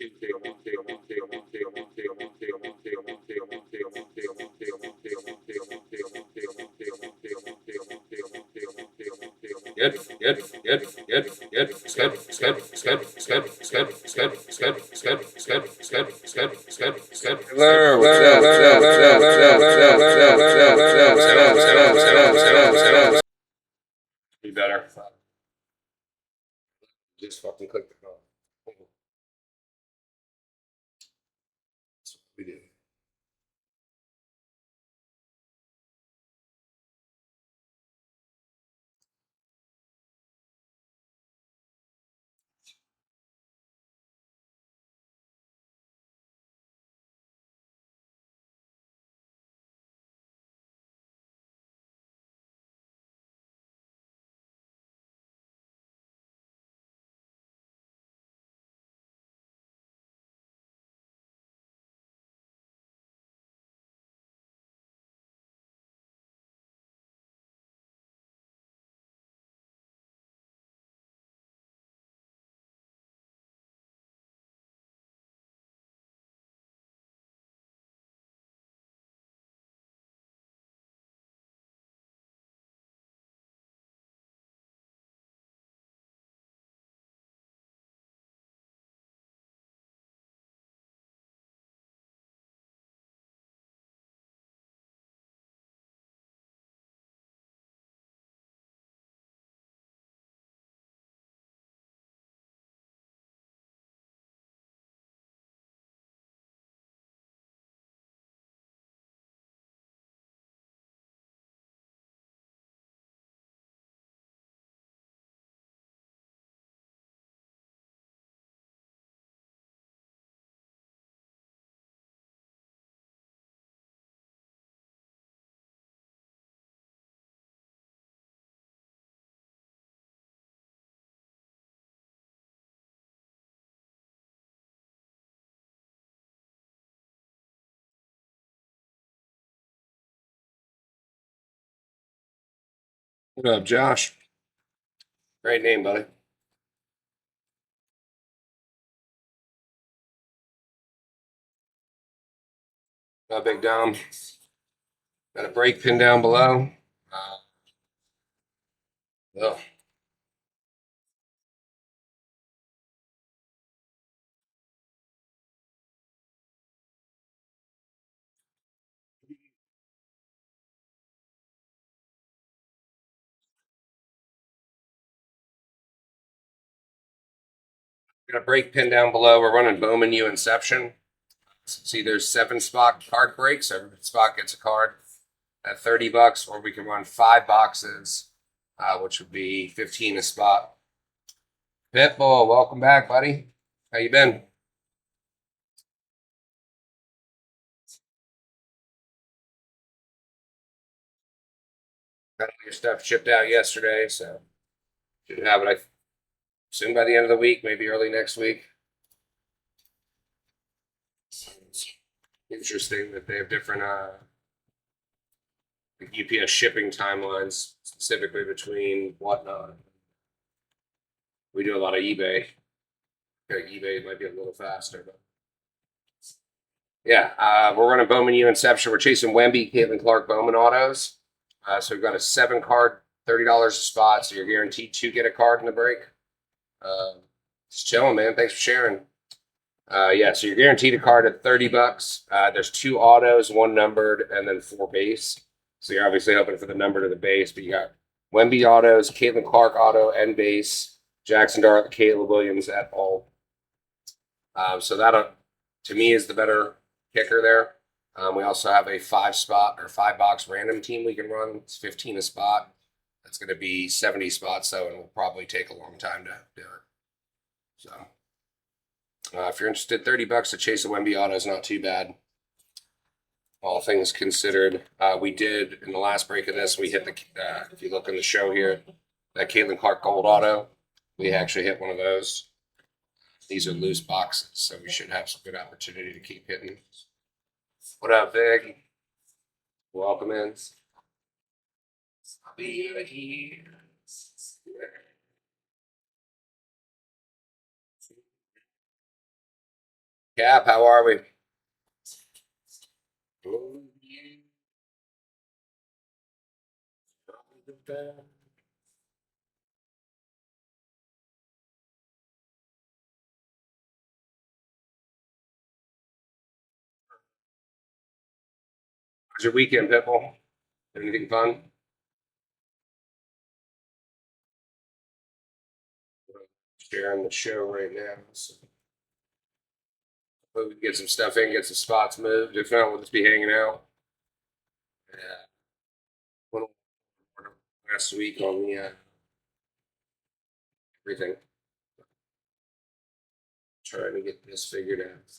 Good, good, good, good, good. Scud, scud, scud, scud, scud, scud, scud, scud, scud, scud, scud, scud, scud. Hello, what's up, what's up, what's up, what's up, what's up, what's up, what's up, what's up. Be better. Just fucking click the button. That's what we do. What up, Josh? Great name, buddy. Big Dom. Got a brake pin down below. Oh. Got a brake pin down below. We're running Bowman U Inception. See, there's 7-spot card breaks. Every spot gets a card at $30, or we can run 5 boxes, which would be 15 a spot. Pitbull, welcome back, buddy. How you been? Got your stuff shipped out yesterday, so should have it soon by the end of the week, maybe early next week. It's interesting that they have different UPS shipping timelines, specifically between whatnot. We do a lot of eBay. eBay might be a little faster, but yeah, we're running Bowman U Inception. We're chasing Wemby, Caitlin Clark, Bowman autos. So we've got a 7-card, $30 a spot. So you're guaranteed to get a card in the break. Just chilling, man. Thanks for sharing. Yeah, so you're guaranteed a card at $30. There's 2 autos, 1 numbered, and then 4 base. So you're obviously hoping for the number to the base, but you got Wemby autos, Caitlin Clark auto and base, Jackson Dart, Caleb Williams at all. So that, to me, is the better kicker there. We also have a 5-spot or 5-box random team we can run. It's 15 a spot. That's going to be 70 spots, though, and will probably take a long time to do it. So if you're interested, $30 to chase a Wemby auto is not too bad. All things considered, we did in the last break of this, we hit the, if you look in the show here, that Caitlin Clark gold auto. We actually hit one of those. These are loose boxes, so we should have some good opportunity to keep hitting. What up, Vig? Welcome in. I'll be here. Cap, how are we? How's your weekend, Pitbull? Anything fun? Sharing the show right now. So hope we can get some stuff in, get some spots moved. If not, we'll just be hanging out. Yeah. Little last week on the everything. Trying to get this figured out.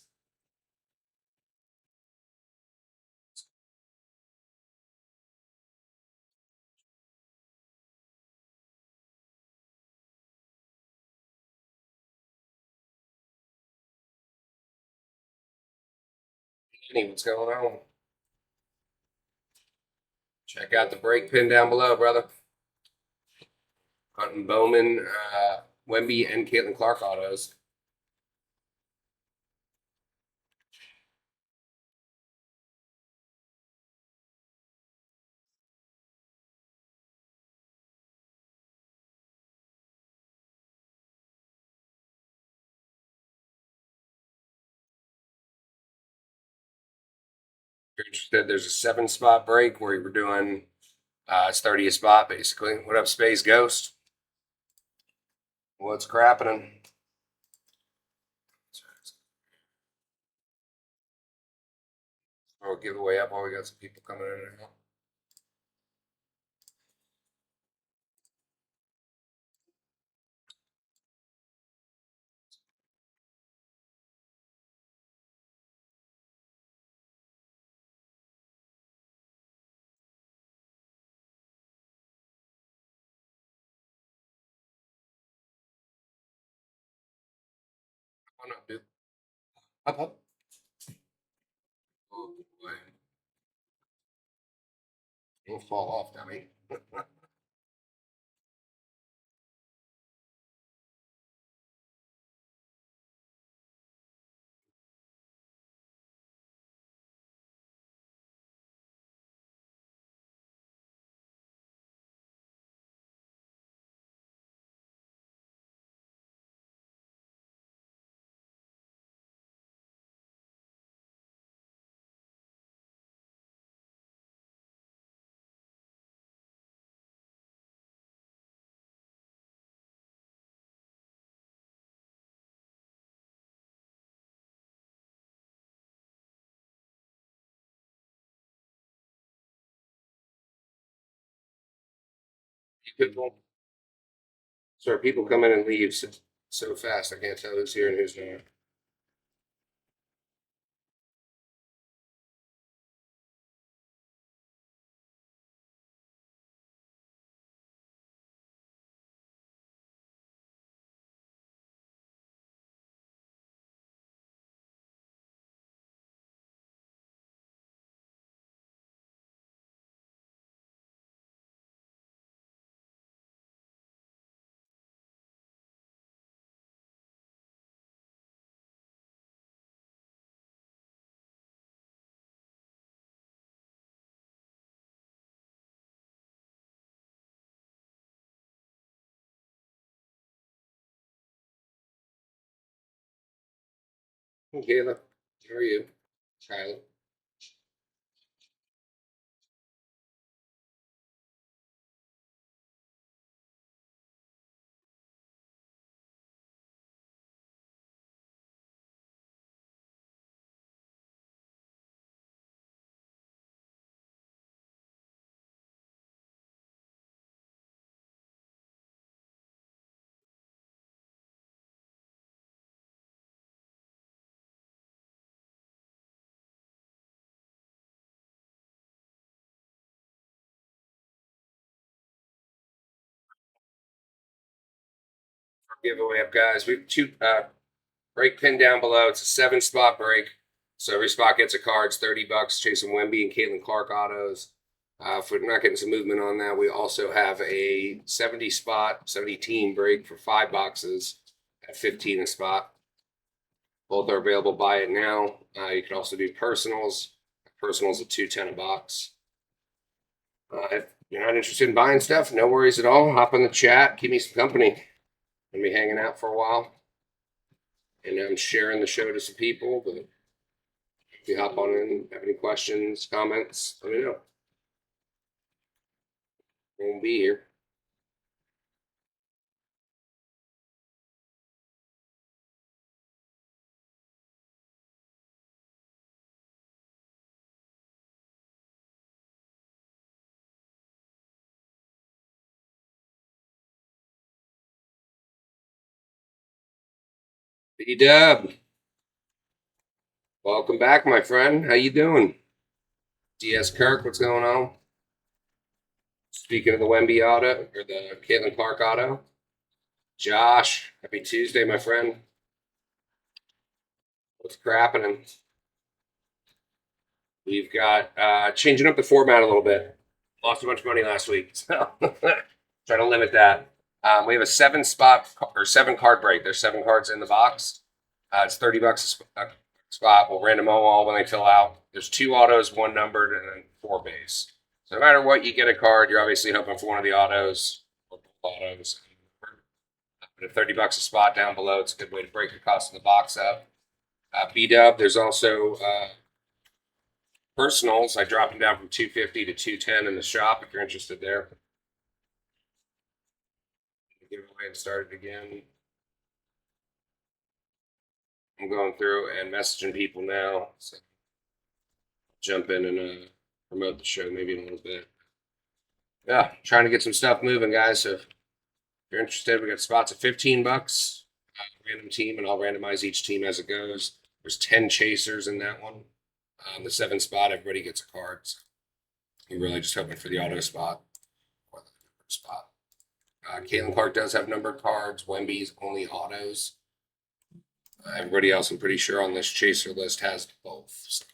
Anyway, what's going on? Check out the break pin down below, brother. Hunting Bowman, Wemby, and Caitlin Clark autos. If you're interested, there's a 7-spot break where we're doing it's 30 a spot basically. What up, Space Ghost? What's crapping? Throw a giveaway up while we got some people coming in and out. Come on up, dude. Up, up. Oh boy. Don't fall off, dummy. People, sorry, people come in and leave so fast. I can't tell who's here and who's not. Hey, Kayla, how are you? Kyla. Giveaway up, guys. We two break pin down below. It's a 7-spot break. So every spot gets a card. It's $30. Chasing Wemby and Caitlin Clark autos. If we're not getting some movement on that, we also have a 70 team break for 5 boxes at 15 a spot. Both are available. Buy it now. You can also do personals. Personals at $2.10 a box. If you're not interested in buying stuff, no worries at all. Hop in the chat. Keep me some company. Gonna be hanging out for a while. And I'm sharing the show to some people. But if you hop on in, have any questions, comments, let me know. We'll be here. B-Dub, welcome back, my friend. How you doing? DS Kirk, what's going on? Speaking of the Wemby auto, or the Caitlin Clark auto. Josh, happy Tuesday, my friend. What's crapping? We've got changing up the format a little bit. Lost a bunch of money last week, so try to limit that. We have a 7 card break. There's 7 cards in the box. It's $30 a spot. We'll random them all when they fill out. There's 2 autos, 1 numbered, and then 4 base. So no matter what, you get a card. You're obviously hoping for one of the autos or both autos. But at $30 a spot down below, it's a good way to break the cost of the box up. B-Dub, there's also personals. I dropped them down from $250 to $210 in the shop if you're interested there. Give it away and start it again. I'm going through and messaging people now. So jump in and promote the show maybe in a little bit. Yeah, trying to get some stuff moving, guys. So if you're interested, we got spots at $15. Random team, and I'll randomize each team as it goes. There's 10 chasers in that one. The 7 spot, everybody gets a card. So you're really just hoping for the auto spot or the numbered spot. Caitlin Clark does have numbered cards. Wemby's only autos. Everybody else, I'm pretty sure, on this chaser list has both. So.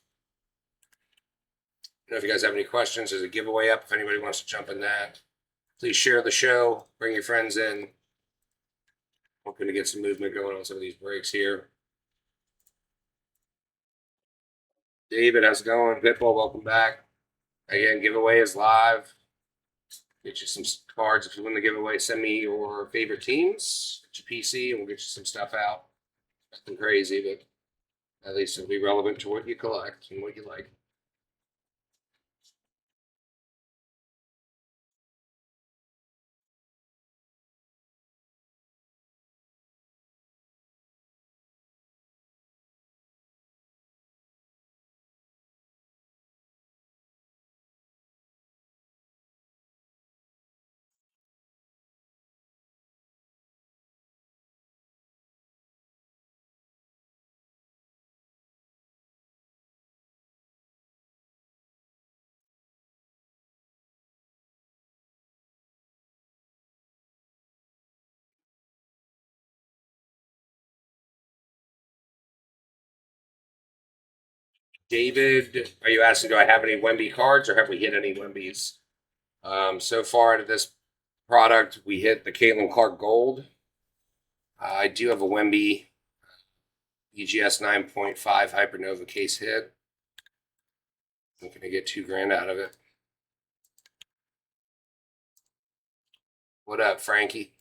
I don't know if you guys have any questions. There's a giveaway up if anybody wants to jump in that. Please share the show. Bring your friends in. Hoping to get some movement going on some of these breaks here. David, how's it going? Pitbull, welcome back. Again, giveaway is live. Get you some cards. If you win the giveaway, send me your favorite teams. Get your PC, and we'll get you some stuff out. Nothing crazy, but at least it'll be relevant to what you collect and what you like. David, are you asking, do I have any Wemby cards or have we hit any Wembys? So far out of this product, we hit the Caitlin Clark Gold. I do have a Wemby EGS 9.5 Hypernova case hit. I'm going to get $2,000 out of it. What up, Frankie?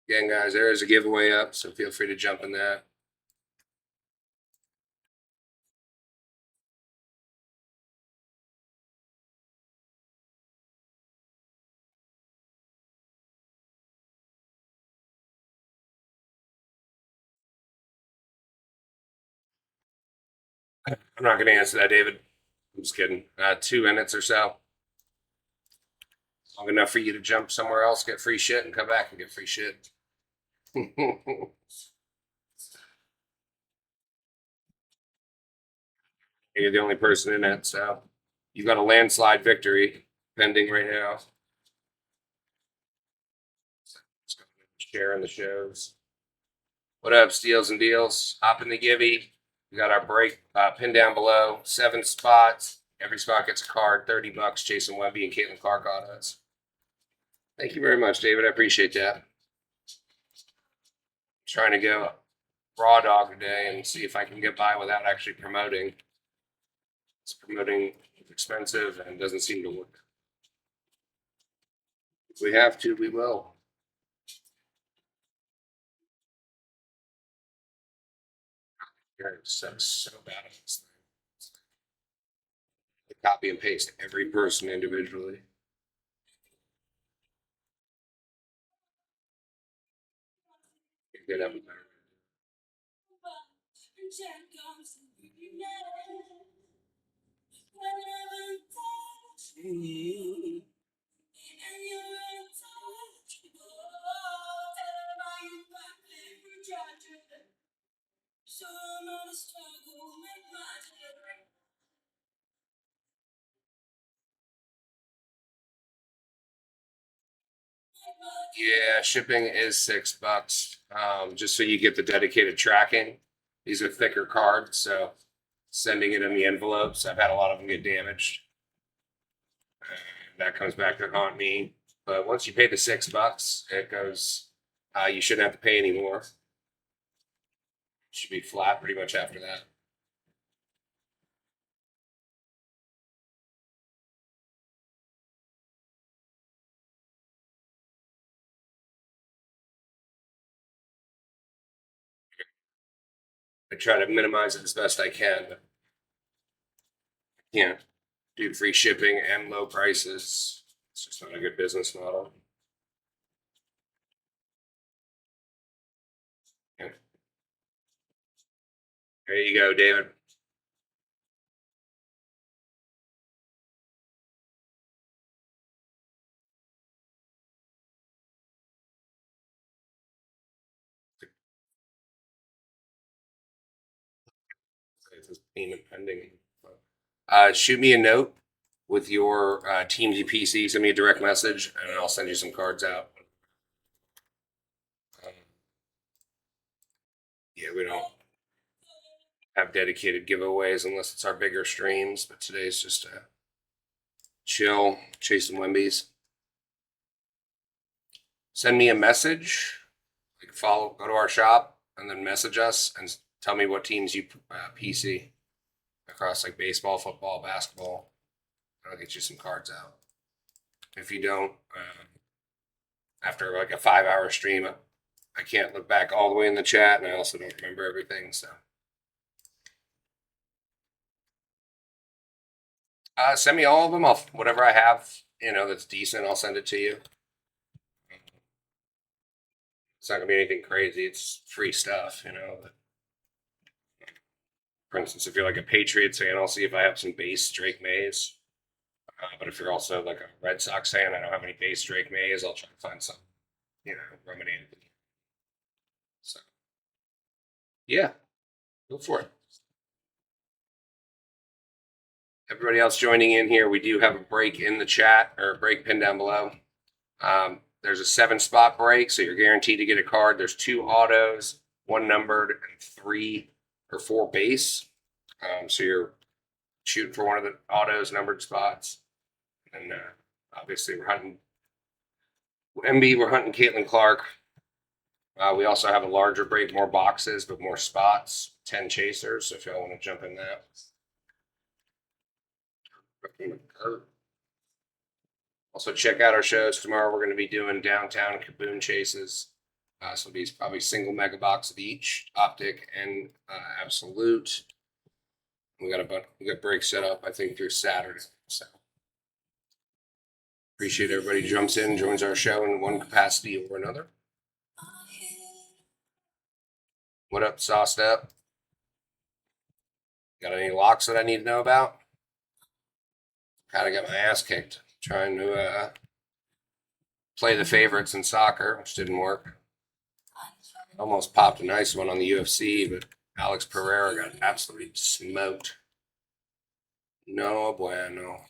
Again, guys, there is a giveaway up, so feel free to jump in that. I'm not going to answer that, David. I'm just kidding. 2 minutes or so. Long enough for you to jump somewhere else, get free shit, and come back and get free shit. You're the only person in it, so you've got a landslide victory pending right now. Sharing the shows. What up, Steals and Deals? Hop in the givey. We got our break pinned down below. 7 spots. Every spot gets a card. $30. Jason Wemby and Caitlin Clark autos. Thank you very much, David. I appreciate that. Trying to go raw dog today and see if I can get by without actually promoting. It's promoting expensive and doesn't seem to work. If we have to, we will. So bad at this thing. I copy and paste every person individually. Get up. Yeah, shipping is $6. Just so you get the dedicated tracking. These are thicker cards, so sending it in the envelopes, I've had a lot of them get damaged. That comes back to haunt me. But once you pay the $6, it goes. You shouldn't have to pay anymore. It should be flat pretty much after that. I try to minimize it as best I can, but can't do free shipping and low prices. It's just not a good business model. Yeah. There you go, David. It says payment pending. Shoot me a note with your Teams PC. Send me a direct message, and I'll send you some cards out. Yeah, we don't have dedicated giveaways unless it's our bigger streams, but today's just a chill, chasing Wembies. Send me a message, like go to our shop, and then message us and tell me what teams you PC across like baseball, football, basketball. I'll get you some cards out. If you don't, after like a 5 hour stream, I can't look back all the way in the chat, and I also don't remember everything. So, send me all of them. Whatever I have, that's decent. I'll send it to you. It's not gonna be anything crazy. It's free stuff. But for instance, if you're like a Patriots fan, I'll see if I have some base Drake Mays. But if you're also like a Red Sox fan, I don't have any base Drake Mays. I'll try to find some, Roman Anthony. So, yeah, go for it. Everybody else joining in here, we do have a break in the chat or a break pin down below. There's a 7-spot break, so you're guaranteed to get a card. There's 2 autos, 1 numbered, and 3 or 4 base. So you're shooting for one of the autos numbered spots. And obviously we're hunting MB, we're hunting Caitlin Clark. We also have a larger break, more boxes, but more spots, 10 chasers. So if y'all want to jump in that. Also, check out our shows tomorrow. We're going to be doing downtown Kaboom chases. So these probably single mega box of each, optic and absolute. We got breaks set up, I think, through Saturday. So appreciate everybody jumps in, joins our show in one capacity or another. What up, Sauced Up? Got any locks that I need to know about? Kind of got my ass kicked trying to play the favorites in soccer, which didn't work. Almost popped a nice one on the UFC, but Alex Pereira got absolutely smoked. No bueno.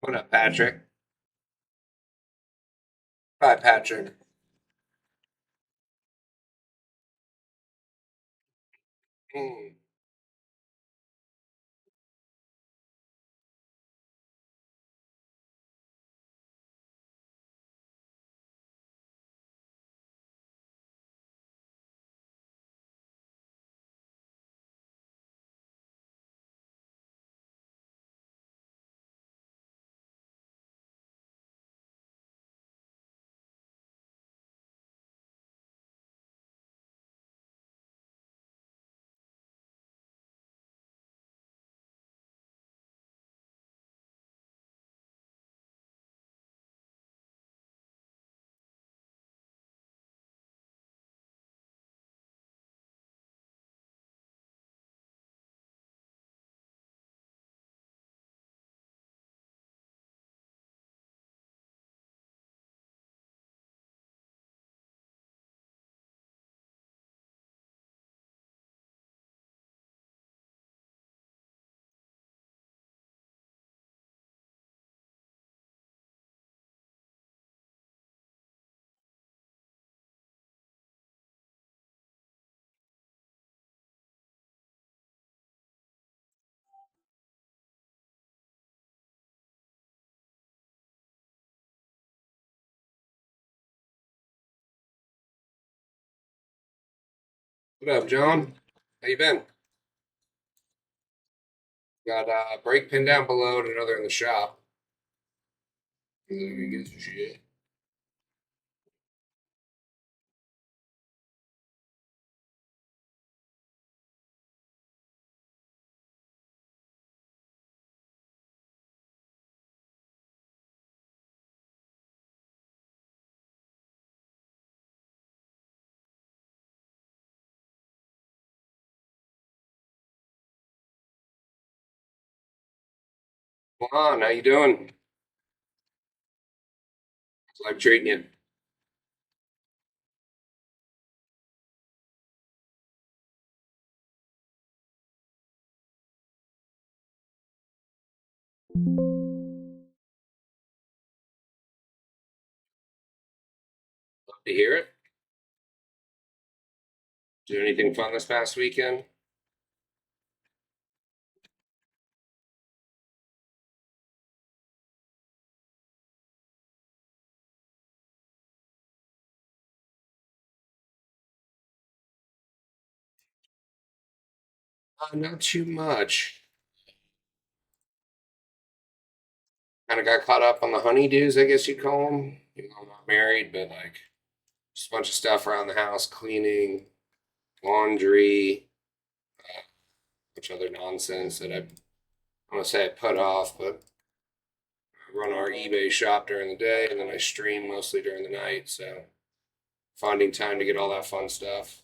What up, Patrick? Hi, Patrick. Mm. What up, John? How you been? Got a brake pin down below and another in the shop. Let me get some shit. Come on, how you doing? How's life treating you? Love to hear it. Do anything fun this past weekend? Not too much. Kind of got caught up on the honeydews, I guess you'd call them. You know, I'm not married, but like just a bunch of stuff around the house, cleaning, laundry, bunch of other nonsense that I want to say I put off, but I run our eBay shop during the day and then I stream mostly during the night. So finding time to get all that fun stuff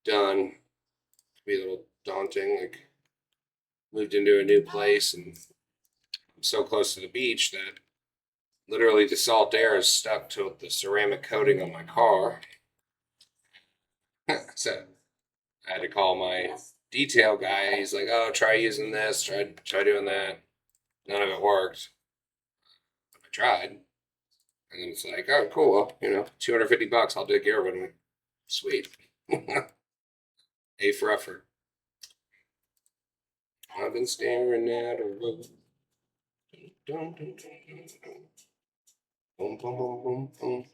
done can be a little daunting. Like moved into a new place and I'm so close to the beach that literally the salt air is stuck to the ceramic coating on my car. So I had to call my detail guy. He's like, "Oh, try using this. Try doing that." None of it worked. I tried, and then it's like, "Oh, cool. Well, $250. I'll take care of it." I'm like, sweet. A for effort. I've been staring at a road. Dun, dun, dun, dun, dun. Boom, boom, boom, boom, boom.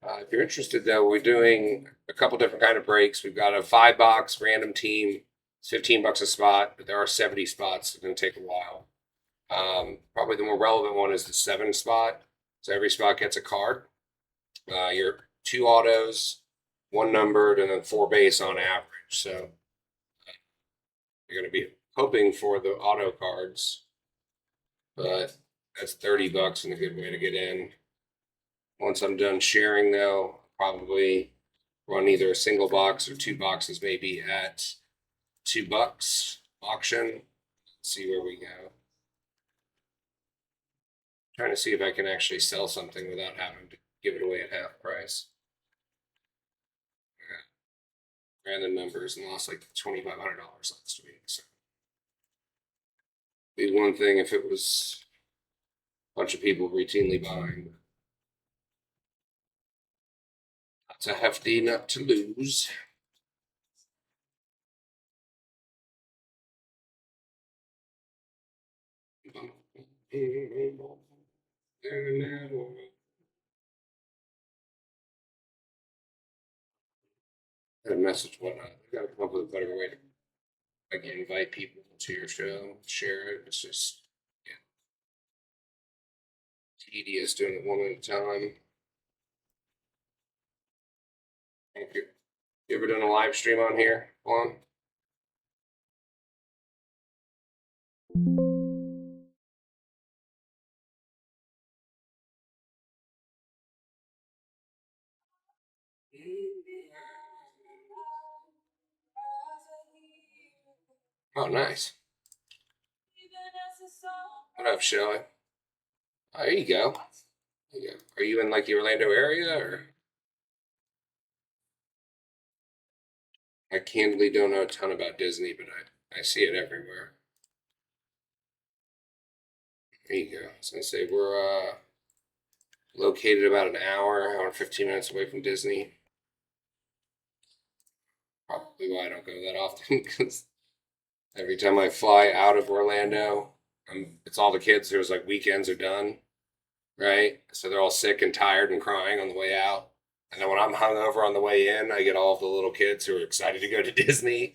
If you're interested, though, we're doing a couple different kind of breaks. We've got a 5 box random team. It's $15 a spot, but there are 70 spots. It's going to take a while. Probably the more relevant one is the 7 spot. So every spot gets a card. You're 2 autos, 1 numbered, and then 4 base on average. So you're going to be hoping for the auto cards, but that's $30 and a good way to get in. Once I'm done sharing, though, probably run either a single box or 2 boxes, maybe at $2 auction. See where we go. Trying to see if I can actually sell something without having to give it away at half price. Random numbers and lost like $2,500 last week. So, be one thing if it was bunch of people routinely buying. That's a hefty nut to lose. Got a message, whatnot. I gotta come up with a better way to like invite people to your show, share it. It's just tedious doing it one at a time. Thank you. You ever done a live stream on here, Juan? Oh, nice. What up, Shelly? Oh, there you go. There you go. Are you in like the Orlando area, or? I candidly don't know a ton about Disney, but I see it everywhere. There you go. I was gonna say we're located about an hour and 15 minutes away from Disney. Probably why I don't go that often, because every time I fly out of Orlando, it's all the kids who's like weekends are done, right? So they're all sick and tired and crying on the way out. And then when I'm hungover on the way in, I get all of the little kids who are excited to go to Disney.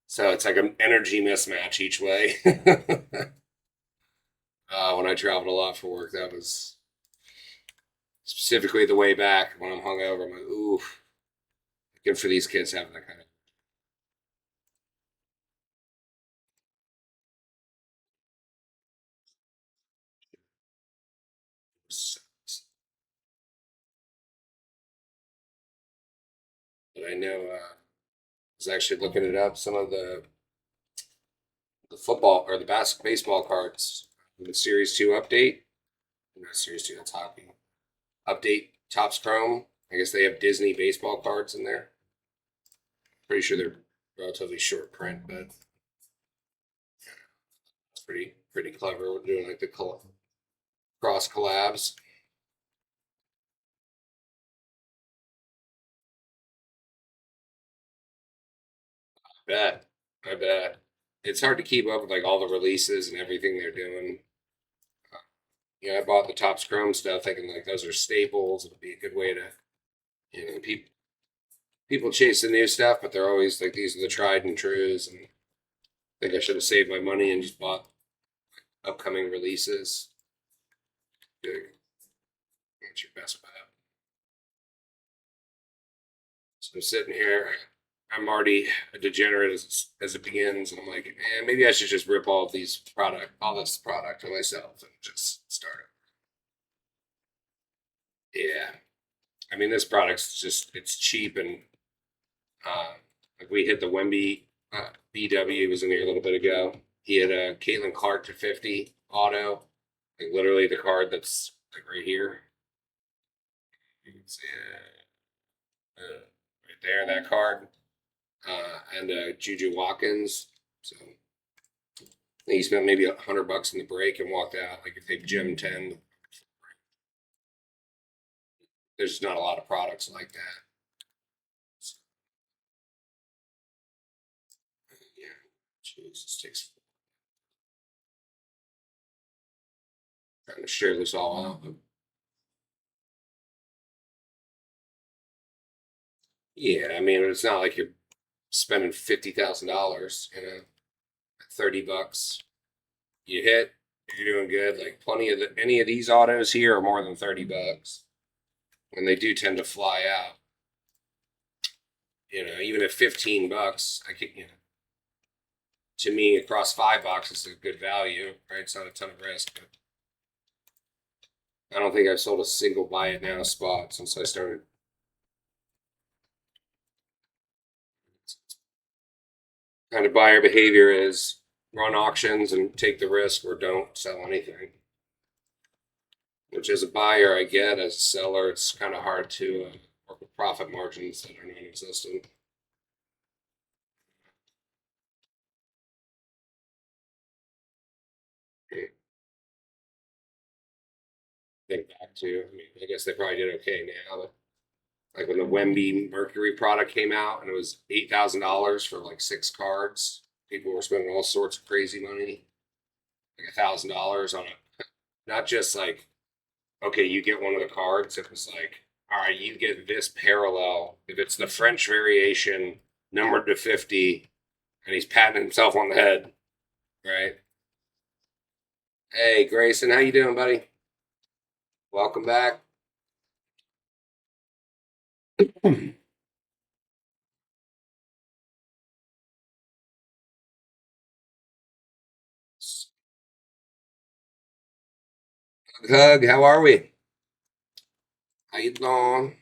So it's like an energy mismatch each way. When I traveled a lot for work, that was specifically the way back when I'm hungover. I'm like, ooh, good for these kids having that kind of. But I know I was actually looking it up. Some of the football or the baseball cards, the Series 2 update. Not Series 2, that's hockey. Update Topps Chrome. I guess they have Disney baseball cards in there. Pretty sure they're relatively short print, but it's pretty clever. We're doing like the cross collabs. I bet. It's hard to keep up with like all the releases and everything they're doing. I bought the Topps Chrome stuff thinking like those are staples. It'll be a good way to, people chase the new stuff, but they're always like these are the tried and trues. And I think I should have saved my money and just bought upcoming releases. That's your best bet. So I'm sitting here. I'm already a degenerate as it begins, and I'm like, maybe I should just rip all this product to myself and just start it. Yeah, I mean, this product's it's cheap and like we hit the Wemby BW was in here a little bit ago. He had a Caitlin Clark to 50 auto, like literally the card that's like right here. You can see it right there, that card, and Juju Watkins. So I think he spent maybe $100 in the break and walked out. Like if they gem 10, there's not a lot of products like that. So, yeah, Jesus takes trying to share this all out. But yeah, I mean, it's not like you're spending $50,000. 30 bucks. You hit, you're doing good. Like plenty of any of these autos here are more than 30 bucks, and they do tend to fly out. Even at 15 bucks, I could, to me, across $5 is a good value, right? It's not a ton of risk, but I don't think I've sold a single buy it now spot since I started. Kind of buyer behavior is run auctions and take the risk or don't sell anything. Which as a buyer, I get. As a seller, it's kind of hard to work with profit margins that are non-existent. think back to. I mean, I guess they probably did okay now, but like when the Wemby Mercury product came out and it was $8,000 for like 6 cards, people were spending all sorts of crazy money, like $1,000 on it. Not just like, okay, you get one of the cards. It was like, all right, you get this parallel. If it's the French variation, numbered to 50, and he's patting himself on the head, right? Hey, Grayson, how you doing, buddy? Welcome back. Hug, how are we? How you doing?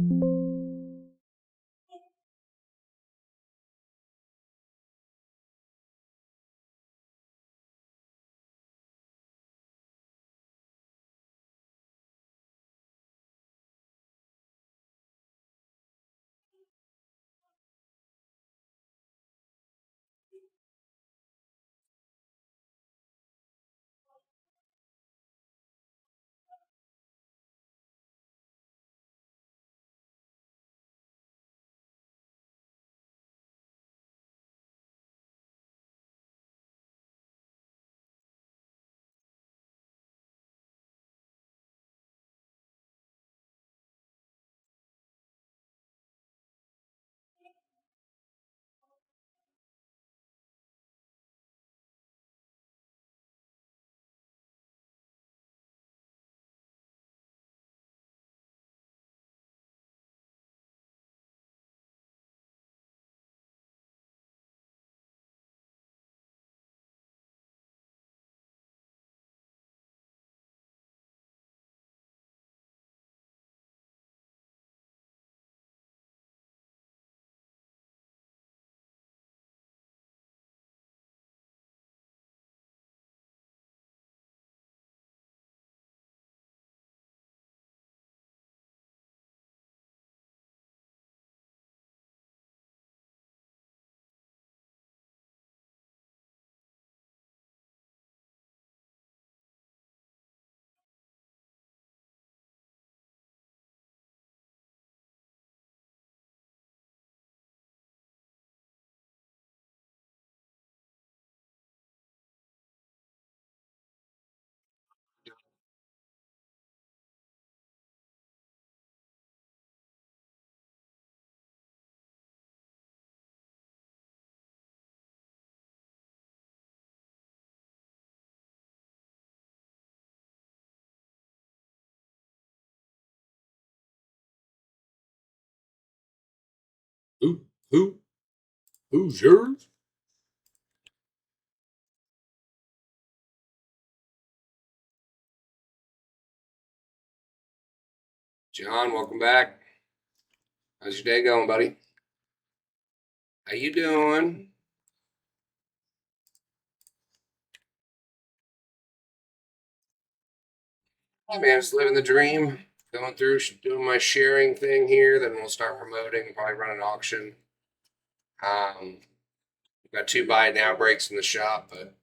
Who? Who? Who's yours? John, welcome back. How's your day going, buddy? How you doing? Hey, man, just living the dream. Going through, doing my sharing thing here. Then we'll start promoting. Probably run an auction. We've got 2 buy it now breaks in the shop, but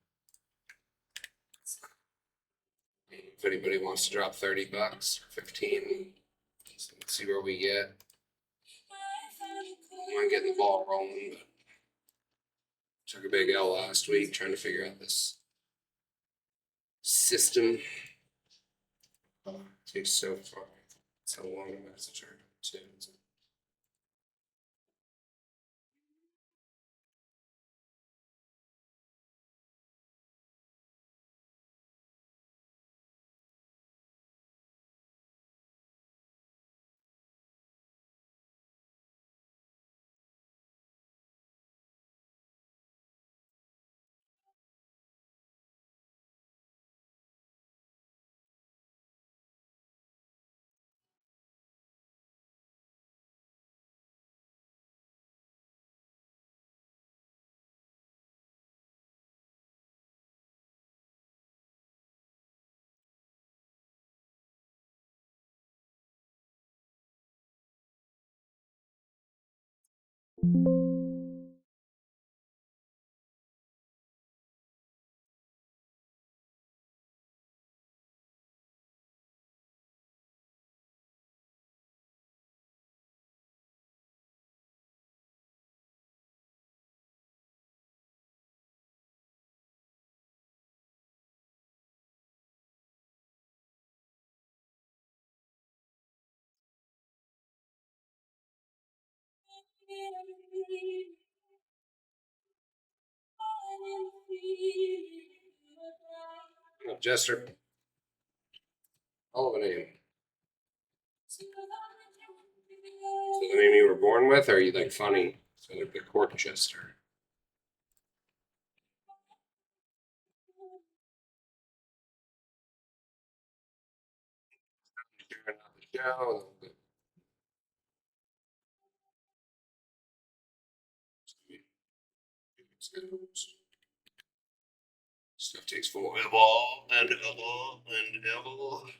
if anybody wants to drop $30 or 15, let's see where we get. I'm getting the ball rolling, but took a big L last week trying to figure out this system. Takes so far. It's a long message too. Oh, Jester, all of a name. So the name you were born with, or are you like funny? So like the court Jester. Doing another show. Stuff takes forever and ever and ever.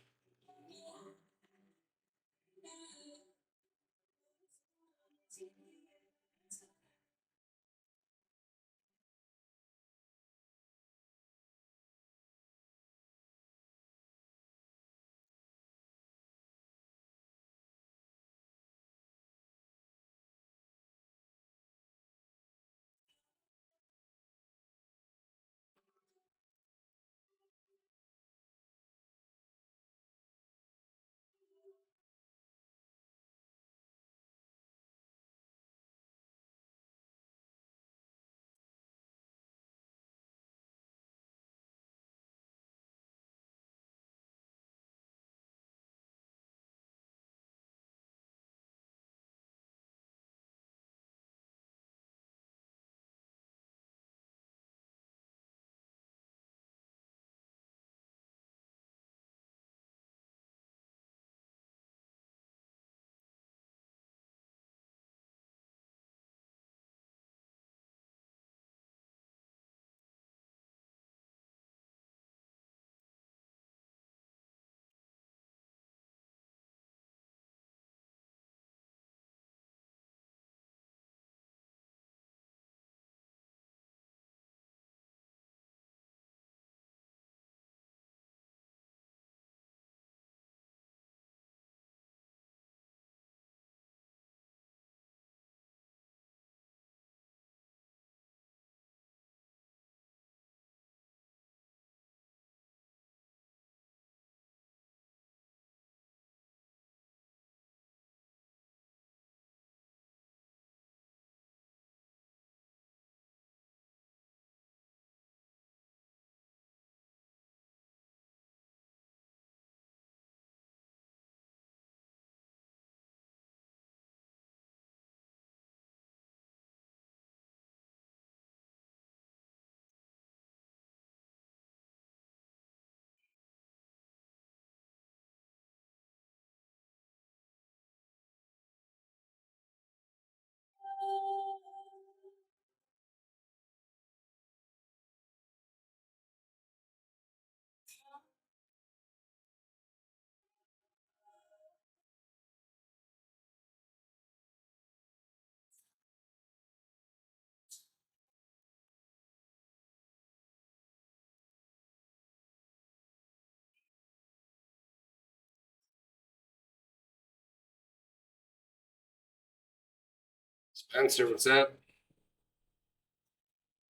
Spencer, what's up?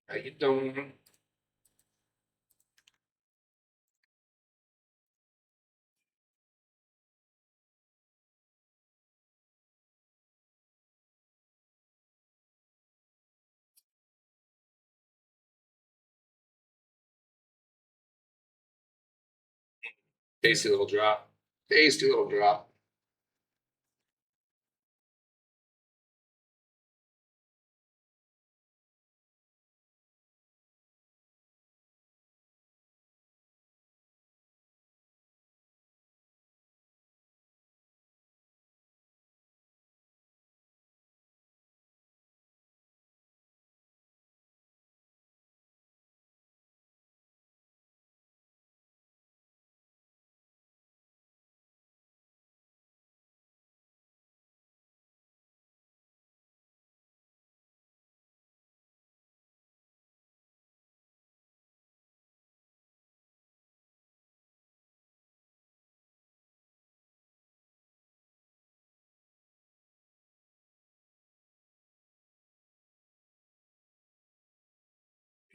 How you doing? Tasty little drop. Tasty little drop.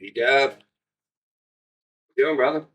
Hey, Deb. What you doing, brother?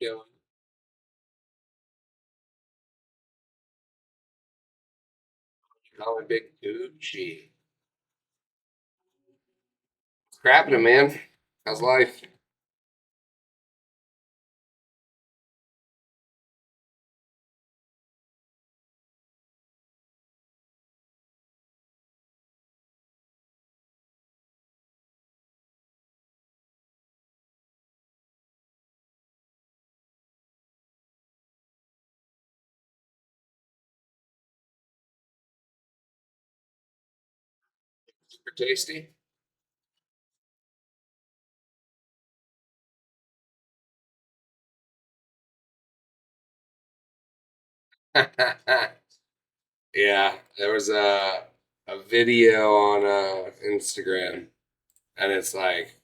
Doing? Calling Big Gucci. Crapping it, man. How's life? Super tasty. Yeah, there was a video on Instagram, and it's like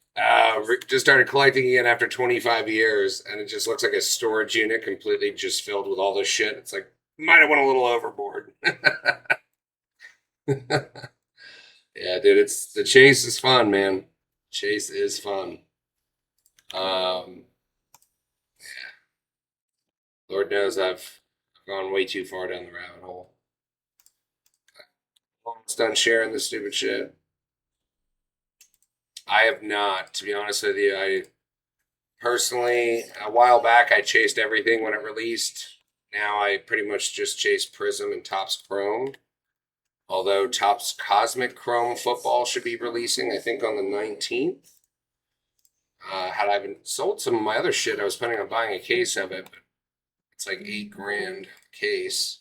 just started collecting again after 25 years, and it just looks like a storage unit completely just filled with all this shit. It's like might have went a little overboard. Yeah, dude, it's the chase is fun, man. Chase is fun. Um, Lord knows I've gone way too far down the rabbit hole. Almost done sharing this stupid shit. I have not, to be honest with you. I personally, a while back, I chased everything when it released. Now I pretty much just chase Prism and Topps Chrome. Although Topps Cosmic Chrome football should be releasing, I think, on the 19th. Had I been sold some of my other shit, I was planning on buying a case of it, but it's like $8 grand case.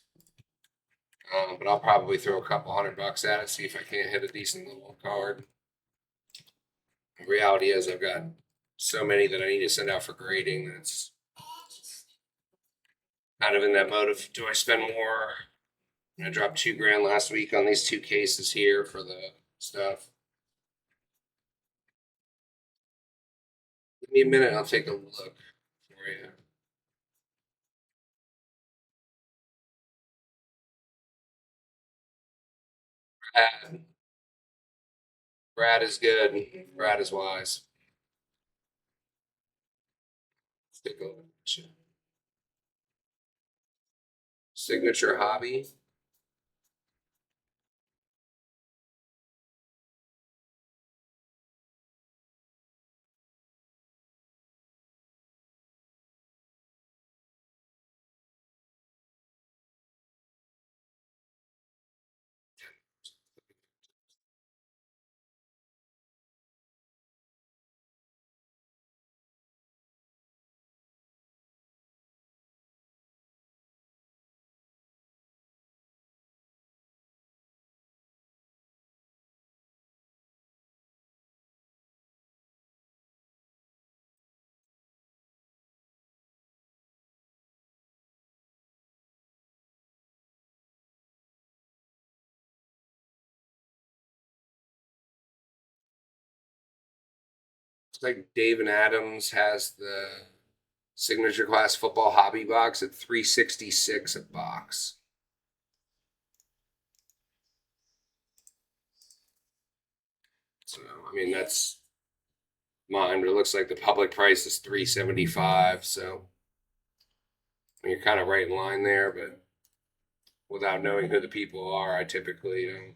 But I'll probably throw a couple $100 at it, see if I can't hit a decent little card. The reality is, I've got so many that I need to send out for grading that it's kind of in that mode of do I spend more? I dropped $2 grand last week on these two cases here for the stuff. Give me a minute, I'll take a look for you. Brad, Brad is good. Brad is wise. Let's take a look. Signature hobby. Looks like Dave Adams has the signature class football hobby box at 366 a box. So I mean that's mine, but it looks like the public price is 375. So you're kind of right in line there, but without knowing who the people are, I typically don't.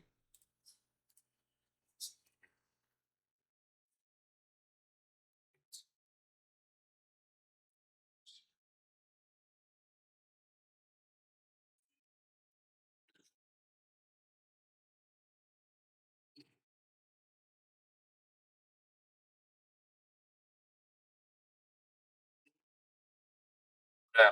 Yeah.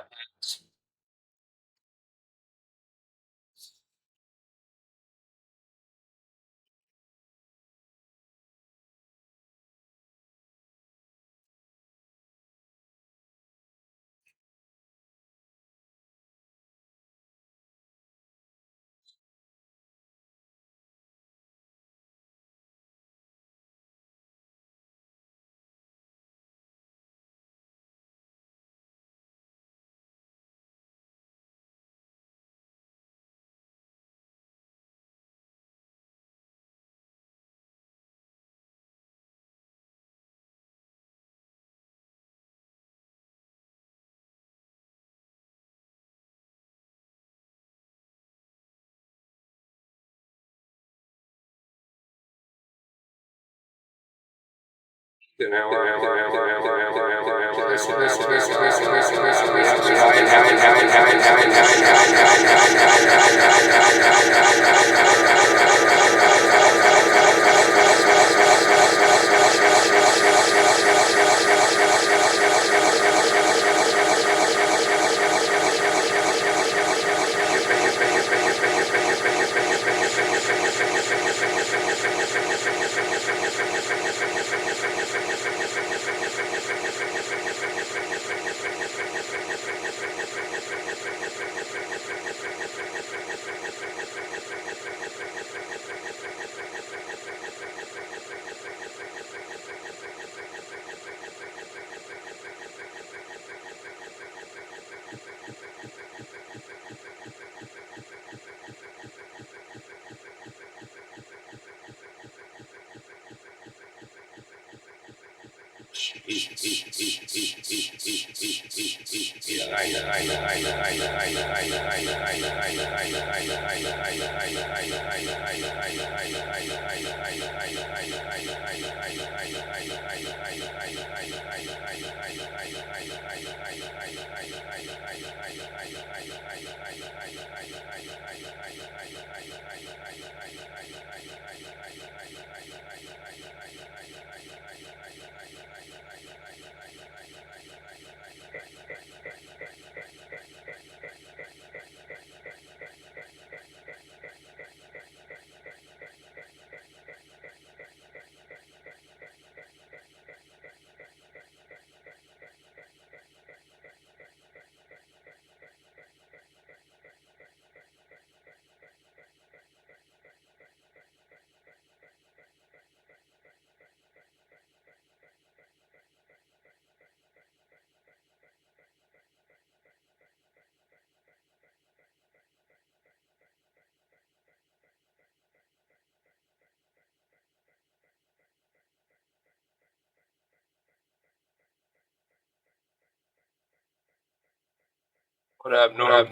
What up, Norm?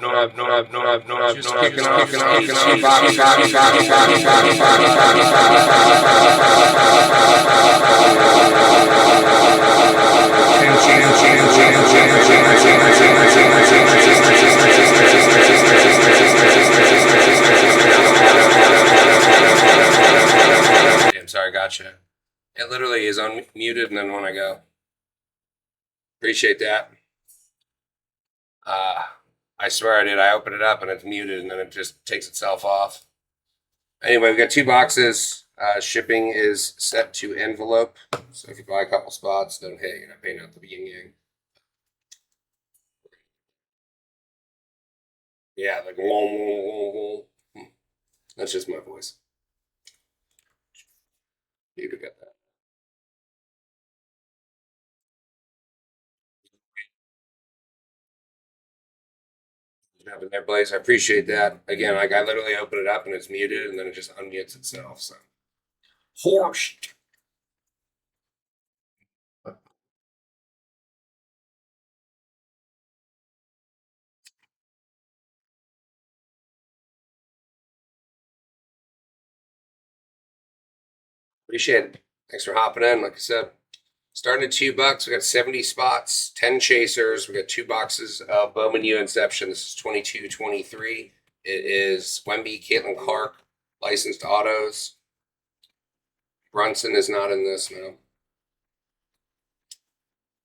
Just kicking Damn, sorry, gotcha. It literally is unmuted and then when I go. Appreciate that. I swear I did. I open it up and it's muted and then it just takes itself off. Anyway, we got 2 boxes. Shipping is set to envelope. So if you buy a couple spots, then hey, you're not paying out the yin yang. Yeah, like that's just my voice. You could get that. Happened there, Blaze. I appreciate that. Again, like I literally open it up and it's muted and then it just unmutes itself. So horse. Appreciate it. Thanks for hopping in. Like I said, starting at $2. We got 70 spots, 10 chasers. We got 2 boxes of Bowman U Inception. This is 22-23. It is Wemby, Caitlin Clark, licensed autos. Brunson is not in this now.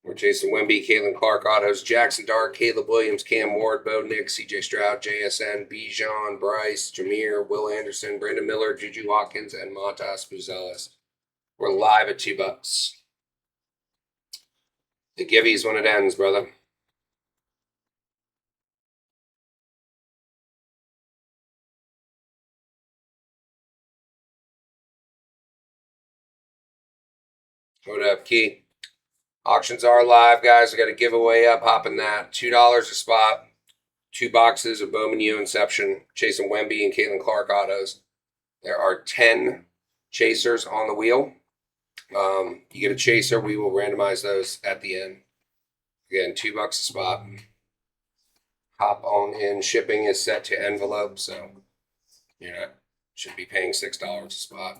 We're chasing Wemby, Caitlin Clark autos, Jackson Dart, Caleb Williams, Cam Ward, Bo Nick, CJ Stroud, JSN, Bijan, Bryce, Jameer, Will Anderson, Brandon Miller, Juju Watkins, and Montas Buzelis. We're live at $2. The givey's when it ends, brother. What up, Key? Auctions are live, guys. We got a giveaway up. Hopping that. $2 a spot. 2 boxes of Bowman U Inception. Chasing Wemby and Caitlin Clark autos. There are 10 chasers on the wheel. You get a chaser. We will randomize those at the end. Again, $2 a spot. Hop on in. Shipping is set to envelope, so you're not should be paying $6 a spot.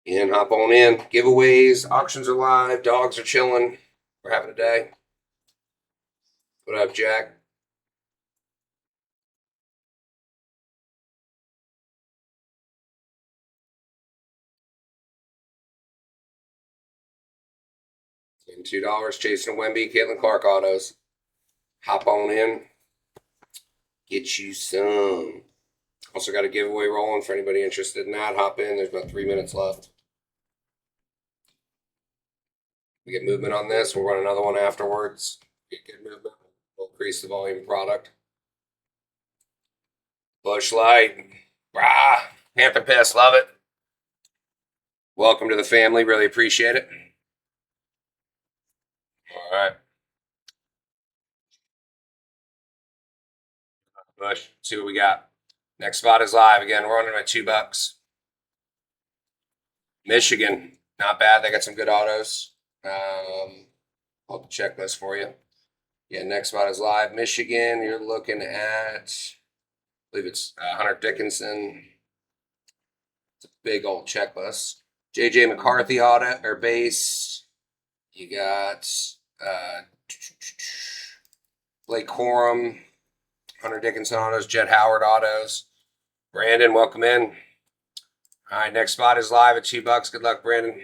And hop on in. Giveaways, auctions are live, dogs are chilling. We're having a day. What up, Jack? And $2 chasing Wemby, Caitlin Clark autos. Hop on in. Get you some. Also got a giveaway rolling for anybody interested in that. Hop in. There's about 3 minutes left. We get movement on this. We'll run another one afterwards. Get good movement. We'll increase the volume of product. Bush Light. Brah. Panther Piss. Love it. Welcome to the family. Really appreciate it. All right. Bush. See what we got. Next spot is live. Again, we're running at $2. Michigan. Not bad. They got some good autos. I'll check this for you. Yeah, next spot is live. Michigan. You're looking at, I believe it's Hunter Dickinson. It's a big old checklist. JJ McCarthy auto or base. You got Blake Corum, Hunter Dickinson autos, Jed Howard autos. Brandon, welcome in. All right, next spot is live at $2. Good luck, Brandon.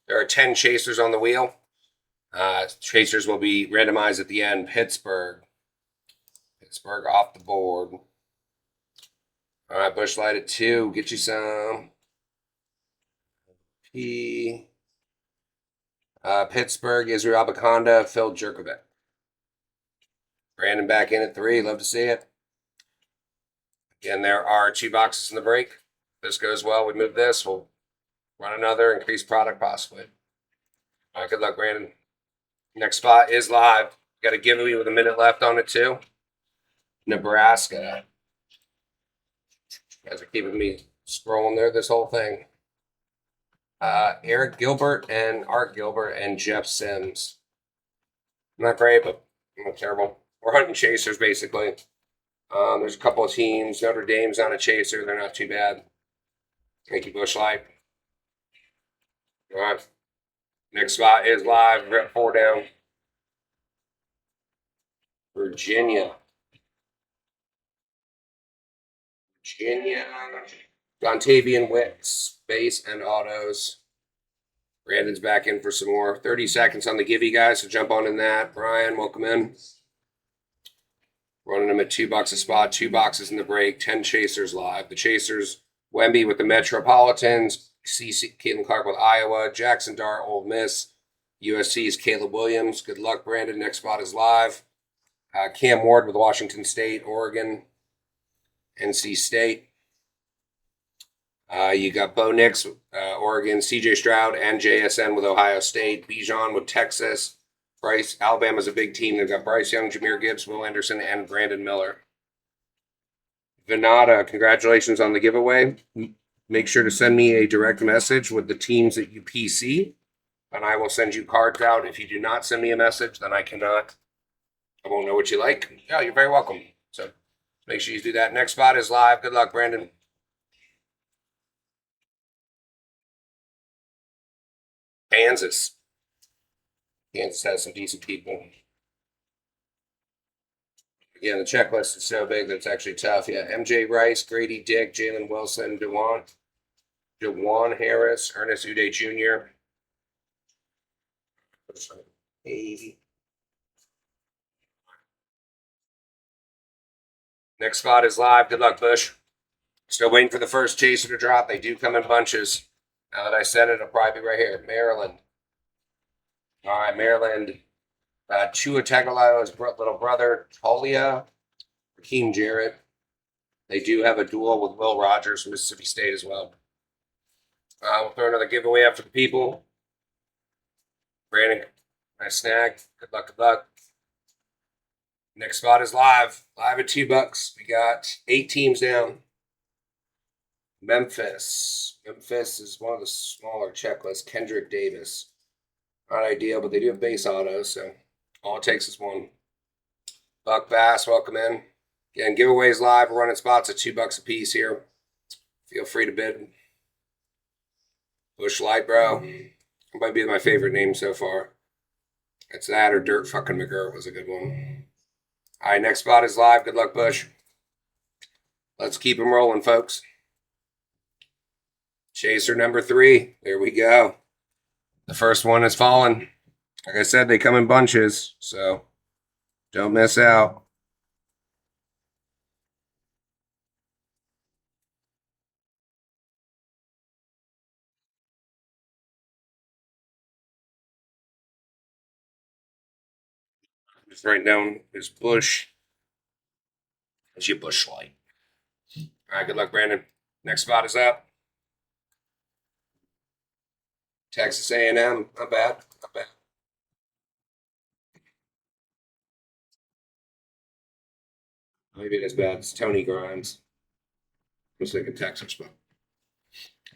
There are 10 chasers on the wheel. Chasers will be randomized at the end. Pittsburgh off the board. All right, Bush Light at 2. Get you some. Pittsburgh, Israel Abaconda, Phil Jerkovic. Brandon back in at 3. Love to see it. Again, there are 2 boxes in the break. If this goes well, we move this. We'll run another, increase product possibly. All right, good luck, Brandon. Next spot is live. Got a giveaway with a minute left on it, too. Nebraska. You guys are keeping me scrolling there this whole thing. Eric Gilbert and Art Gilbert and Jeff Sims. Not great, but not terrible. We're hunting chasers, basically. There's a couple of teams. Notre Dame's on a chaser. They're not too bad. Thank you, Bush Light. All right. Next spot is live. We're at 4 down. Virginia. Dontavian Wicks, base and autos. Brandon's back in for some more. 30 seconds on the givey, guys, so jump on in that. Brian, welcome in. Running them at $2 a spot, 2 boxes in the break, 10 chasers live. The chasers, Wemby with the Metropolitans, Caitlin Clark with Iowa, Jackson Dart, Ole Miss, USC's Caleb Williams. Good luck, Brandon. Next spot is live. Cam Ward with Washington State, Oregon, NC State. You got Bo Nix, Oregon, CJ Stroud, and JSN with Ohio State, Bijan with Texas, Bryce. Alabama's a big team. They've got Bryce Young, Jameer Gibbs, Will Anderson, and Brandon Miller. Venata, congratulations on the giveaway. Make sure to send me a direct message with the teams that you PC, and I will send you cards out. If you do not send me a message, then I won't know what you like. Yeah, you're very welcome. So make sure you do that. Next spot is live. Good luck, Brandon. Kansas has some decent people. Again, the checklist is so big that it's actually tough. Yeah, MJ Rice, Grady Dick, Jalen Wilson, DeJuan Harris, Ernest Uday Jr. Next spot is live. Good luck, Bush. Still waiting for the first chaser to drop. They do come in bunches. Now that I said it, it'll probably be right here. Maryland. All right, Maryland. Chua Tagovailoa's little brother, Talia, Raheem Jarrett. They do have a duel with Will Rogers from Mississippi State as well. We'll throw another giveaway up for the people. Brandon, nice snag. Good luck, good luck. Next spot is live. Live at $2. We got 8 teams down. Memphis. Memphis is one of the smaller checklists. Kendrick Davis. Not ideal, but they do have base autos, so all it takes is one. Buck Bass, welcome in. Again, giveaways live. We're running spots at $2 a piece here. Feel free to bid. Bush Light, bro. It might be my favorite name so far. It's that or Dirt fucking McGirt was a good one. All right, next spot is live. Good luck, Bush. Let's keep them rolling, folks. Chaser number 3. There we go. The first one is falling. Like I said, they come in bunches, so don't miss out. Just write down his Bush. It's your Bush Light. All right, good luck, Brandon. Next spot is up. Texas A&M. Not bad. Not bad. Maybe it is bad. It's Tony Grimes. Looks like a Texas spot.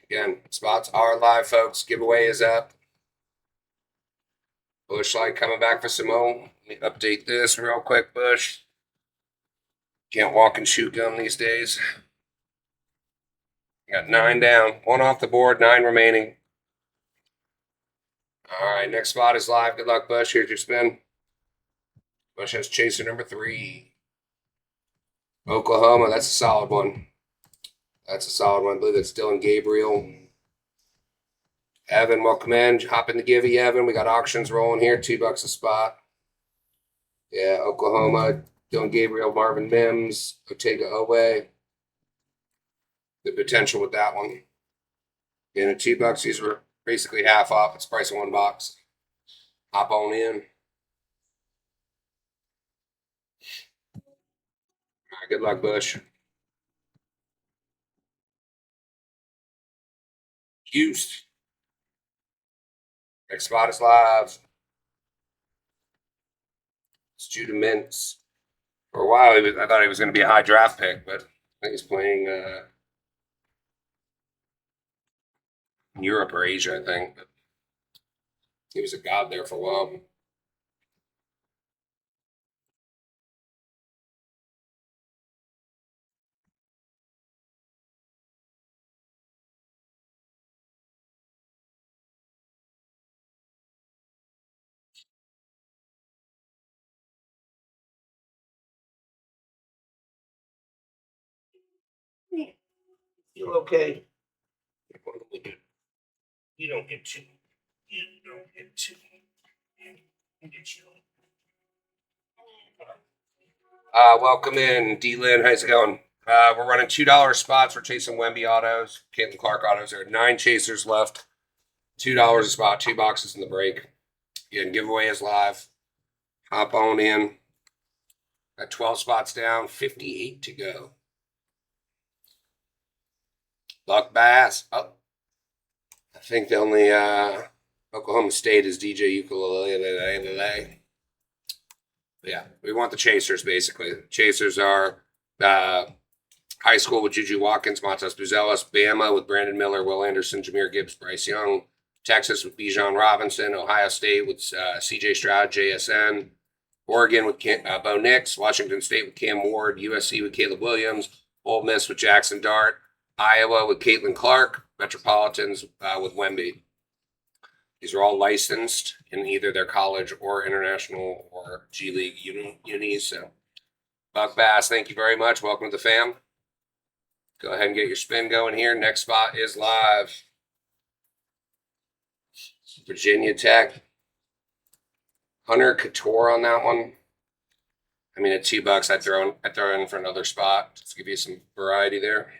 Again, spots are live, folks. Giveaway is up. Bush Light coming back for Simone. Let me update this real quick, Bush. Can't walk and shoot gun these days. Got 9 down. 1 off the board, 9 remaining. All right, next spot is live. Good luck, Bush. Here's your spin. Bush has chaser number 3. Oklahoma, that's a solid one. That's a solid one. I believe that's Dylan Gabriel. Evan, welcome in. Hop in the givey, Evan. We got auctions rolling here. $2 a spot. Yeah, Oklahoma, Dylan Gabriel, Marvin Mims, Otega Owe. The potential with that one. And at $2, these were basically half off. It's price of 1 box. Hop on in. All right, good luck, Bush. Houston. Next spot is live. It's Judah Mintz. For a while, I thought he was going to be a high draft pick, but I think he's playing in Europe or Asia, I think. But he was a god there for a while. You okay? You don't get to. You don't get to. Welcome in, D-Lin. How's it going? We're running $2 spots. We're chasing Wemby autos, Caitlin Clark autos. There are 9 chasers left. $2 a spot, 2 boxes in the break. Again, giveaway is live. Hop on in. Got 12 spots down, 58 to go. Buck Bass. Oh, I think the only Oklahoma State is DJ Ukulele. Yeah, we want the chasers, basically. Chasers are high school with Juju Watkins, Matas Buzelis, Bama with Brandon Miller, Will Anderson, Jameer Gibbs, Bryce Young, Texas with Bijan Robinson, Ohio State with CJ Stroud, JSN, Oregon with Bo Nix, Washington State with Cam Ward, USC with Caleb Williams, Ole Miss with Jackson Dart, Iowa with Caitlin Clark, Metropolitans with Wemby. These are all licensed in either their college or international or G League unis. So, Buck Bass, thank you very much. Welcome to the fam. Go ahead and get your spin going here. Next spot is live. Virginia Tech. Hunter Couture on that one. I mean, at $2, I'd throw in for another spot. Just give you some variety there.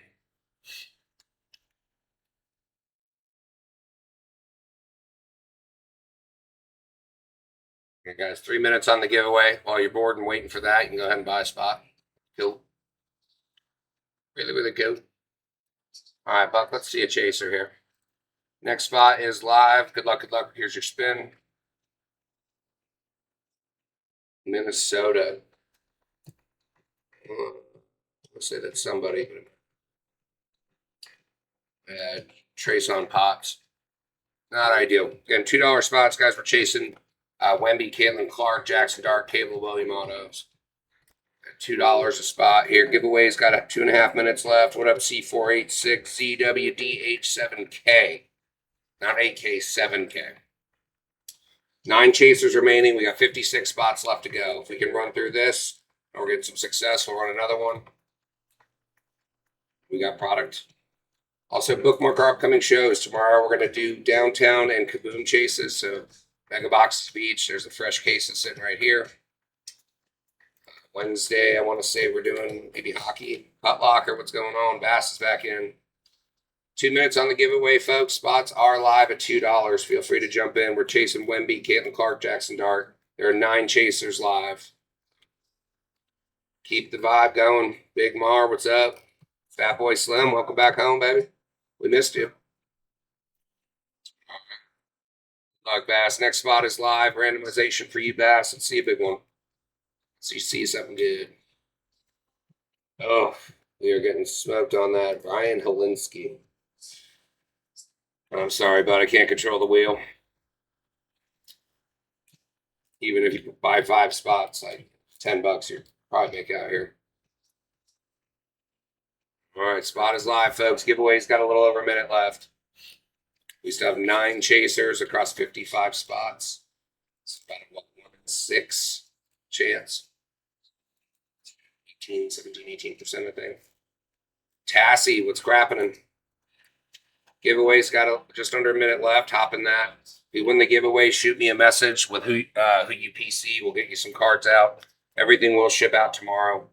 Okay, guys, 3 minutes on the giveaway. While you're bored and waiting for that, you can go ahead and buy a spot. Cool. Really, really cool. All right, Buck, let's see a chaser here. Next spot is live. Good luck, good luck. Here's your spin. Minnesota. Let's say that's somebody. Trace on Pops. Not ideal. Again, $2 spots, guys. We're chasing Wemby, Caitlin Clark, Jackson Dart, Caleb William autos. $2 a spot here. Giveaway's got 2.5 minutes left. What up, C486 CWDH7K? Not 8K, 7K. 9 chasers remaining. We got 56 spots left to go. If we can run through this, and we're getting some success, we'll run another one. We got product. Also, bookmark our upcoming shows. Tomorrow, we're going to do downtown and kaboom chases. So, mega boxes of each. There's a fresh case that's sitting right here. Wednesday, I want to say we're doing maybe hockey. Hot Locker, what's going on? Bass is back in. 2 minutes on the giveaway, folks. Spots are live at $2. Feel free to jump in. We're chasing Wemby, Caitlin Clark, Jackson Dart. There are 9 chasers live. Keep the vibe going. Big Mar, what's up? Fat Boy Slim, welcome back home, baby. We missed you. Luck, Bass. Next spot is live. Randomization for you, Bass. Let's see a big one. Let's see something good. Oh, we are getting smoked on that. Brian Helinski. I'm sorry, but I can't control the wheel. Even if you buy 5 spots, like $10, you'll probably make out here. All right, spot is live, folks. Giveaway's got a little over a minute left. We still have 9 chasers across 55 spots. It's about a 1 in 6 chance. 18%, I think. Tassie, what's crapping? Giveaway's got just under a minute left. Hop in that. If you win the giveaway, shoot me a message with who you PC. We'll get you some cards out. Everything will ship out tomorrow.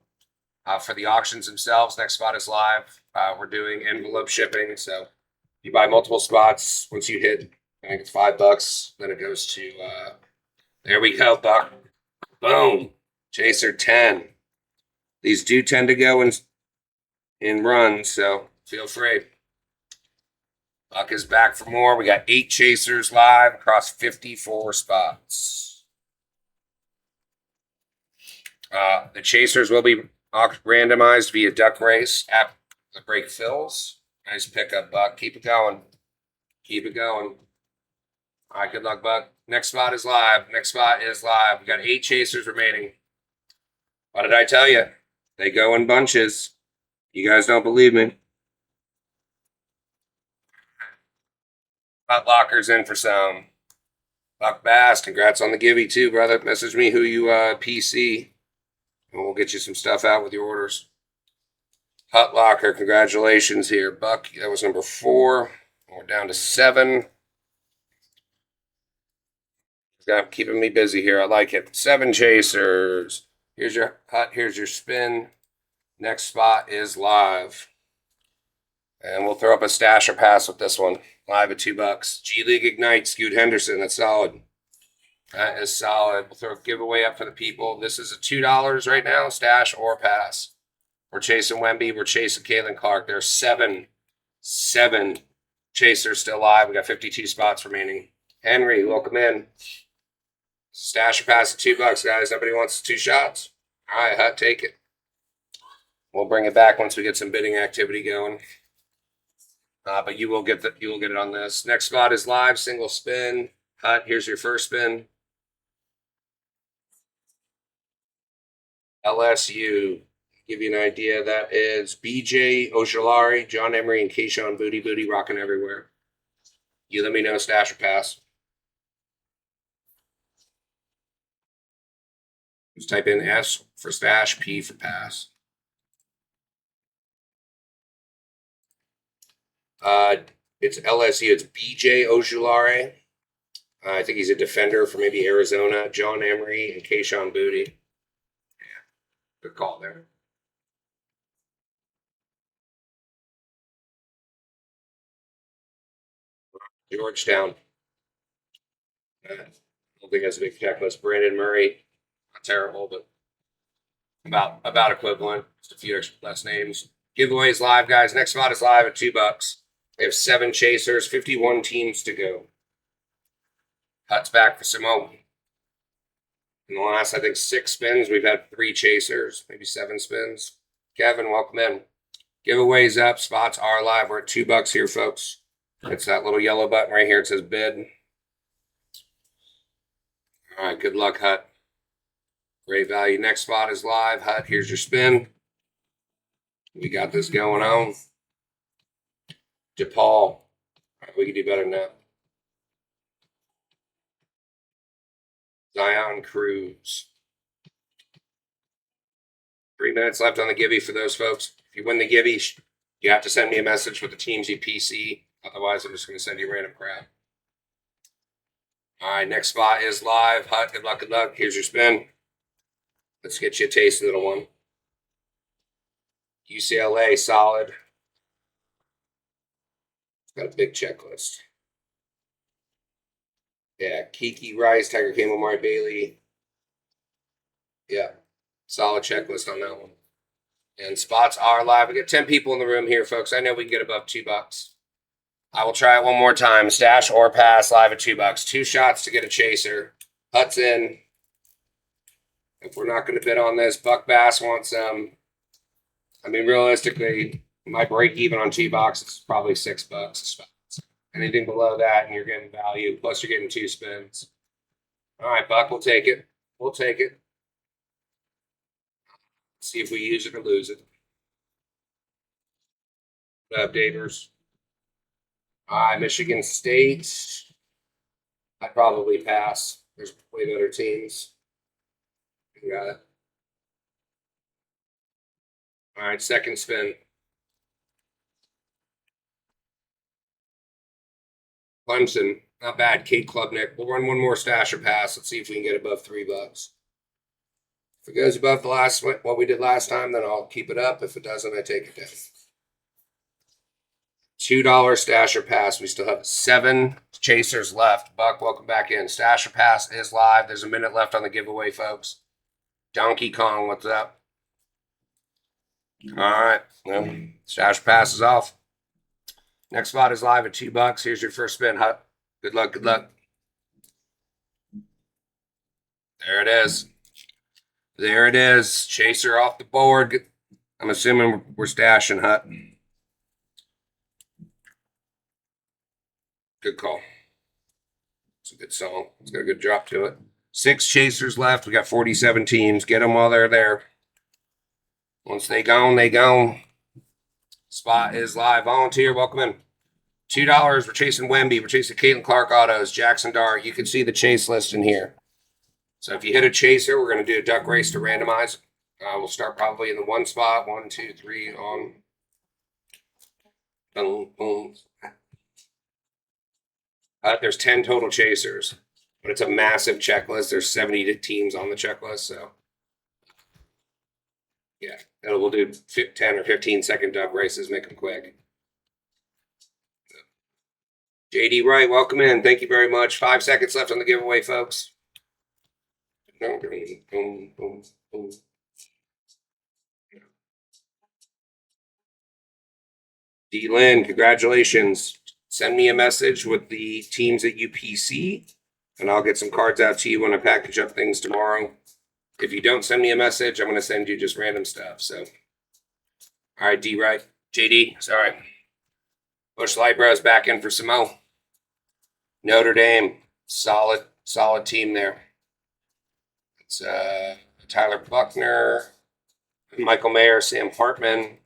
For the auctions themselves, next spot is live. We're doing envelope shipping. So if you buy multiple spots, once you hit, I think it's $5, then it goes to, there we go, Buck. Boom. Chaser 10. These do tend to go in runs, so feel free. Buck is back for more. We got 8 chasers live across 54 spots. The chasers will be randomized via duck race after the break fills. Nice pickup, Buck. Keep it going. Keep it going. All right, good luck, Buck. Next spot is live. Next spot is live. We got 8 chasers remaining. What did I tell you? They go in bunches. You guys don't believe me. Hot Locker's in for some. Buck Bass, congrats on the givey too, brother. Message me who you PC, and we'll get you some stuff out with your orders. Hot Locker, congratulations here. Buck, that was number 4. We're down to 7. Got keeping me busy here. I like it. 7 chasers. Here's your hut. Here's your spin. Next spot is live. And we'll throw up a stash or pass with this one. Live at $2. G League Ignite, Scoot Henderson. That's solid. That is solid. We'll throw a giveaway up for the people. This is a $2 right now, stash or pass. We're chasing Wemby. We're chasing Caitlin Clark. There's 7 chasers still live. We got 52 spots remaining. Henry, welcome in. Stash or pass at $2, guys. Nobody wants 2 shots. All right, Hut, take it. We'll bring it back once we get some bidding activity going. But you will get it on this. Next spot is live, single spin. Hut, here's your first spin. LSU. Give you an idea. That is BJ Ojolari, John Emery, and Keyshawn Booty rocking everywhere. You let me know, stash or pass. Just type in S for stash, P for pass. It's LSU. It's BJ Ojulare. I think he's a defender for maybe Arizona. John Emery and Keyshawn Booty. Yeah, good call there. Georgetown. I don't think that's a big checklist. Brandon Murray. Not terrible, but about equivalent. Just a few extra less names. Giveaways live, guys. Next spot is live at $2. We have 7 chasers, 51 teams to go. Hut's back for Simone. In the last, I think, 6 spins, we've had 3 chasers, maybe 7 spins. Kevin, welcome in. Giveaways up. Spots are live. We're at $2 here, folks. It's that little yellow button right here. It says bid. All right, good luck, Hut. Great value. Next spot is live. Hut, here's your spin. We got this going on. DePaul. All right, we can do better than that. Zion Cruz. 3 minutes left on the Gibby for those folks. If you win the Gibby, you have to send me a message with the teams you PC. Otherwise, I'm just going to send you random crap. All right, next spot is live. Hut, good luck, good luck. Here's your spin. Let's get you a taste, little one. UCLA, solid. Got a big checklist. Yeah, Kiki Rice, Tiger King, Omari Bailey. Yeah, solid checklist on that one. And spots are live. We got 10 people in the room here, folks. I know we can get above $2. I will try it one more time. Stash or pass, live at $2. 2 shots to get a chaser. Hut's in. If we're not going to bid on this, Buck Bass wants some. I mean, realistically, my break even on $2 is probably $6. Anything below that, and you're getting value. Plus, you're getting 2 spins. All right, Buck, we'll take it. We'll take it. See if we use it or lose it. Updaters. All right, Michigan State. I'd probably pass. There's way better teams. You got it. All right, second spin. Clemson, not bad. Kate Klubnik. We'll run one more stash or pass. Let's see if we can get above $3. If it goes above the last what we did last time, then I'll keep it up. If it doesn't, I take it down. $2 stash or pass. We still have 7 chasers left. Buck, welcome back in. Stash or pass is live. There's a minute left on the giveaway, folks. Donkey Kong, what's up? All right. Well, stash or pass is off. Next spot is live at $2. Here's your first spin, Hut. Good luck, good luck. There it is. There it is. Chaser off the board. I'm assuming we're stashing, Hut. Good call. It's a good song. It's got a good drop to it. 6 chasers left. We got 47 teams. Get them while they're there. Once they gone, they gone. Spot is live. Volunteer, welcome in. $2. We're chasing Wemby. We're chasing Caitlin Clark Autos, Jackson Dart. You can see the chase list in here. So if you hit a chaser, we're going to do a duck race to randomize. We'll start probably in the 1 spot. 1, 2, 3 on. Boom, boom. There's 10 total chasers, but it's a massive checklist. There's 70 teams on the checklist, so yeah, we'll do 10 or 15-second duck races. Make them quick. JD Wright, welcome in. Thank you very much. 5 seconds left on the giveaway, folks. Boom, boom, boom, boom. D. Lynn, congratulations. Send me a message with the teams at UPC, and I'll get some cards out to you when I package up things tomorrow. If you don't send me a message, I'm going to send you just random stuff. So, all right, D. Right. JD, sorry. Bush Lightbrow's back in for Samo. Notre Dame, solid team there. It's Tyler Buckner, Michael Mayer, Sam Hartman,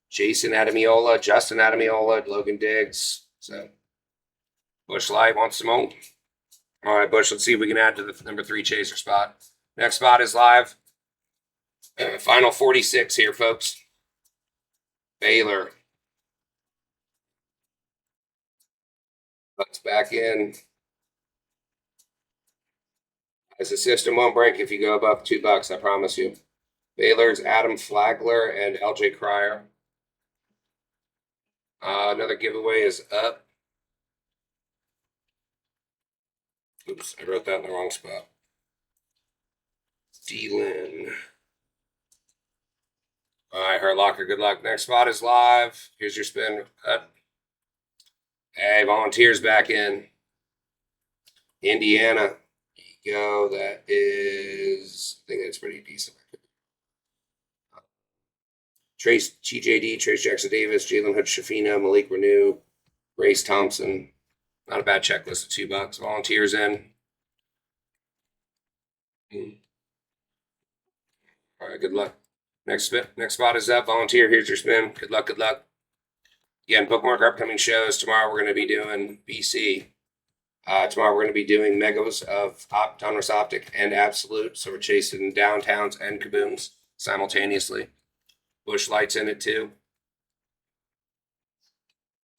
Jason Adamiola, Justin Adamiola, Logan Diggs. So, Bush Light wants some more. All right, Bush, let's see if we can add to the number 3 chaser spot. Next spot is live. Final 46 here, folks. Baylor. Let's back in. As the system won't break if you go above $2, I promise you. Baylor's Adam Flagler and LJ Cryer. Another giveaway is up. Oops, I wrote that in the wrong spot. D-Lynn. All right, Hurt Locker, good luck. Next spot is live. Here's your spin. Cut. Hey, Volunteers back in. Indiana. There you go. That is, I think that's pretty decent. Trace TJD, Trace Jackson Davis, Jalen Hood Shafina, Malik Renew, Grace Thompson. Not a bad checklist of $2. Volunteers in. All right, good luck. Next spot is up. Volunteer, here's your spin. Good luck, good luck. Again, bookmark our upcoming shows. Tomorrow we're going to be doing BC. Tomorrow we're going to be doing Megos of Donruss Optic and Absolute. So we're chasing downtowns and kabooms simultaneously. Bush Lights in it too.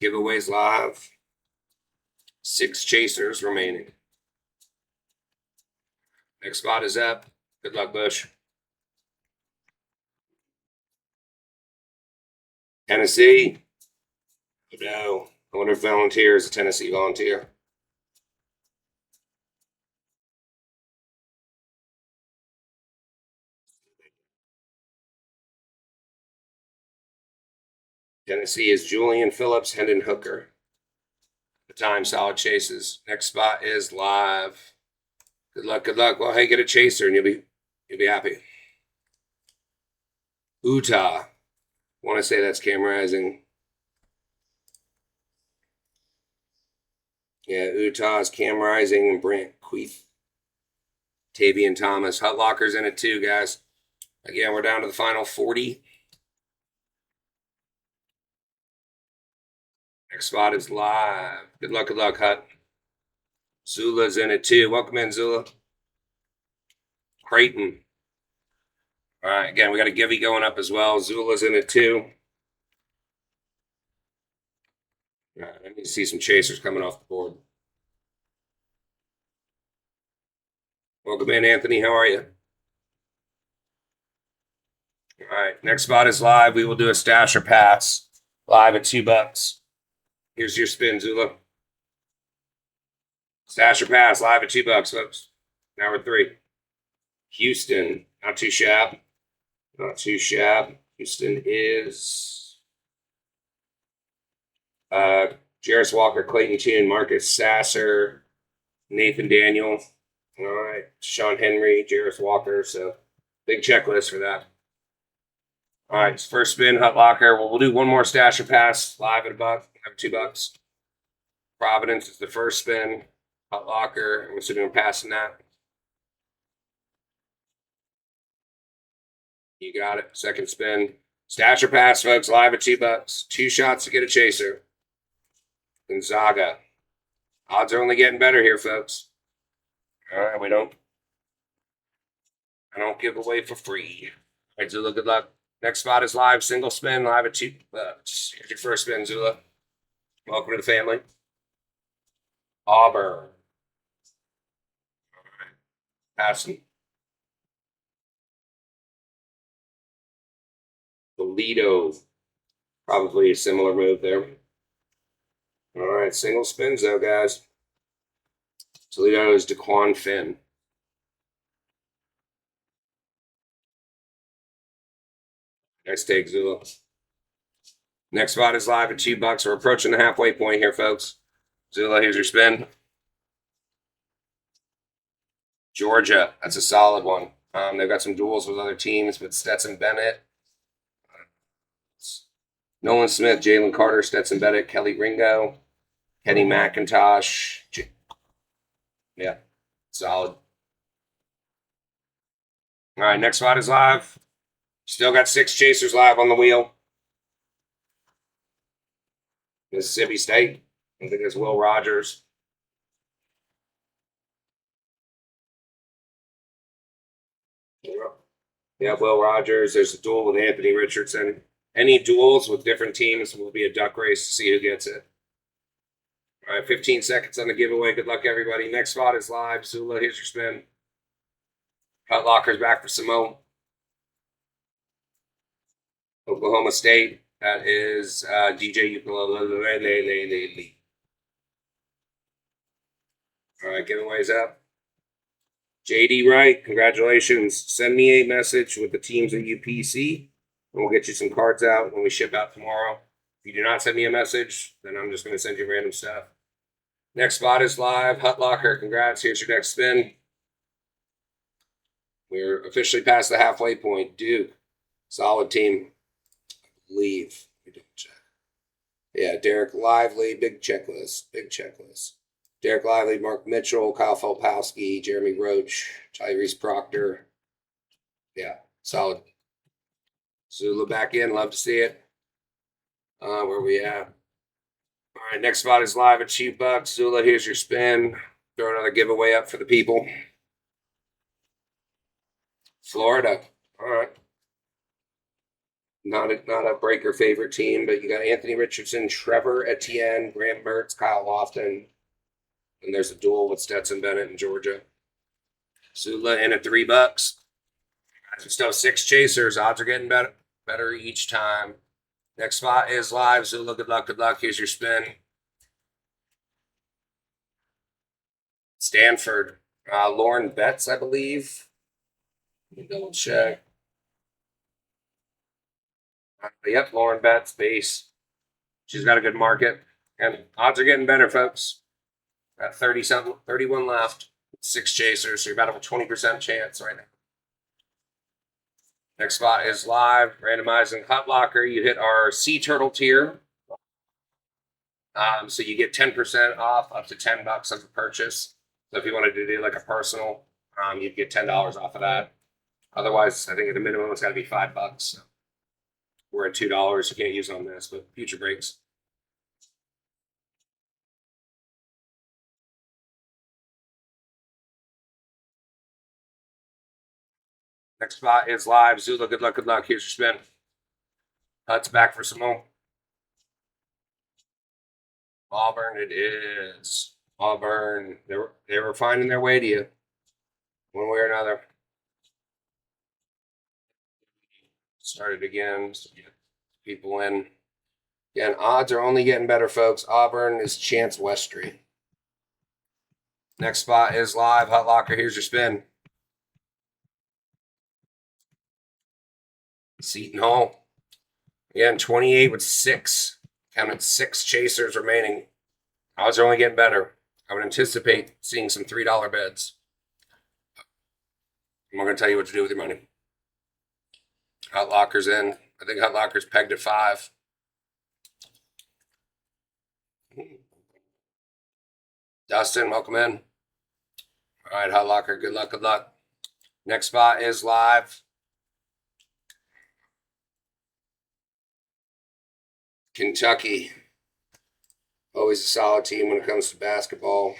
Giveaways live. 6 chasers remaining. Next spot is up. Good luck, Bush. Tennessee. Oh, no. I wonder if Volunteer is a Tennessee Volunteer. Tennessee is Julian Phillips, Hendon Hooker. The time, solid chases. Next spot is live. Good luck, good luck. Well, hey, get a chaser and you'll be happy. Utah. Want to say that's Camerizing. Yeah, Utah's Cam Rising and Brant Queef. Tavian Thomas. Hut Locker's in it too, guys. Again, we're down to the final 40. Next spot is live. Good luck, Hut. Zula's in it too. Welcome in, Zula. Creighton. All right, again, we got a Givey going up as well. Zula's in it too. All right, I need to see some chasers coming off the board. Welcome in, Anthony. How are you? All right, next spot is live. We will do a stash or pass live at $2. Here's your spin, Zula. Stash or pass live at $2, folks. Number 3. Houston, not too shabby. Not too shabby. Houston is Jarris Walker, Clayton Tune, Marcus Sasser, Nathan Daniel. All right, Sean Henry, Jarris Walker. So big checklist for that. All right, first spin, Hut Locker. We'll do one more stash or pass live at $1. Have $2. Providence is the first spin. Hut Locker. I'm assuming I'm passing that. You got it. Second spin. Stash or pass, folks. Live at $2. 2 shots to get a chaser. Gonzaga. Odds are only getting better here, folks. All right, I don't give away for free. All right, Zula, good luck. Next spot is live. Single spin, live at $2. Here's your first spin, Zula. Welcome to the family. Auburn. All right. Passing. Toledo. Probably a similar move there. All right, single spins though, guys. Toledo is Daquan Finn. Nice take, Zula. Next spot is live at $2. We're approaching the halfway point here, folks. Zula, here's your spin. Georgia, that's a solid one. They've got some duels with other teams, but Stetson Bennett, Nolan Smith, Jalen Carter, Stetson Bennett, Kelly Ringo, Kenny McIntosh. Yeah, solid. All right, next spot is live. Still got 6 chasers live on the wheel. Mississippi State. I think it's Will Rogers. Yeah, Will Rogers. There's a duel with Anthony Richardson. Any duels with different teams will be a duck race to see who gets it. All right, 15 seconds on the giveaway. Good luck, everybody. Next spot is live. Zula, here's your spin. Hut Locker's back for Simone. Oklahoma State. That is DJ Ukulele. All right, giveaways up. JD Wright, congratulations. Send me a message with the teams at UPC, and we'll get you some cards out when we ship out tomorrow. If you do not send me a message, then I'm just going to send you random stuff. Next spot is live. Hut Locker, congrats. Here's your next spin. We're officially past the halfway point. Duke, solid team. I believe. Yeah, Derek Lively, big checklist. Derek Lively, Mark Mitchell, Kyle Felpowski, Jeremy Roach, Tyrese Proctor. Yeah, solid. Zula back in. Love to see it. Where we at? All right, next spot is live at $2. Zula, here's your spin. Throw another giveaway up for the people. Florida. All right. Not a breaker favorite team, but you got Anthony Richardson, Trevor Etienne, Graham Mertz, Kyle Lofton, and there's a duel with Stetson Bennett in Georgia. Zula in at $3. Guys, we still have 6 chasers. Odds are getting better each time. Next spot is live. Zula, good luck, good luck. Here's your spin. Stanford. Lauren Betts, I believe. Let me double check. Yep, Lauren Betts, base. She's got a good market. And odds are getting better, folks. Got 30-something, 31 left. 6 chasers, so you're about a 20% chance right now. Next spot is live. Randomizing Hot Locker. You hit our Sea Turtle tier. So you get 10% off up to $10 of the purchase. So if you wanted to do like a personal, you'd get $10 off of that. Otherwise, I think at the minimum it's got to be $5. So we're at $2. You can't use on this, but future breaks. Next spot is live. Zula, good luck, good luck. Here's your spin. Hut's back for some more. Auburn, it is. Auburn, they were finding their way to you, one way or another. Started again. So get people in. Again, odds are only getting better, folks. Auburn is Chance Westry. Next spot is live. Hot Locker, here's your spin. Seton Hall. Again, 28 with 6. Counted 6 chasers remaining. Odds are only getting better. I would anticipate seeing some $3 beds. I'm not going to tell you what to do with your money. Hot Locker's in. I think Hot Locker's pegged at 5. Dustin, welcome in. All right, Hot Locker, good luck, good luck. Next spot is live. Kentucky. Always a solid team when it comes to basketball.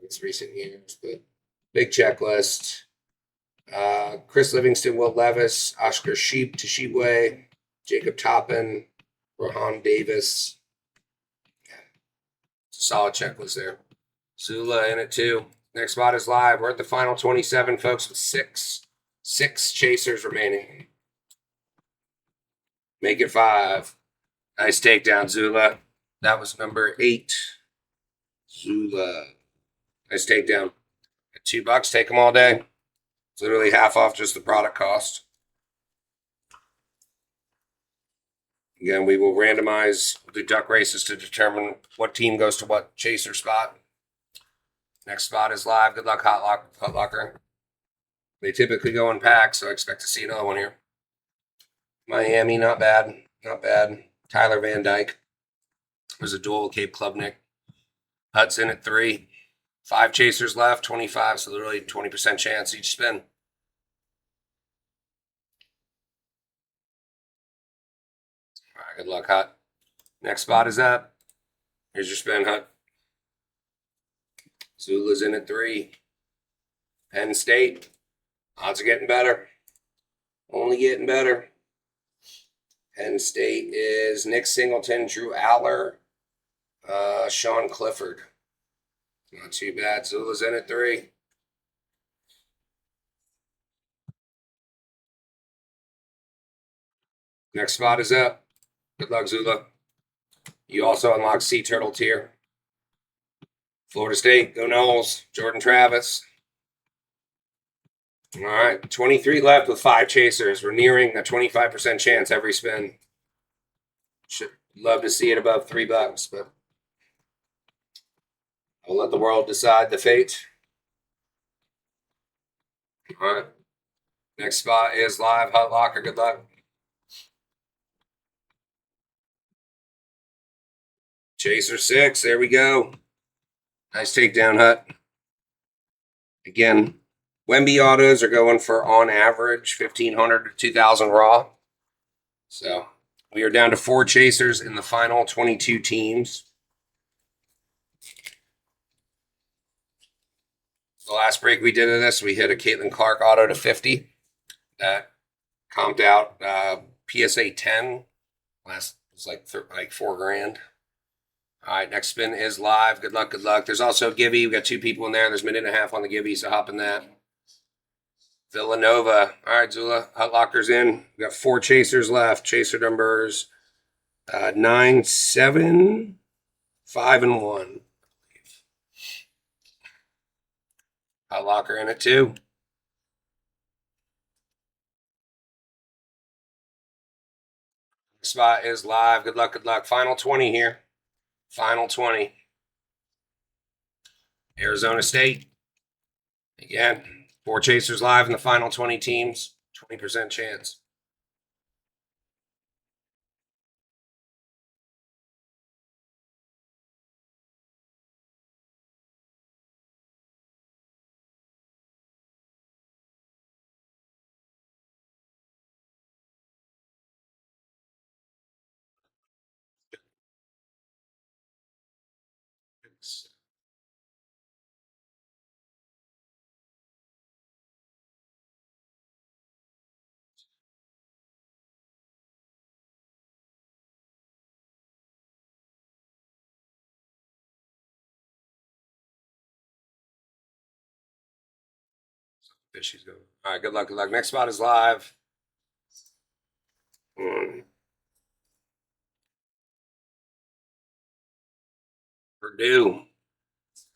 It's recent years, but big checklist. Chris Livingston, Will Levis, Oscar Sheep, Toshibwe, Jacob Toppin, Rohan Davis. Yeah. It's a solid checklist there. Zula in it too. Next spot is live. We're at the final 27, folks, with 6 chasers remaining. Make it 5. Nice takedown, Zula. That was number 8. Zula. Nice takedown. At $2, take them all day. It's literally half off just the product cost. Again, we will randomize, we'll do duck races to determine what team goes to what chaser spot. Next spot is live. Good luck, Hot Locker. They typically go in packs, so I expect to see another one here. Miami, not bad. Not bad. Tyler Van Dyke. There's a duel with Cape Klubnik. Hudson at 3. 5 chasers left, 25, so literally 20% chance each spin. All right, good luck, Hut. Next spot is up. Here's your spin, Hut. Zula's in at 3. Penn State. Odds are getting better. Only getting better. Penn State is Nick Singleton, Drew Aller, Sean Clifford. Not too bad. Zula's in at 3. Next spot is up. Good luck, Zula. You also unlock Sea Turtle tier. Florida State, go Noles. Jordan Travis. All right, 23 left with 5 chasers. We're nearing a 25% chance every spin. Should love to see it above $3, but I'll let the world decide the fate. All right, next spot is live. Hot Locker, good luck. Chaser 6, there we go. Nice takedown, Hut. Again, Wemby autos are going for, on average, 1,500 to 2,000 raw. So we are down to 4 chasers in the final 22 teams. The last break we did of this, we hit a Caitlin Clark auto to 50. That comped out PSA 10. Last was like $4,000. All right, next spin is live. Good luck, good luck. There's also a Gibby. We got 2 people in there. There's a minute and a half on the Gibby, so hop in that. Villanova. All right, Zula. Hot lockers in. We got 4 chasers left. Chaser numbers 9, 7, 5, and 1. Hot locker in it too. Spot is live. Good luck, good luck. Final 20 here. Final 20. Arizona State. Again, 4 chasers live in the final 20 teams. 20% chance. Fishy's going. All right, good luck, good luck. Next spot is live. Purdue.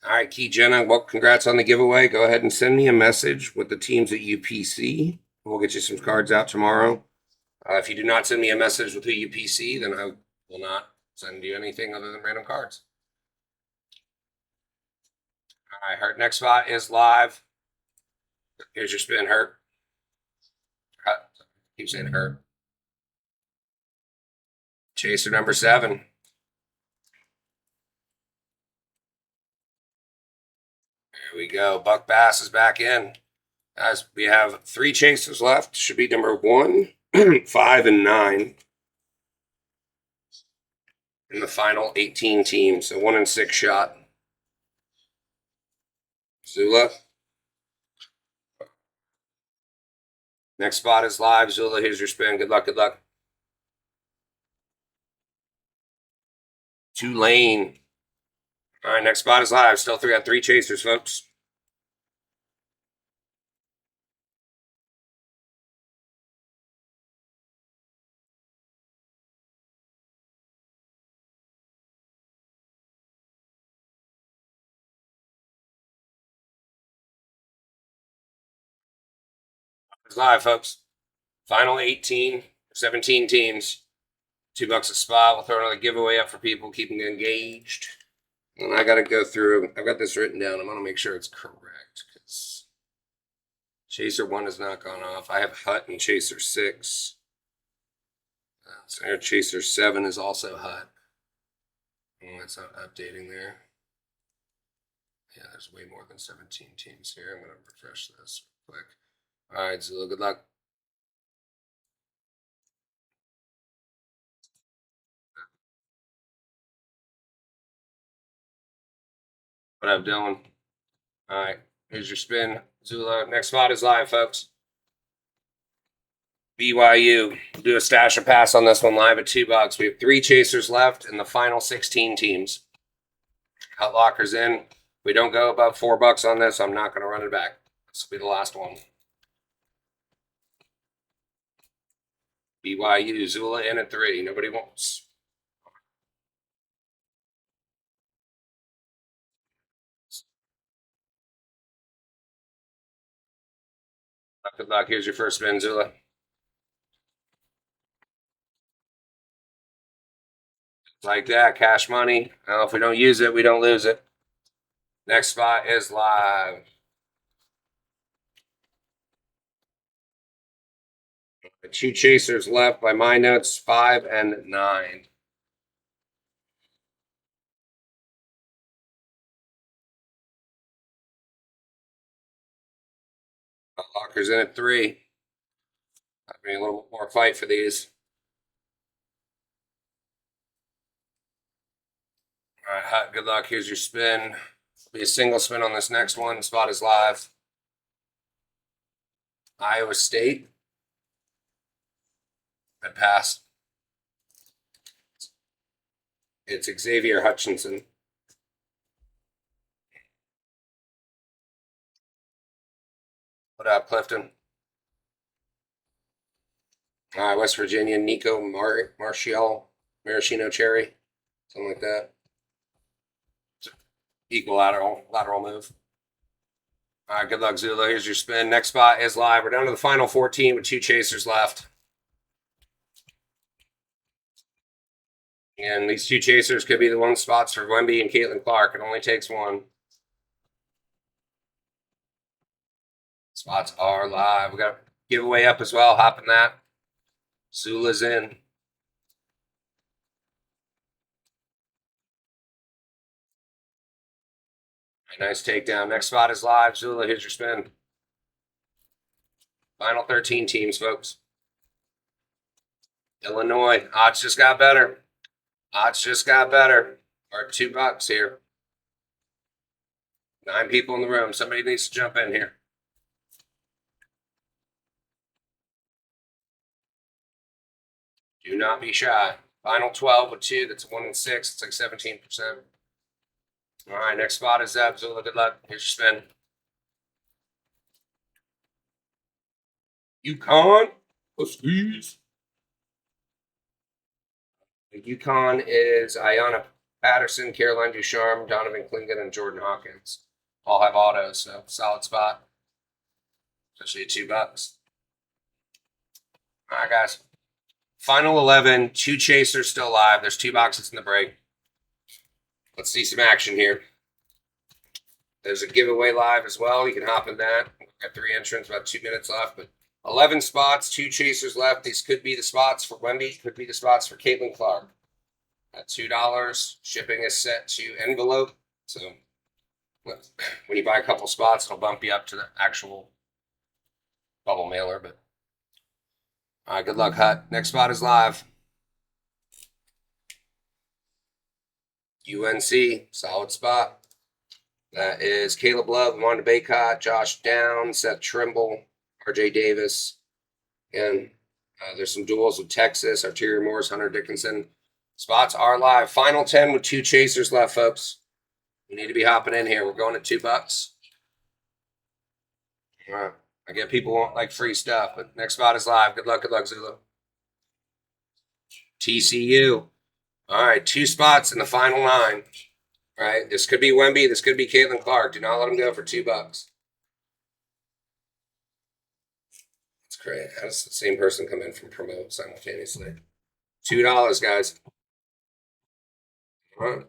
All right, Key Jenna, well, congrats on the giveaway. Go ahead and send me a message with the teams at UPC. We'll get you some cards out tomorrow. If you do not send me a message with who UPC, then I will not send you anything other than random cards. All right, Hurt. Next spot is live. Here's your spin, Hurt. Keep saying Hurt. Chaser number 7. There we go. Buck Bass is back in. Guys, we have 3 chasers left. Should be number 1, 5, and 9 in the final 18 teams. So 1 in 6 shot. Zula. Next spot is live. Zula, here's your spin. Good luck, good luck. Tulane. All right, next spot is live. Still 3 chasers, folks. It's live, folks. Final 18, 17 teams. $2 a spot. We'll throw another giveaway up for people, keeping engaged. And I got to go through. I've got this written down. I'm going to make sure it's correct because Chaser 1 has not gone off. I have Hut and Chaser 6. So Chaser 7 is also Hut. Oh, it's not updating there. Yeah, there's way more than 17 teams here. I'm going to refresh this real quick. All right, Zulu, good luck. What up, Dylan? All right, here's your spin, Zula. Next spot is live, folks. BYU. We'll do a stash or pass on this one live at $2. We have 3 chasers left in the final 16 teams. Hot lockers in. If we don't go above $4 on this, I'm not going to run it back. This will be the last one. BYU, Zula in at 3. Nobody wants. Good luck. Here's your first spin, Zula. Like that, cash money. If we don't use it, we don't lose it. Next spot is live. 2 chasers left by my notes, 5 and 9. Lockers in at 3. I mean, a little more fight for these. All right, Hut, good luck. Here's your spin. Be a single spin on this next one. Spot is live. Iowa State. I passed. It's Xavier Hutchinson. What up, Clifton? All right, West Virginia, Nico Maraschino Cherry, something like that. Equal lateral move. All right, good luck, Zula. Here's your spin. Next spot is live. We're down to the final 14 with 2 chasers left. And these 2 chasers could be the 1 spots for Wemby and Caitlin Clark. It only takes 1. Spots are live. We got a giveaway up as well. Hop in that. Zula's in. Nice takedown. Next spot is live. Zula, here's your spin. Final 13 teams, folks. Illinois. Odds just got better. Odds just got better. Or $2 here. 9 people in the room. Somebody needs to jump in here. Do not be shy. Final 12 with 2. That's 1 and 6. It's like 17%. All right, next spot is Zeb. Zula, good luck. Here's your spin. UConn. Huskies. The UConn is Ayanna Patterson, Caroline Ducharme, Donovan Clingan, and Jordan Hawkins. All have autos, so solid spot. Especially at $2. All right, guys. Final 11, 2 chasers still alive. There's 2 boxes in the break. Let's see some action here. There's a giveaway live as well. You can hop in that. We've got 3 entrants, about 2 minutes left, but 11 spots, 2 chasers left. These could be the spots for Wemby, could be the spots for Caitlin Clark. At $2, shipping is set to envelope. So when you buy a couple spots, it'll bump you up to the actual bubble mailer. But all right, good luck, Hut. Next spot is live. UNC, solid spot. That is Caleb Love, Wanda Baycott, Josh Down, Seth Trimble, RJ Davis. And there's some duels with Texas, Arteria Morris, Hunter Dickinson. Spots are live. Final 10 with 2 chasers left, folks. You need to be hopping in here. We're going at $2. All right. I get people want like free stuff, but next spot is live. Good luck, Zula. TCU. All right, 2 spots in the final 9. All right, this could be Wemby. This could be Caitlin Clark. Do not let them go for $2. That's great. How does the same person come in from promote simultaneously? $2, guys. All right.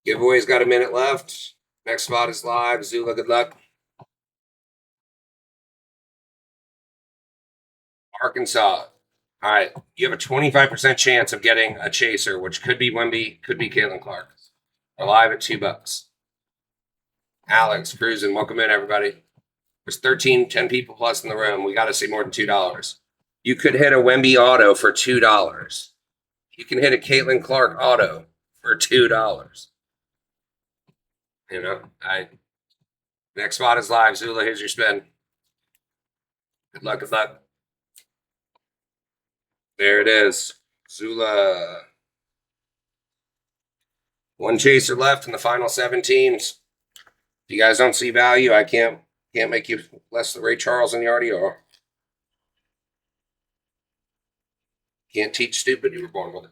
Giveaway's got a minute left. Next spot is live. Zula, good luck. Arkansas. All right, you have a 25% chance of getting a chaser, which could be Wemby, could be Caitlin Clark. We're live at $2. Alex, cruising. Welcome in, everybody. There's 10 people plus in the room. We got to see more than $2. You could hit a Wemby auto for $2. You can hit a Caitlin Clark auto for $2. You know, next spot is live. Zula, here's your spin. Good luck, good luck. There it is. Zula. 1 chaser left in the final 7 teams. If you guys don't see value, I can't make you less than Ray Charles in the RDR. Can't teach stupid. You were born with it.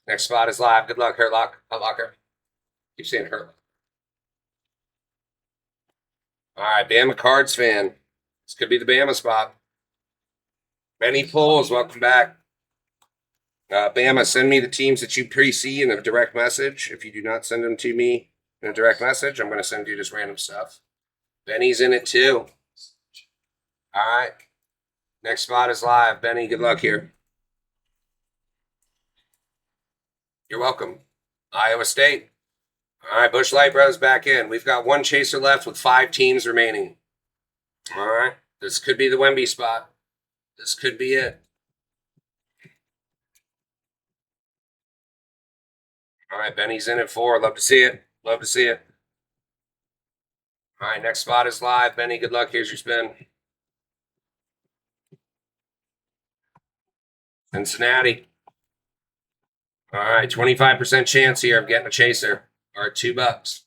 Next spot is live. Good luck, Hurt Locker. Keep saying Hurt. All right, Bama Cards fan. This could be the Bama spot. Benny Pulls, welcome back. Bama, send me the teams that you pre-see in a direct message. If you do not send them to me in a direct message, I'm going to send you just random stuff. Benny's in it too. All right. Next spot is live. Benny, good luck here. You're welcome. Iowa State. All right, Bush Light Bros back in. We've got 1 chaser left with 5 teams remaining. All right. This could be the Wemby spot. This could be it. All right, Benny's in at 4. Love to see it. Love to see it. All right, next spot is live. Benny, good luck. Here's your spin. Cincinnati. All right, 25% chance here of getting a chaser. All right, $2.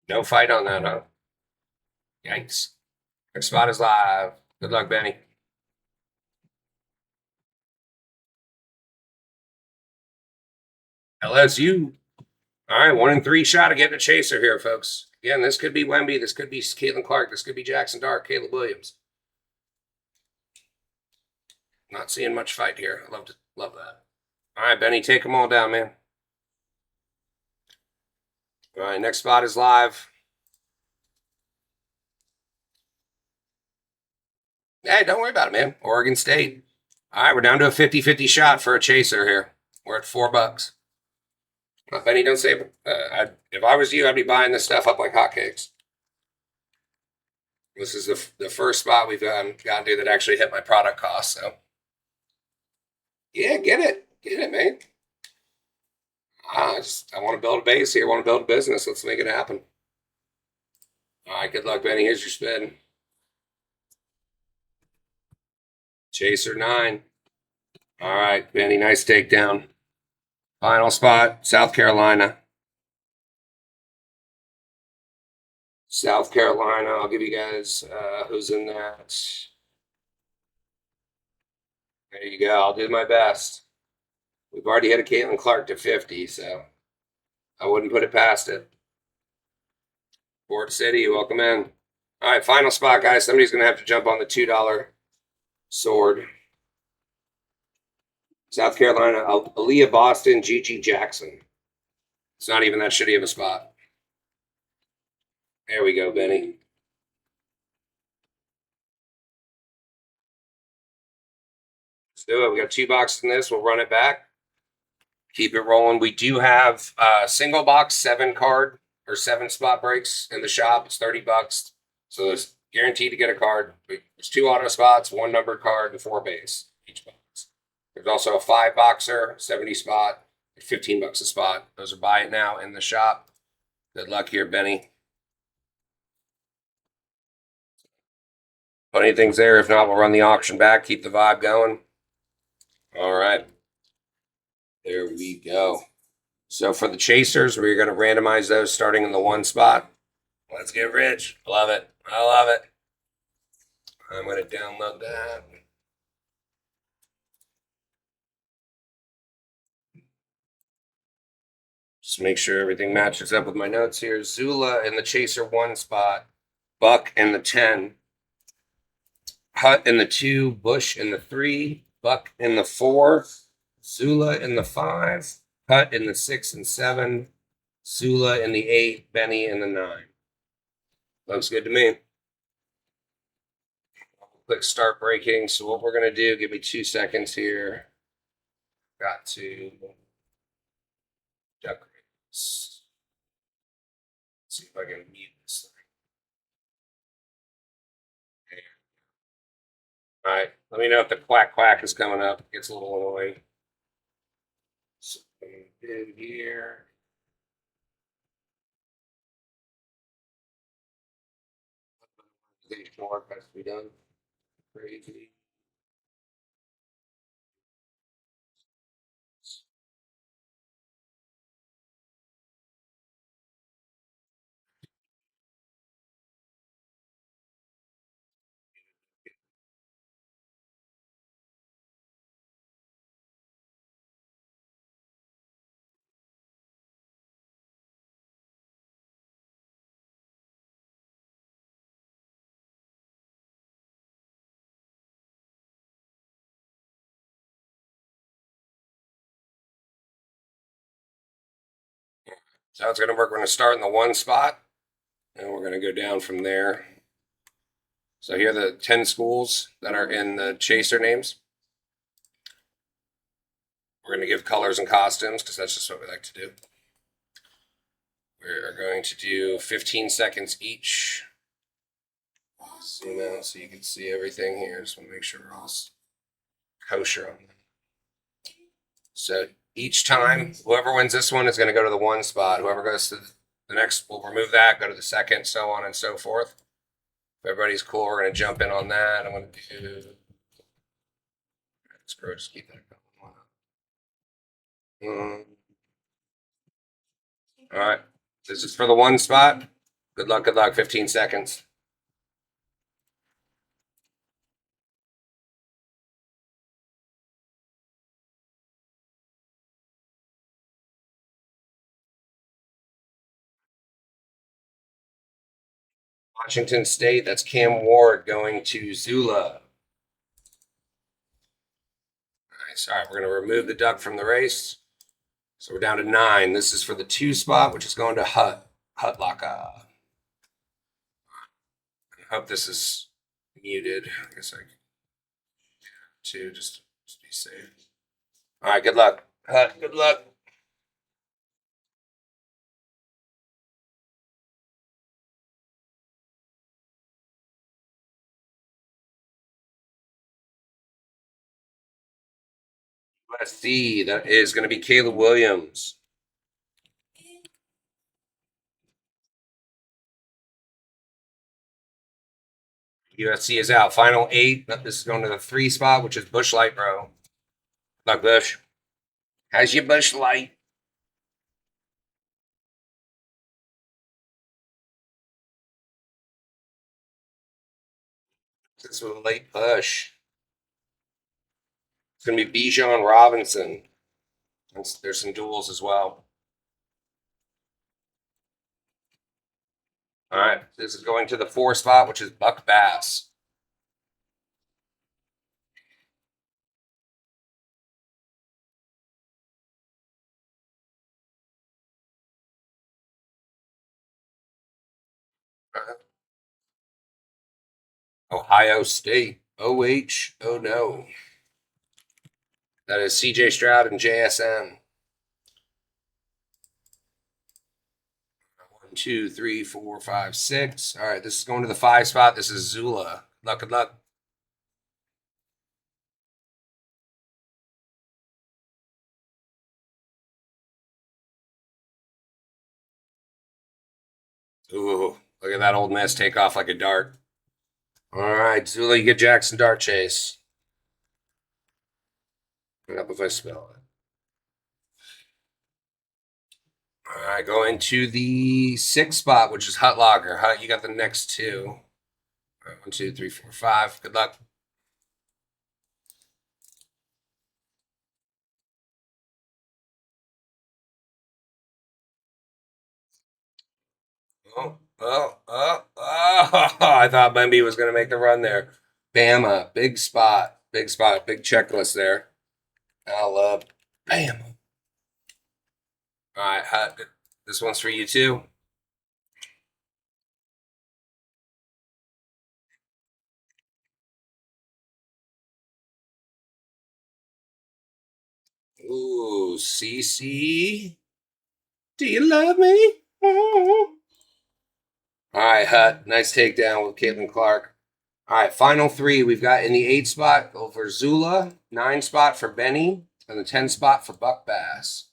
No fight on that, huh? Yikes. Next spot is live. Good luck, Benny. LSU. All right, 1 in 3 shot of getting a chaser here, folks. Again, this could be Wemby. This could be Caitlin Clark. This could be Jackson Dart, Caleb Williams. Not seeing much fight here. I love that. All right, Benny, take them all down, man. All right, next spot is live. Hey, don't worry about it, man. Oregon State. All right, we're down to a 50-50 shot for a chaser here. We're at $4. Benny, don't save it. If I was you, I'd be buying this stuff up like hotcakes. This is the first spot we've got to do that actually hit my product cost. So, yeah, get it, man. I want to build a base here. I want to build a business. Let's make it happen. All right, good luck, Benny. Here's your spin. Chaser 9. All right, Benny, nice takedown. Final spot, South Carolina. South Carolina, I'll give you guys who's in that. There you go. I'll do my best. We've already had a Caitlin Clark to 50, so I wouldn't put it past it. Fort City, welcome in. All right, final spot, guys. Somebody's going to have to jump on the $2 sword. South Carolina, Aaliyah Boston, Gigi Jackson. It's not even that shitty of a spot. There we go, Benny. Let's do it. We got 2 boxes in this. We'll run it back. Keep it rolling. We do have single box 7 card or 7 spot breaks in the shop. It's $30. So it's guaranteed to get a card. There's 2 auto spots, 1 numbered card, and 4 base each box. There's also a 5 boxer, 70 spot, $15 a spot. Those are buy it now in the shop. Good luck here, Benny. Plenty of things there. If not, we'll run the auction back. Keep the vibe going. All right. There we go. So for the chasers, we're going to randomize those starting in the 1 spot. Let's get rich. Love it. I love it. I'm going to download that. Just make sure everything matches up with my notes here. Zula in the chaser 1 spot. Buck in the 10. Hutt in the 2. Bush in the 3. Buck in the 4. Zula in the 5. Hutt in the 6 and 7. Zula in the 8. Benny in the 9. Looks good to me. Click start breaking. So what we're going to do, give me 2 seconds here. Got to decorate this. See if I can mute this thing. All right. Let me know if the quack quack is coming up. It gets a little annoying. So I'm going to do here. More has to be done. Crazy. So how it's going to work, we're going to start in the 1 spot, and we're going to go down from there. So here are the 10 schools that are in the chaser names. We're going to give colors and costumes because that's just what we like to do. We are going to do 15 seconds each. Zoom out so you can see everything here. Just want to make sure we're all kosher on them. So each time, whoever wins this one is going to go to the one spot. Whoever goes to the next, we'll remove that, go to the second, so on and so forth. If everybody's cool, we're going to jump in on that. I'm going to do. Just keep that going. All right. This is for the one spot. Good luck, good luck. 15 seconds. Washington State, that's Cam Ward going to Zula. All right, sorry, we're going to remove the duck from the race. So we're down to 9. This is for the 2 spot, which is going to Hutlaka. I hope this is muted. I guess I can too, just be safe. All right, good luck. Good luck. Let's see. That is going to be Caleb Williams. USC is out. Final 8. This is going to the 3 spot, which is Bush Light, bro. Good luck, Bush. How's your Bush Light? This was a late push. It's going to be Bijan Robinson. There's some duels as well. All right. This is going to the 4 spot, which is Buck Bass. Ohio State. OH. Oh, no. That is CJ Stroud and JSN. 1, 2, 3, 4, 5, 6. All right. This is going to the 5 spot. This is Zula. Good luck. Ooh, look at that Old Miss take off like a dart. All right, Zula, you get Jackson Dart Chase. Look up if I spell it. All right, going to the 6th spot, which is Hutlocker. You got the next 2. All right, 1, 2, 3, 4, 5. Good luck. I thought Bemby was going to make the run there. Bama, big spot, big checklist there. Alabama. All right, this one's for you too. Ooh, CC. Do you love me? All right, Hut. Nice takedown with Caitlin Clark. All right, final 3. We've got in the 8 spot for Zula, 9 spot for Benny, and the 10 spot for Buck Bass.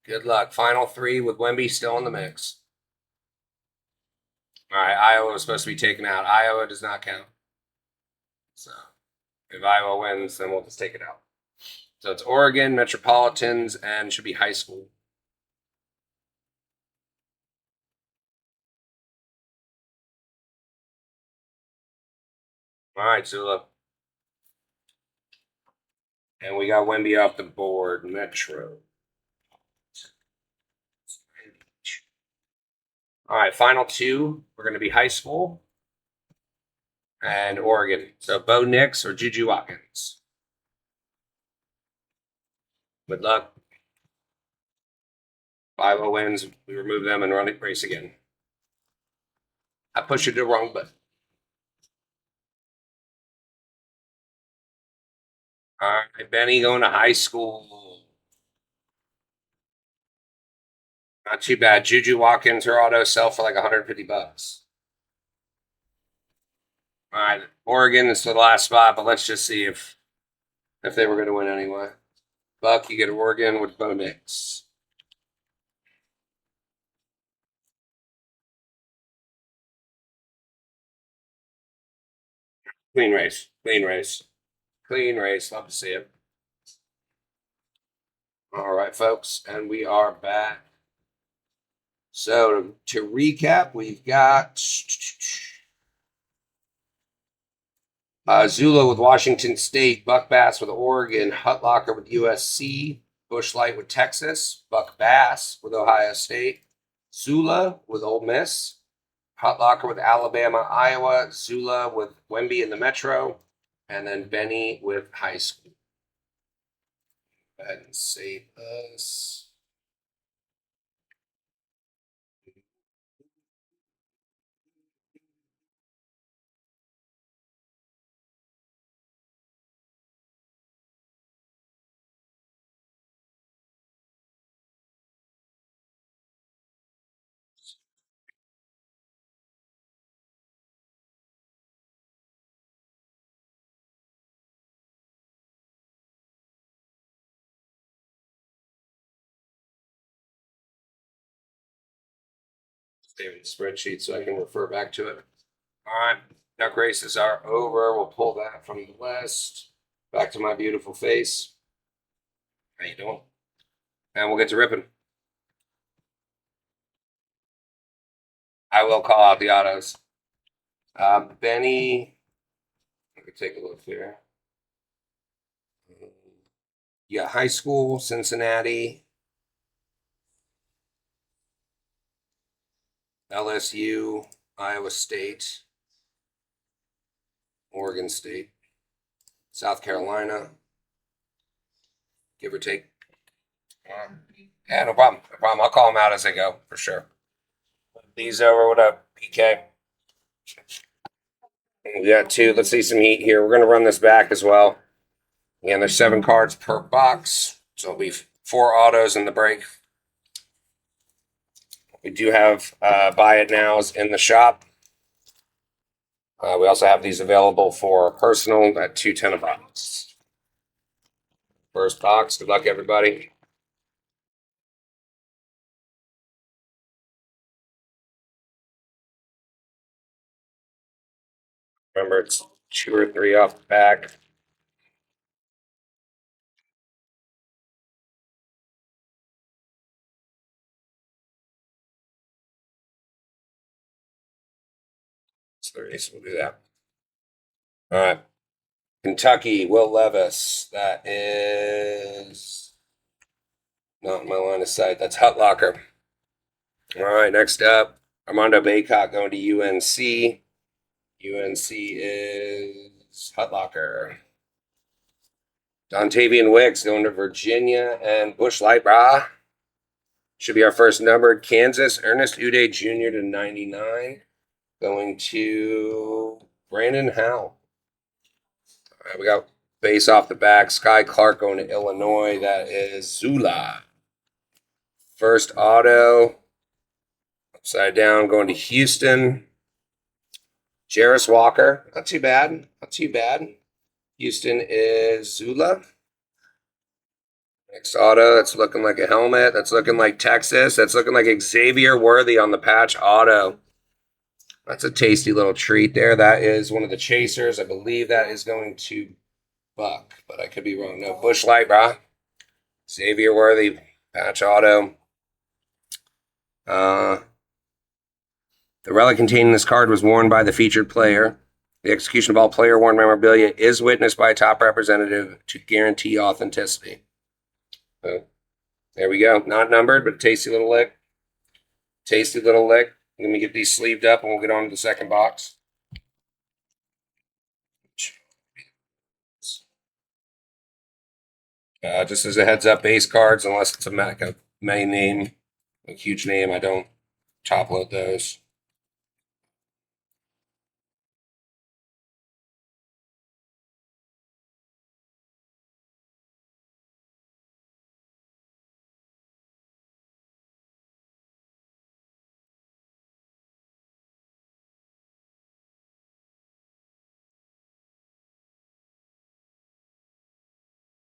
Good luck. Final 3 with Wemby still in the mix. All right, Iowa was supposed to be taken out. Iowa does not count. So if Iowa wins, then we'll just take it out. So it's Oregon, Metropolitans, and should be high school. All right, Zula. And we got Wemby off the board. Metro. All right, final 2. We're going to be high school and Oregon. So Bo Nix or Juju Watkins. Good luck. 5-0 wins. We remove them and run it race again. I pushed it the wrong button. All right, Benny going to high school. Not too bad. Juju Watkins, her auto sell for like $150. All right, Oregon is the last spot, but let's just see if they were going to win anyway. Buck, you get Oregon with Bo Nix. Clean race. Clean race. Clean race. Love to see it. All right, folks, and we are back. So to recap, we've got Zula with Washington State, Buck Bass with Oregon, Hutlocker with USC, Busch Light with Texas, Buck Bass with Ohio State, Zula with Ole Miss, Hutlocker with Alabama, Iowa, Zula with Wemby in the Metro, and then Benny with high school. Go ahead and save us. Saving the spreadsheet so I can refer back to it. All right, duck races are over. We'll pull that from the list. Back to my beautiful face. How you doing? And we'll get to ripping. I will call out the autos. Benny, let me take a look here. Yeah, high school, Cincinnati, LSU, Iowa State, Oregon State, South Carolina, give or take. Yeah, no problem. No problem. I'll call them out as they go for sure. These over. What up, PK? We got two. Let's see some heat here. We're going to run this back as well. Again, there's 7 cards per box, so it'll be 4 autos in the break. We do have buy it nows in the shop. We also have these available for personal at $2.10 a box. First box. Good luck, everybody. Remember, it's 2 or 3 off the back. It's 30, so we'll do that. All right. Kentucky, Will Levis. That is not in my line of sight. That's Hutlocker. All right, next up, Armando Baycott going to UNC. UNC is Hutlocker. Dontavian Wicks going to Virginia and Busch Light, brah. Should be our first numbered. Kansas, Ernest Uday Jr. to 99. Going to Brandon Howell. All right, we got base off the back. Sky Clark going to Illinois. That is Zula. First auto. Upside down going to Houston. Jarris Walker. Not too bad. Not too bad. Houston is Zula. Next auto, that's looking like a helmet. That's looking like Texas. That's looking like Xavier Worthy on the patch auto. That's a tasty little treat there. That is one of the chasers. I believe that is going to Buck, but I could be wrong. No, Busch Light, brah. Xavier Worthy, patch auto. The relic containing this card was worn by the featured player. The execution of all player-worn memorabilia is witnessed by a top representative to guarantee authenticity. So, there we go. Not numbered, but a tasty little lick. Tasty little lick. Let me get these sleeved up and we'll get on to the second box. Just as a heads up, base cards, unless it's a main name, a huge name, I don't top load those.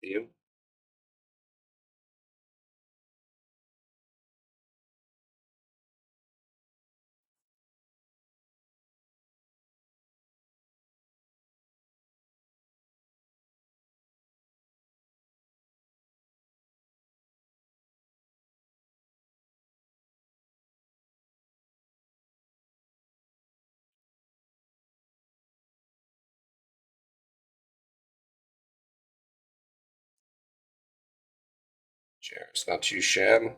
You. Sure, it's not too shabby.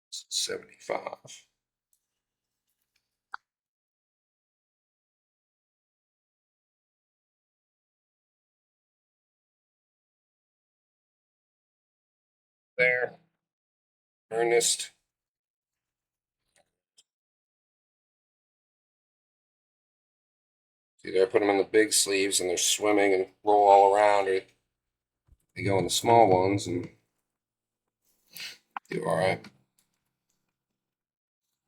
It's 75. There. Ernest. Either I put them in the big sleeves and they're swimming and roll all around, or they go in the small ones and do all right.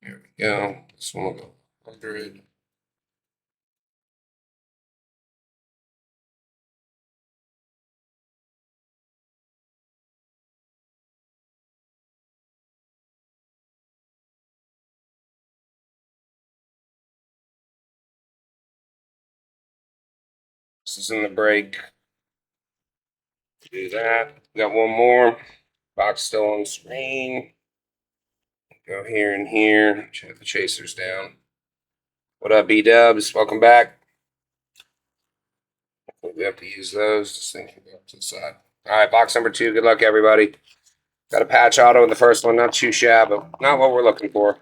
There we go. This one will go 100. This is in the break. Do that. Got one more. Box still on screen. Go here and here. Check the chasers down. What up, B-dubs? Welcome back. We have to use those. This thing can go up to the side. All right, box number 2. Good luck, everybody. Got a patch auto in the first one. Not too shabby, but not what we're looking for.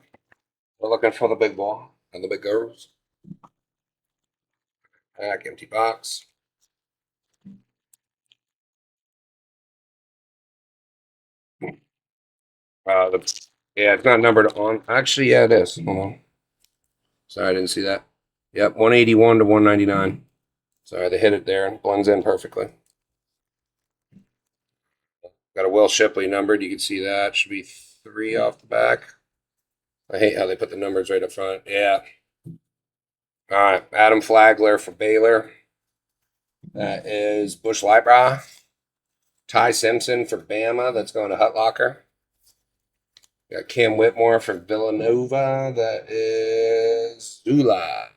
We're looking for the big ball and the big girls. Pack, empty box. Yeah, it's not numbered on. Actually, yeah, it is. Hold on. Sorry, I didn't see that. Yep, 181 to 199. Sorry, they hit it there and blends in perfectly. Got a Will Shipley numbered. You can see that. Should be 3 off the back. I hate how they put the numbers right up front. Yeah. All right, Adam Flagler for Baylor. That is Bush Lightbrow. Ty Simpson for Bama. That's going to Hut Locker. Got Cam Whitmore for Villanova. That is Zula.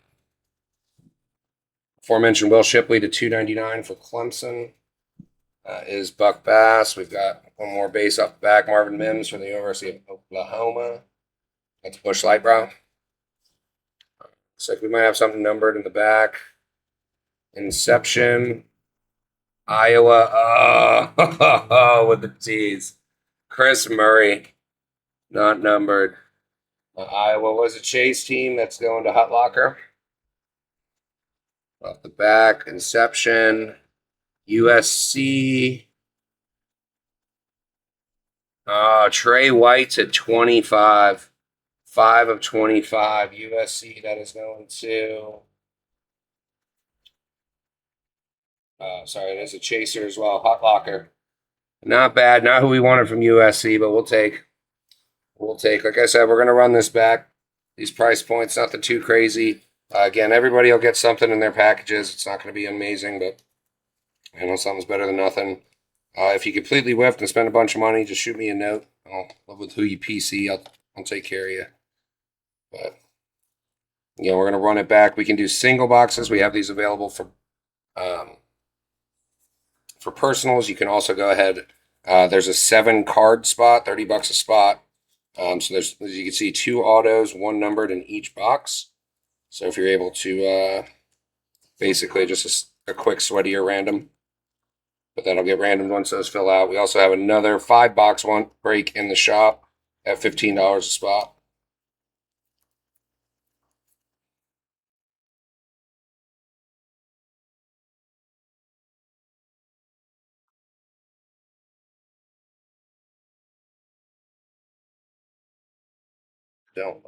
Aforementioned Will Shipley to 299 for Clemson. Is Buck Bass. We've got one more base off the back. Marvin Mims from the University of Oklahoma. That's Bush Lightbrow. Looks like we might have something numbered in the back. Inception. Iowa. Oh, with the T's. Chris Murray. Not numbered. Iowa was a chase team that's going to Hut Locker. Off the back, Inception, USC. Trey White's at 25. 5 of 25. USC, that is going to. Sorry, there's a chaser as well. Hut Locker. Not bad. Not who we wanted from USC, but we'll take. We'll take. Like I said, we're going to run this back. These price points, nothing too crazy. Again, everybody will get something in their packages. It's not going to be amazing, but I know something's better than nothing. If you completely whiffed and spend a bunch of money, just shoot me a note. I'll live with who you PC. I'll take care of you. But we're going to run it back. We can do single boxes. We have these available for personals. You can also go ahead. There's a 7 card spot, $30 a spot. So there's, as you can see, 2 autos, 1 numbered in each box. So if you're able to basically just a quick sweatier random, but that'll get random once those fill out. We also have another 5-box one break in the shop at $15 a spot. Don't.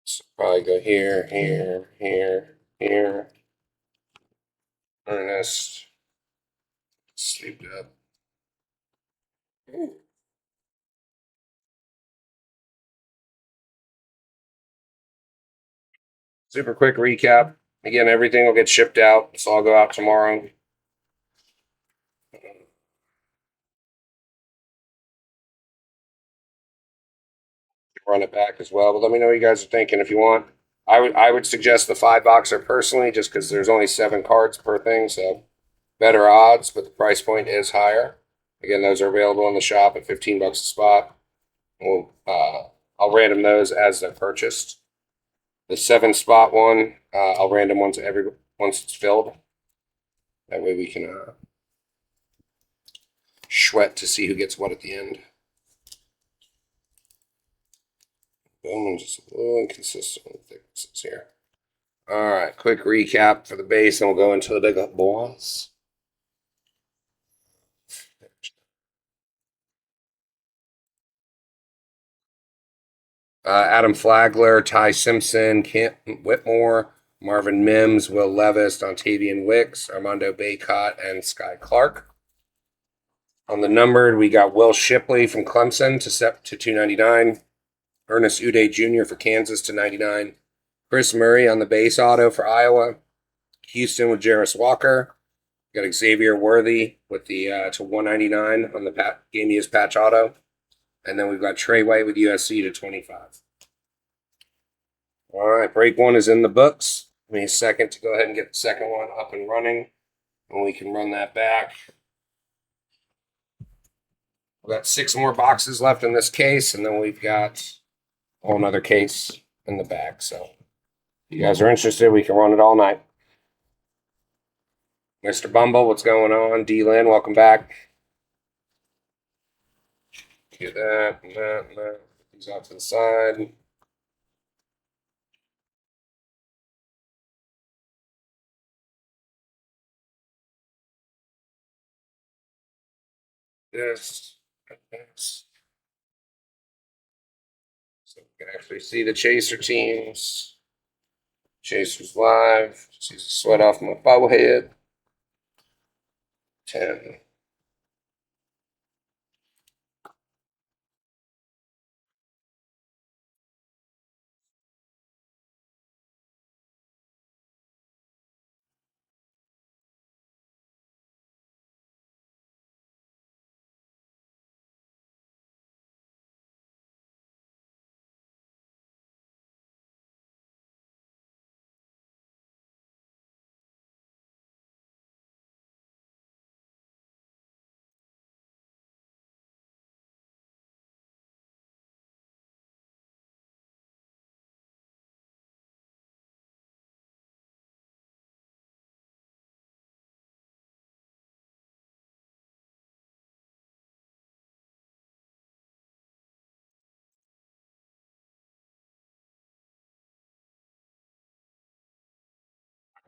So probably go here, here, here, here. Ernest. Sleeped up. Super quick recap. Again, everything will get shipped out, so I'll go out tomorrow. Run it back as well, but let me know what you guys are thinking if you want. I would suggest the 5 boxer personally, just because there's only 7 cards per thing, so better odds, but the price point is higher. Again, those are available in the shop at $15 a spot. I'll random those as they're purchased. The 7 spot one, I'll random once it's filled. That way we can sweat to see who gets what at the end. Bowman's just a little inconsistent with thicknesses here. All right, quick recap for the base, and we'll go into the big up boys. Adam Flagler, Ty Simpson, Kent Whitmore, Marvin Mims, Will Levis, Dontavian Wicks, Armando Baycott, and Sky Clark. On the numbered, we got Will Shipley from Clemson to 299. Ernest Uday Jr. for Kansas to 99. Chris Murray on the base auto for Iowa. Houston with Jarris Walker. Got Xavier Worthy with the to 199 on the game used patch auto. And then we've got Trey White with USC to 25. All right, break one is in the books. Give me a second to go ahead and get the second one up and running. And we can run that back. We've got 6 more boxes left in this case, and then we've got a whole nother case in the back. So if you guys are interested, we can run it all night. Mr. Bumble, what's going on? D-Lynn, welcome back. Get that, and that, and that. Put these out to the side. This. So we can actually see the Chaser teams. Chasers live. Just use the sweat off my bobblehead. 10.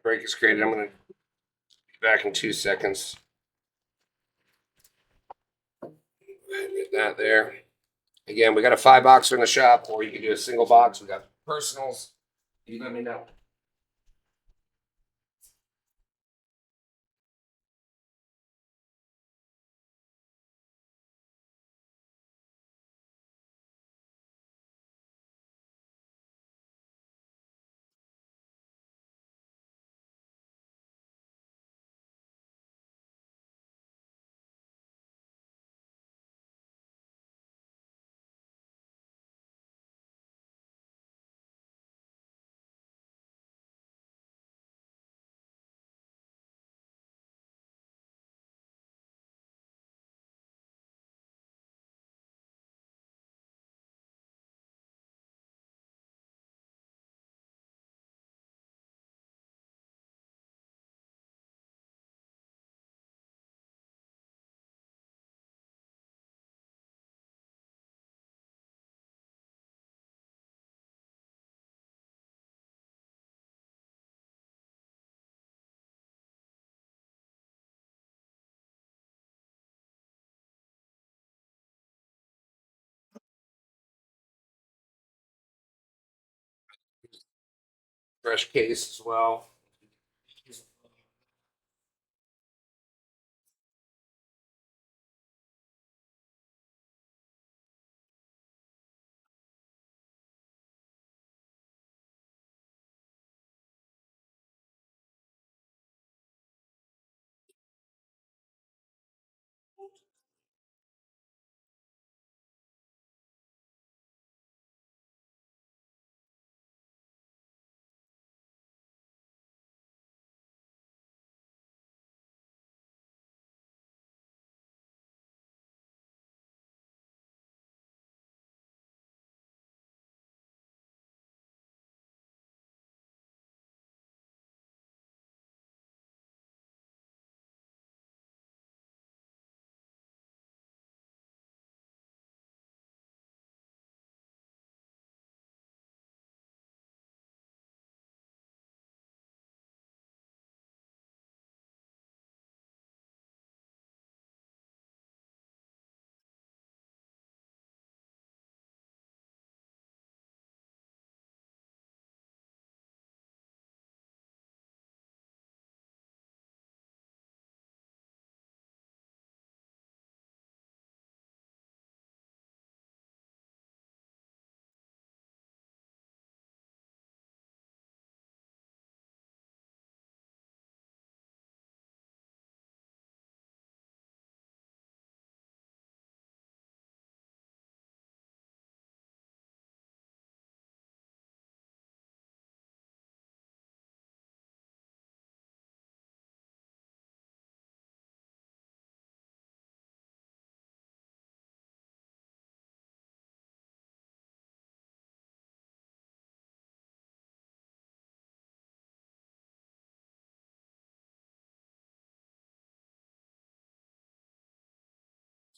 Break is created. I'm going to be back in 2 seconds. Get that there. Again, we got a 5 boxer in the shop, or you can do a single box. We got personals. You let me know. Fresh case as well.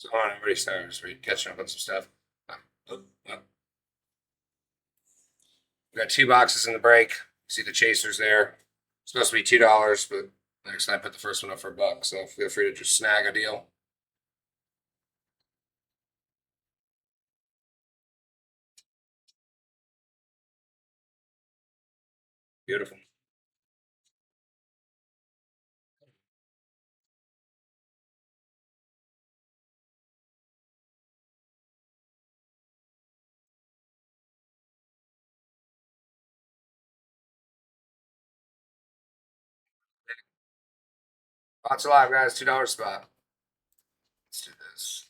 So on, everybody starts. We're catching up on some stuff. We got 2 boxes in the break. See the chasers there. It's supposed to be $2, but next time I put the first one up for $1. So feel free to just snag a deal. Beautiful. Lots alive, guys. $2 spot. Let's do this.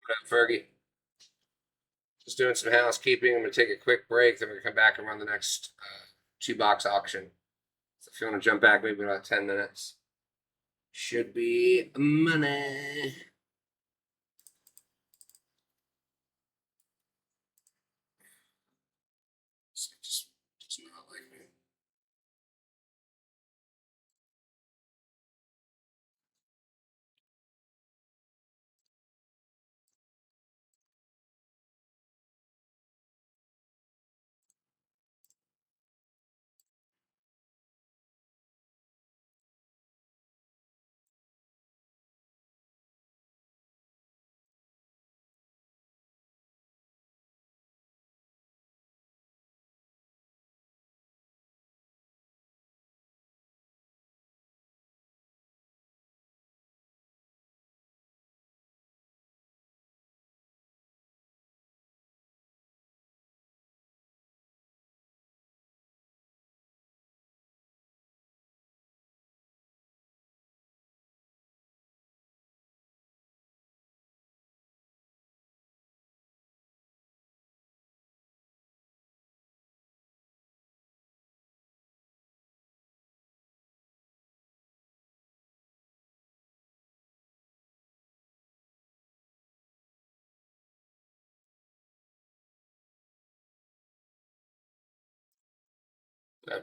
What up, Fergie? Just doing some housekeeping. I'm going to take a quick break. Then we're going to come back and run the next 2 box auction. So if you want to jump back, maybe about 10 minutes. Should be money. Just not like me.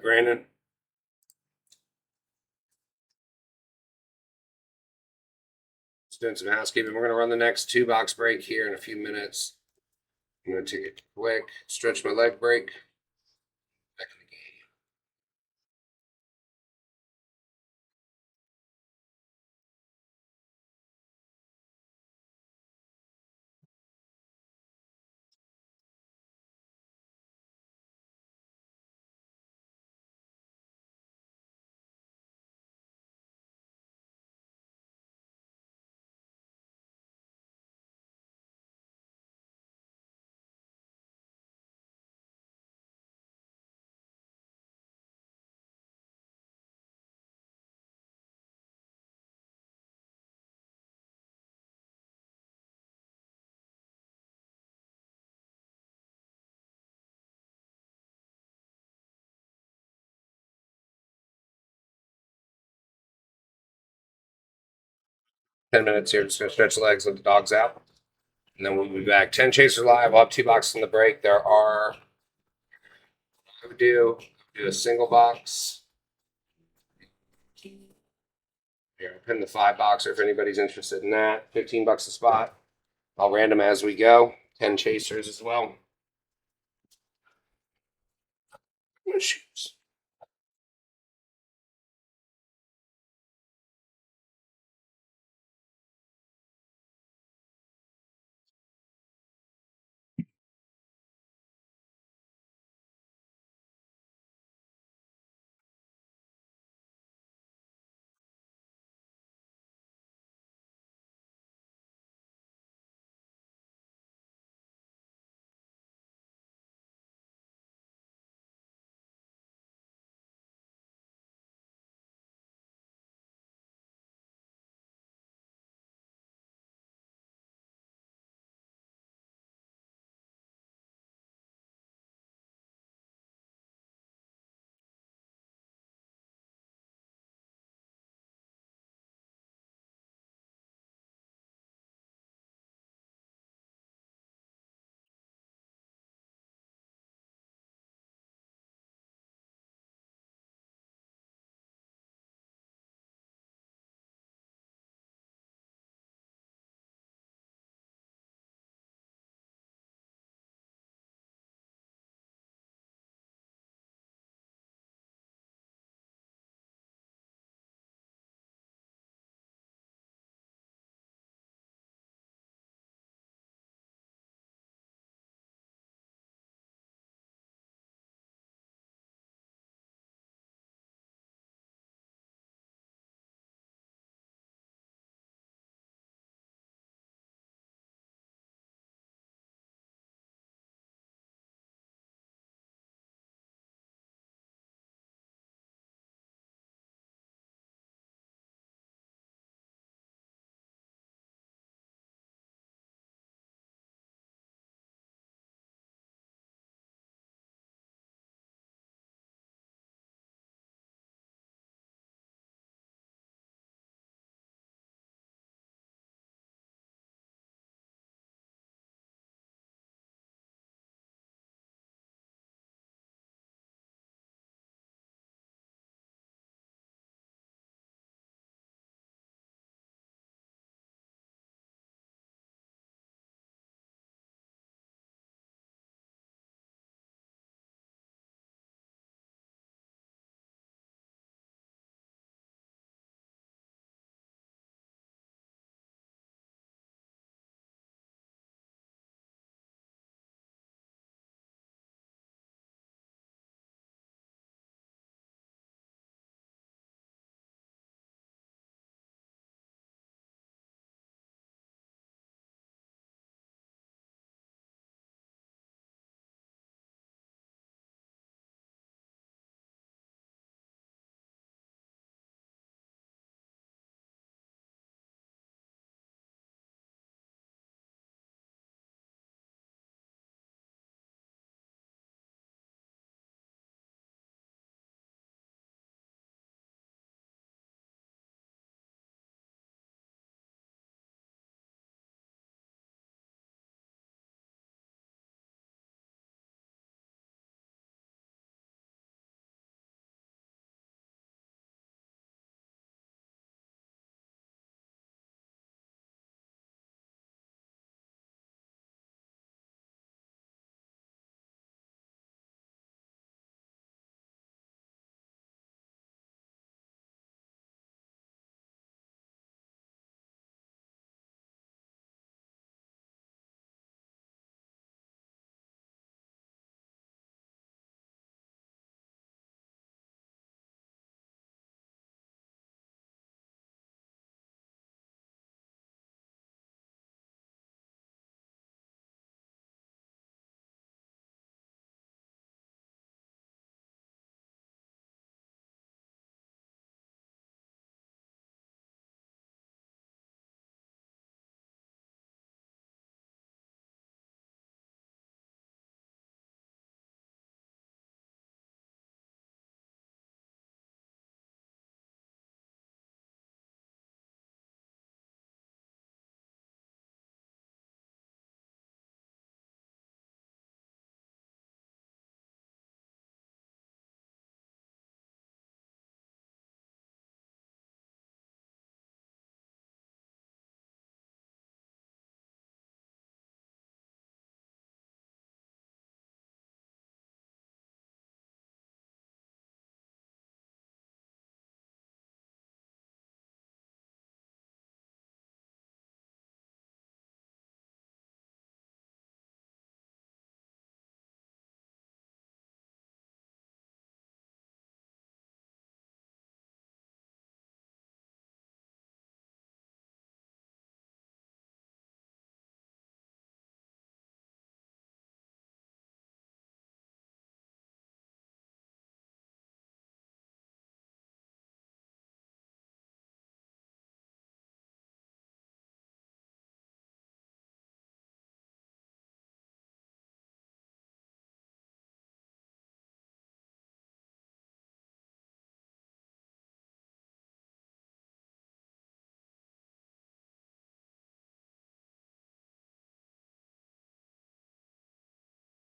Brandon? Just doing some housekeeping. We're going to run the next 2 box break here in a few minutes. I'm going to take it quick, stretch my leg break. Back in the game. $10 here. Just going to stretch the legs, let the dogs out. And then we'll be back. 10 chasers live. I'll have 2 boxes in the break. There are, I would do a single box. Here, I'll pin the 5 boxer if anybody's interested in that. $15 a spot. I'll random as we go. 10 chasers as well. Shoes.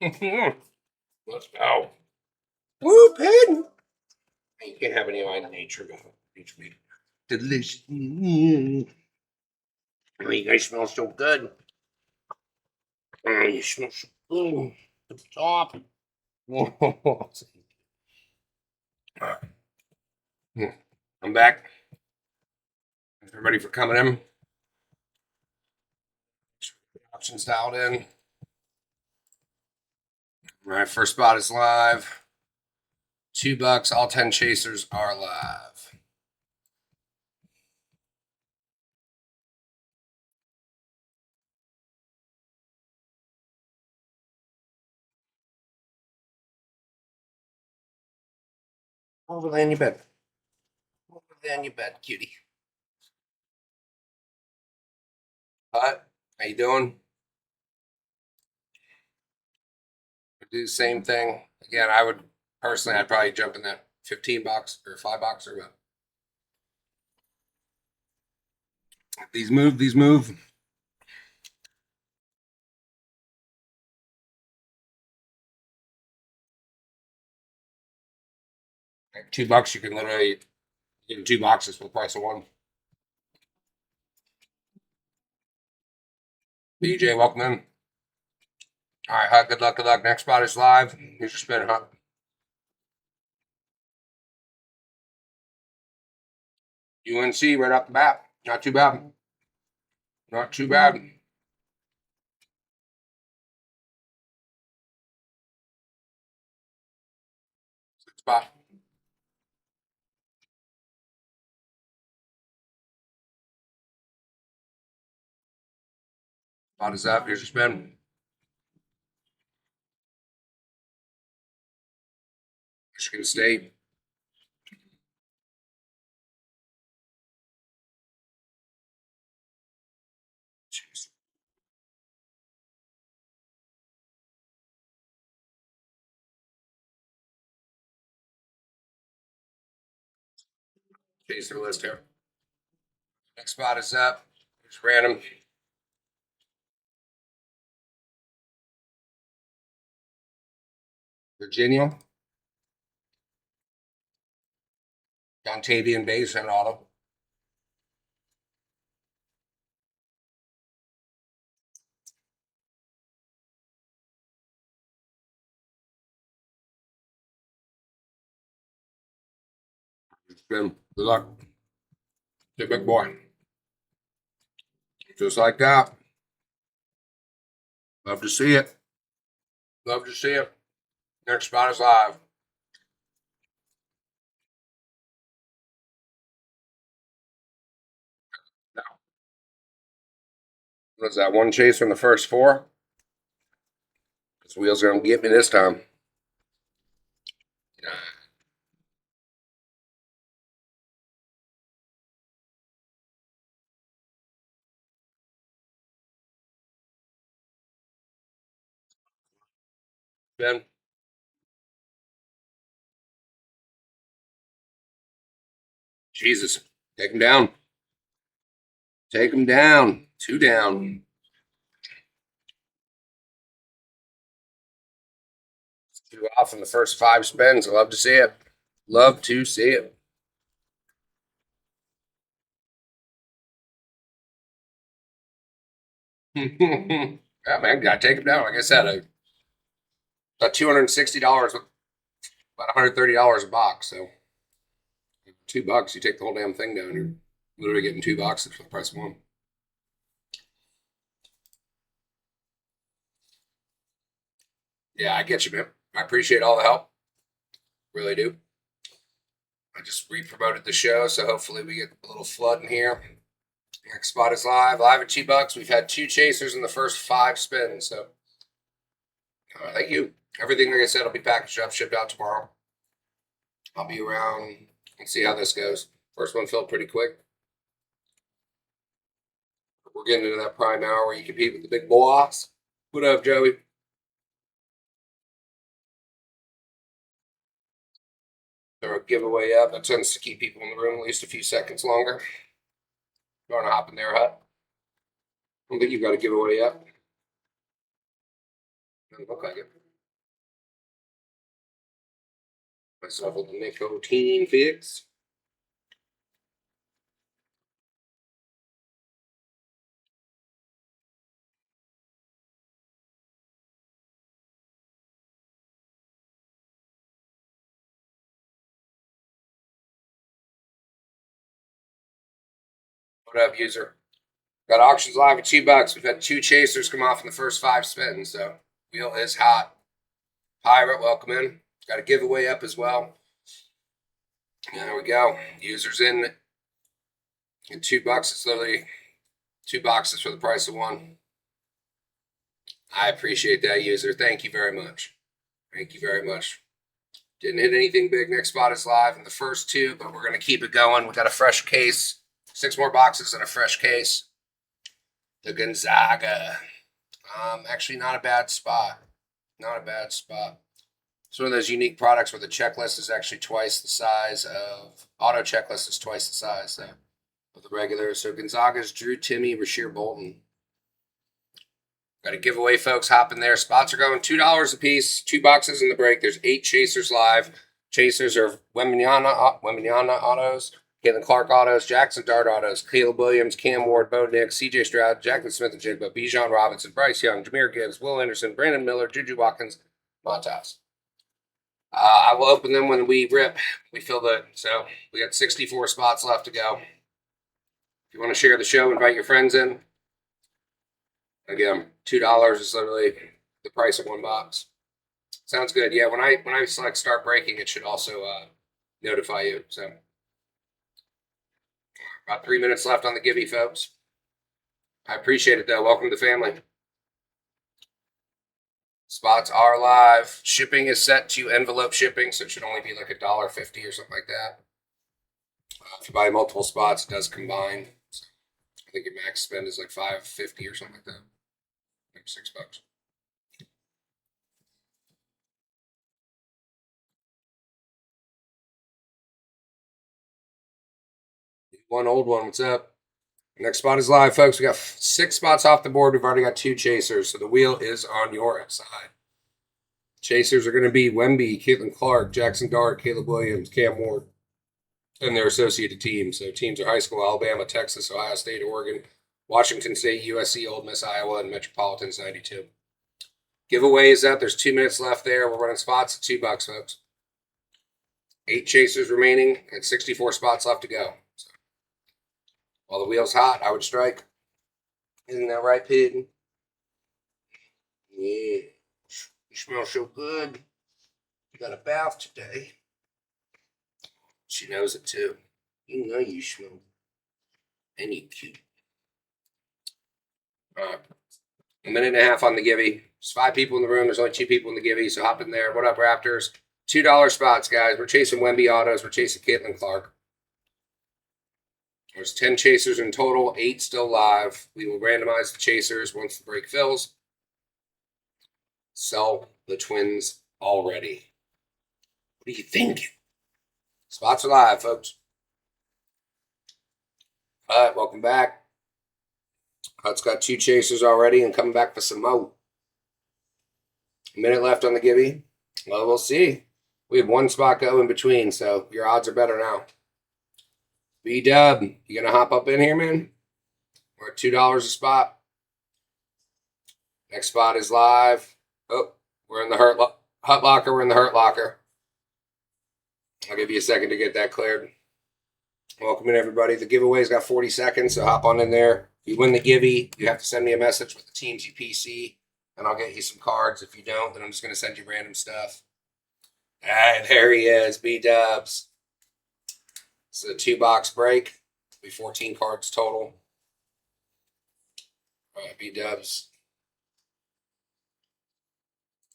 Let's go. Woo, pin. You can't have any of my nature. Nature meat. Delicious. Oh, you guys smell so good. Oh, you smell so good. The top. I'm back. Everybody for coming in. Options dialed in. All right, first spot is live. $2. All 10 chasers are live. Over there in your bed. Over there in your bed, cutie. Hut, how you doing? Do the same thing. Again, I would personally, I'd probably jump in that 15 box or $5 or what. These move, these move. Like $2, you can literally get 2 boxes for the price of one. BJ, welcome in. All right, Hut, good luck, good luck. Next spot is live. Here's your spin, Hut. UNC right off the bat. Not too bad. Not too bad. Spot. Spot is up. Here's your spin. Michigan State. Chase their list here. Next spot is up. Here's random. Virginia. Dontavian base and auto. Spin. Good luck. The big boy. Just like that. Love to see it. Love to see it. Next spot is live. Now, what is that? One chase from the first four? This wheel's going to get me this time. Ben. Jesus. Take him down. Take him down. 2 down. 2 off in the first 5 spins. I love to see it. Love to see it. Yeah, man, gotta take him down. Like I said, about $260 with about $130 a box. So $2, you take the whole damn thing down. You're literally getting 2 boxes for the price of one. Yeah, I get you, man. I appreciate all the help. Really do. I just re-promoted the show, so hopefully we get a little flood in here. Next spot is live. Live at $2. We've had 2 chasers in the first 5 spins. So thank you. Everything, like I said, will be packaged up, shipped out tomorrow. I'll be around and see how this goes. First one filled pretty quick. We're getting into that prime hour where you compete with the big boss. What up, Joey? Throw a giveaway up. That tends to keep people in the room at least a few seconds longer. You want to hop in there, Hut? I don't think you've got a giveaway up. Doesn't look like it. Myself with the nicotine fix. What up, user? Got auctions live at $2. We've had 2 chasers come off in the first 5 spins, so wheel is hot. Pirate, welcome in. Got a giveaway up as well. There we go. Users in $2. It's literally 2 boxes for the price of 1. I appreciate that, user. Thank you very much. Thank you very much. Didn't hit anything big. Next spot is live in the first 2, but we're going to keep it going. We got a fresh case. 6 more boxes and a fresh case. The Gonzaga. Actually, not a bad spot. Not a bad spot. It's one of those unique products where the checklist is actually twice the size of auto checklist is twice the size of the regular. So Gonzaga's Drew Timmy, Rasheer Bolton. Got a giveaway, folks. Hop in there. Spots are going $2 a piece. 2 boxes in the break. There's 8 chasers live. Chasers are Wembenyana autos, Caitlin Clark autos, Jackson Dart autos, Caleb Williams, Cam Ward, Bo Nix, CJ Stroud, Jacqueline Smith and Jigba, Bijan Robinson, Bryce Young, Jameer Gibbs, Will Anderson, Brandon Miller, Juju Watkins, Montas. I will open them when we rip. We fill the, so we got 64 spots left to go. If you want to share the show, invite your friends in. Again, $2 is literally the price of 1 box. Sounds good. Yeah, when I select start breaking, it should also notify you. So about 3 minutes left on the givey, folks. I appreciate it, though. Welcome to the family. Spots are live. Shipping is set to envelope shipping, so it should only be like $1.50 or something like that. If you buy multiple spots, it does combine. So I think your max spend is like $5.50 or something like that. Like $6. One old one. What's up? Next spot is live, folks. We got 6 spots off the board. We've already got 2 chasers, so the wheel is on your side. Chasers are going to be Wemby, Caitlin Clark, Jackson Dart, Caleb Williams, Cam Ward, and their associated teams. So teams are high school, Alabama, Texas, Ohio State, Oregon, Washington State, USC, Ole Miss, Iowa, and Metropolitans 92. Giveaway is out. There's 2 minutes left there. We're running spots at $2, folks. 8 chasers remaining and 64 spots left to go. So, while the wheel's hot, I would strike. Isn't that right, Peyton? Yeah. You smell so good. You got a bath today. She knows it too. You know you smell. And you cute. All right. A minute and a half on the givey. There's 5 people in the room. There's only 2 people in the givey, so hop in there. What up, Raptors? $2 spots, guys. We're chasing Wemby autos. We're chasing Caitlin Clark. There's 10 chasers in total, 8 still live. We will randomize the chasers once the break fills. Sell the twins already. What are you thinking? Spots are live, folks. All right, welcome back. Hut's got 2 chasers already and coming back for some more. A minute left on the givey. Well, we'll see. We have 1 spot go in between, so your odds are better now. B-Dub, you gonna hop up in here, man? We're at $2 a spot. Next spot is live. Oh, we're in the Hut Locker. We're in the Hurt Locker. I'll give you a second to get that cleared. Welcome in, everybody. The giveaway's got 40 seconds, so hop on in there. If you win the givey, you have to send me a message with the teams you PC, and I'll get you some cards. If you don't, then I'm just going to send you random stuff. All right, there he is, B-Dubs. It's a 2-box break. It'll be 14 cards total. All right, B-Dubs.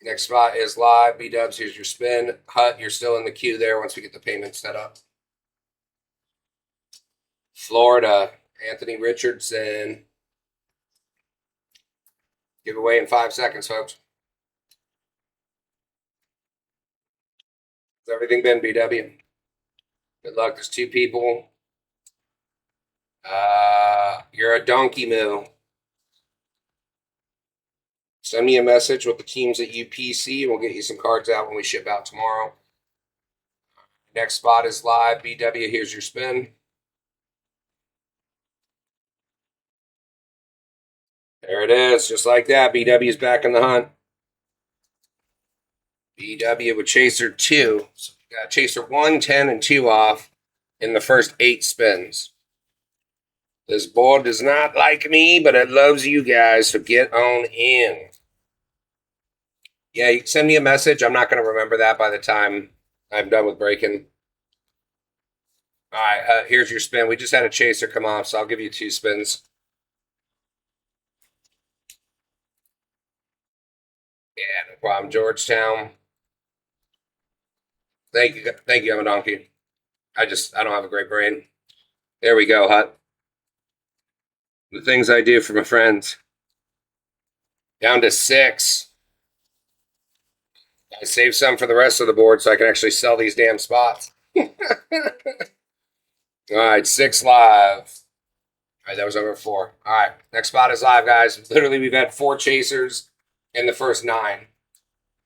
Next spot is live. B-Dubs, here's your spin. Hut, you're still in the queue there once we get the payment set up. Florida, Anthony Richardson. Giveaway in 5 seconds, folks. How's everything been, BW? Good luck. There's 2 people. You're a donkey moo. Send me a message with the teams at UPC, and we'll get you some cards out when we ship out tomorrow. next spot is live. BW, here's your spin. There it is, just like that. BW's back in the hunt. BW with chaser 2. So we got chaser 1, 10, and 2 off in the first 8 spins. This board does not like me, but it loves you guys, so get on in. Yeah, you can send me a message. I'm not going to remember that by the time I'm done with breaking. All right, here's your spin. We just had a chaser come off, so I'll give you 2 spins. Yeah, no problem. Georgetown. Thank you, I'm a donkey. I don't have a great brain. There we go, Hut. The things I do for my friends. Down to 6. I saved some for the rest of the board so I can actually sell these damn spots. All right, 6 live. All right, that was over 4. All right, next spot is live, guys. Literally, we've had 4 chasers in the first 9.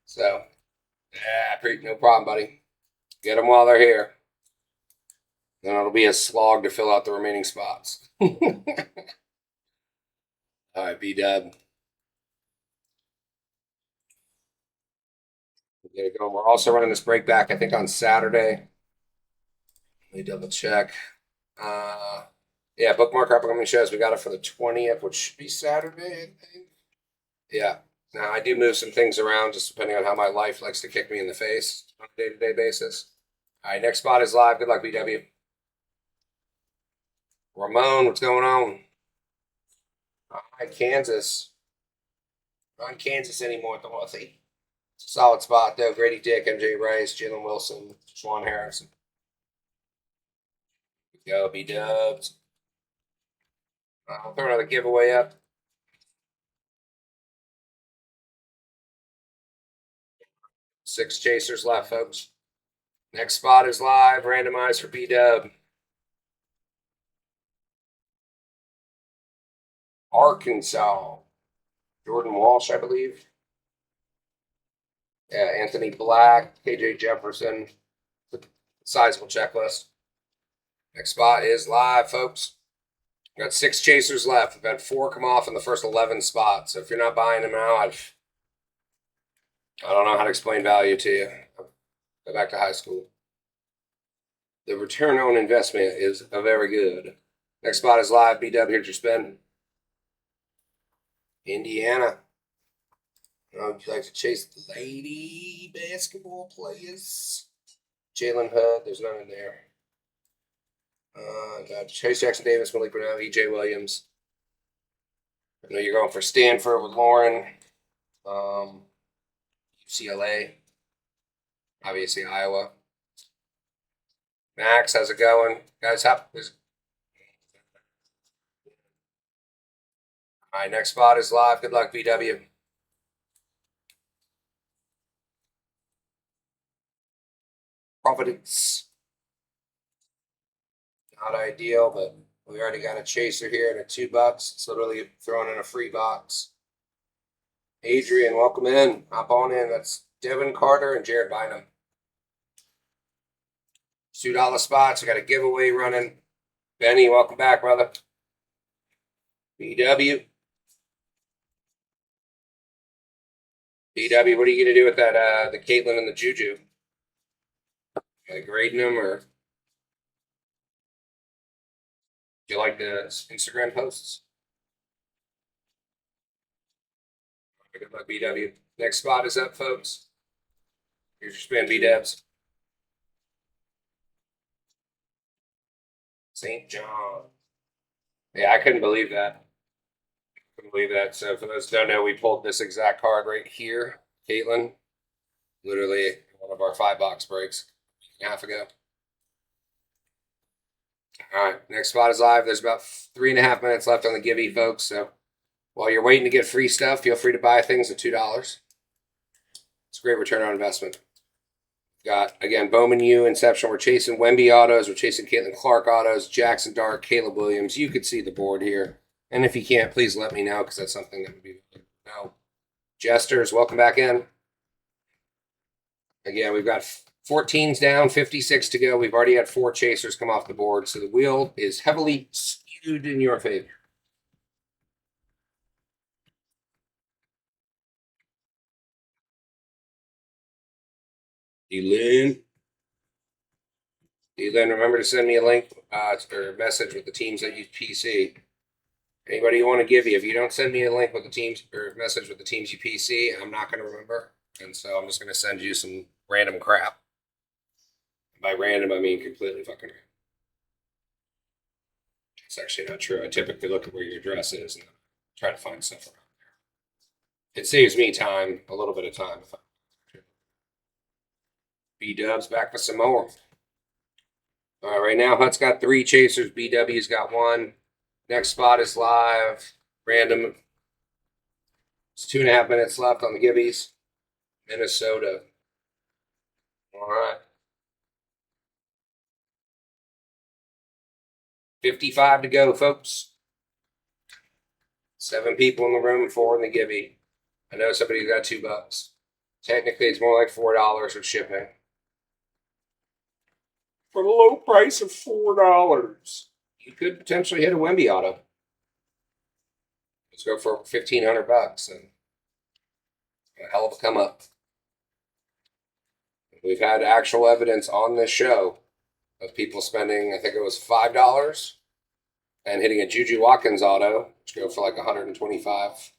So, yeah, no problem, buddy. Get them while they're here. Then it'll be a slog to fill out the remaining spots. All right, B-Dub. Get it going. We're also running this break back, I think, on Saturday. Let me double check. Yeah, bookmark our upcoming shows. We got it for the 20th, which should be Saturday, I think. Yeah. Now, I do move some things around just depending on how my life likes to kick me in the face on a day-to-day basis. All right, next spot is live. Good luck, BW. Ramon, what's going on? All right, Kansas. Not in Kansas anymore, Dorothy. Solid spot, though. Grady Dick, MJ Rice, Jalen Wilson, Swan Harrison. Go, B-Dubs. I'll throw another giveaway up. 6 chasers left, folks. Next spot is live, randomized for B-Dub. Arkansas. Jordan Walsh, I believe. Yeah, Anthony Black, KJ Jefferson. Sizable checklist. Next spot is live, folks. We've got 6 chasers left. We've had 4 come off in the first 11 spots. So if you're not buying them now, I don't know how to explain value to you. Go back to high school. The return on investment is very good. Next spot is live. B-Dub, here's your spin. Indiana. Would you like to chase the lady basketball players? Jalen Hood, there's none in there. Got Chase Jackson Davis, Malik Burnell, EJ Williams. I know you're going for Stanford with Lauren. UCLA. Obviously Iowa. Max, how's it going? Guys, all right, next spot is live. Good luck, BW. Providence. Not ideal, but we already got a chaser here and a $2. It's literally thrown in a free box. Adrian, welcome in. Hop on in. That's Devin Carter and Jared Bynum. $2 spots. We got a giveaway running. Benny, welcome back, brother. BW. BW, what are you going to do with that, the Caitlin and the Juju? Grading them, or do you like the Instagram posts? Good luck, BW. Next spot is up, folks. Here's your spin, B-Dubs. St. John. Yeah, I couldn't believe that. Couldn't believe that. So for those who don't know, we pulled this exact card right here. Caitlin. Literally one of our 5-box breaks a week and a half ago. All right, next spot is live. There's about 3.5 minutes left on the givey, folks. So while you're waiting to get free stuff, feel free to buy things at $2. It's a great return on investment. Got, again, Bowman U Inception. We're chasing Wemby autos. We're chasing Caitlin Clark autos, Jackson Dart, Caleb Williams. You could see the board here. And if you can't, please let me know because that's something that would be no. Jesters, welcome back in. Again, we've got 14's down, 56 to go. We've already had 4 chasers come off the board, so the wheel is heavily skewed in your favor. Elin, remember to send me a link or a message with the teams that use PC. Anybody you want to give you, if you don't send me a link with the teams or a message with the teams you PC, I'm not going to remember. And so I'm just going to send you some random crap. By random, I mean completely fucking random. It's actually not true. I typically look at where your address is and try to find stuff around there. It saves me time, a little bit of time. B-Dub's back with some more. All right, right now Hut's got 3 chasers. BW's got 1. Next spot is live. Random. It's 2.5 minutes left on the Gibbies. Minnesota. All right. 55 to go, folks. 7 people in the room, 4 in the Gibby. I know somebody's got $2. Technically, it's more like $4 with shipping. For the low price of $4, you could potentially hit a Wemby auto. Let's go for $1,500 and a hell of a come up. We've had actual evidence on this show of people spending, I think it was $5 and hitting a Juju Watkins auto, which go for like $125.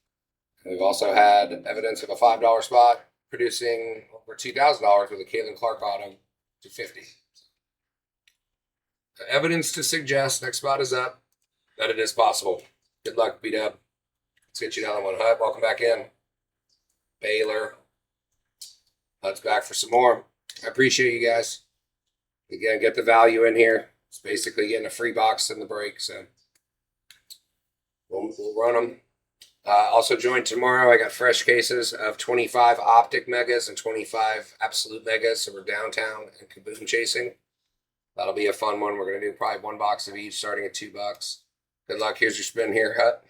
And we've also had evidence of a $5 spot producing over $2,000 with a Caitlin Clark auto to $50. Evidence to suggest, next spot is up, that it is possible. Good luck, B-Dub. Let's get you another one. Hut, welcome back in. Baylor. Hut's back for some more. I appreciate you guys. Again, get the value in here. It's basically getting a free box in the break, so we'll run them. Also join tomorrow. I got fresh cases of 25 Optic Megas and 25 Absolute Megas. So we're downtown and kaboom chasing. That'll be a fun one. We're going to do probably 1 box of each, starting at $2. Good luck. Here's your spin here, Hut.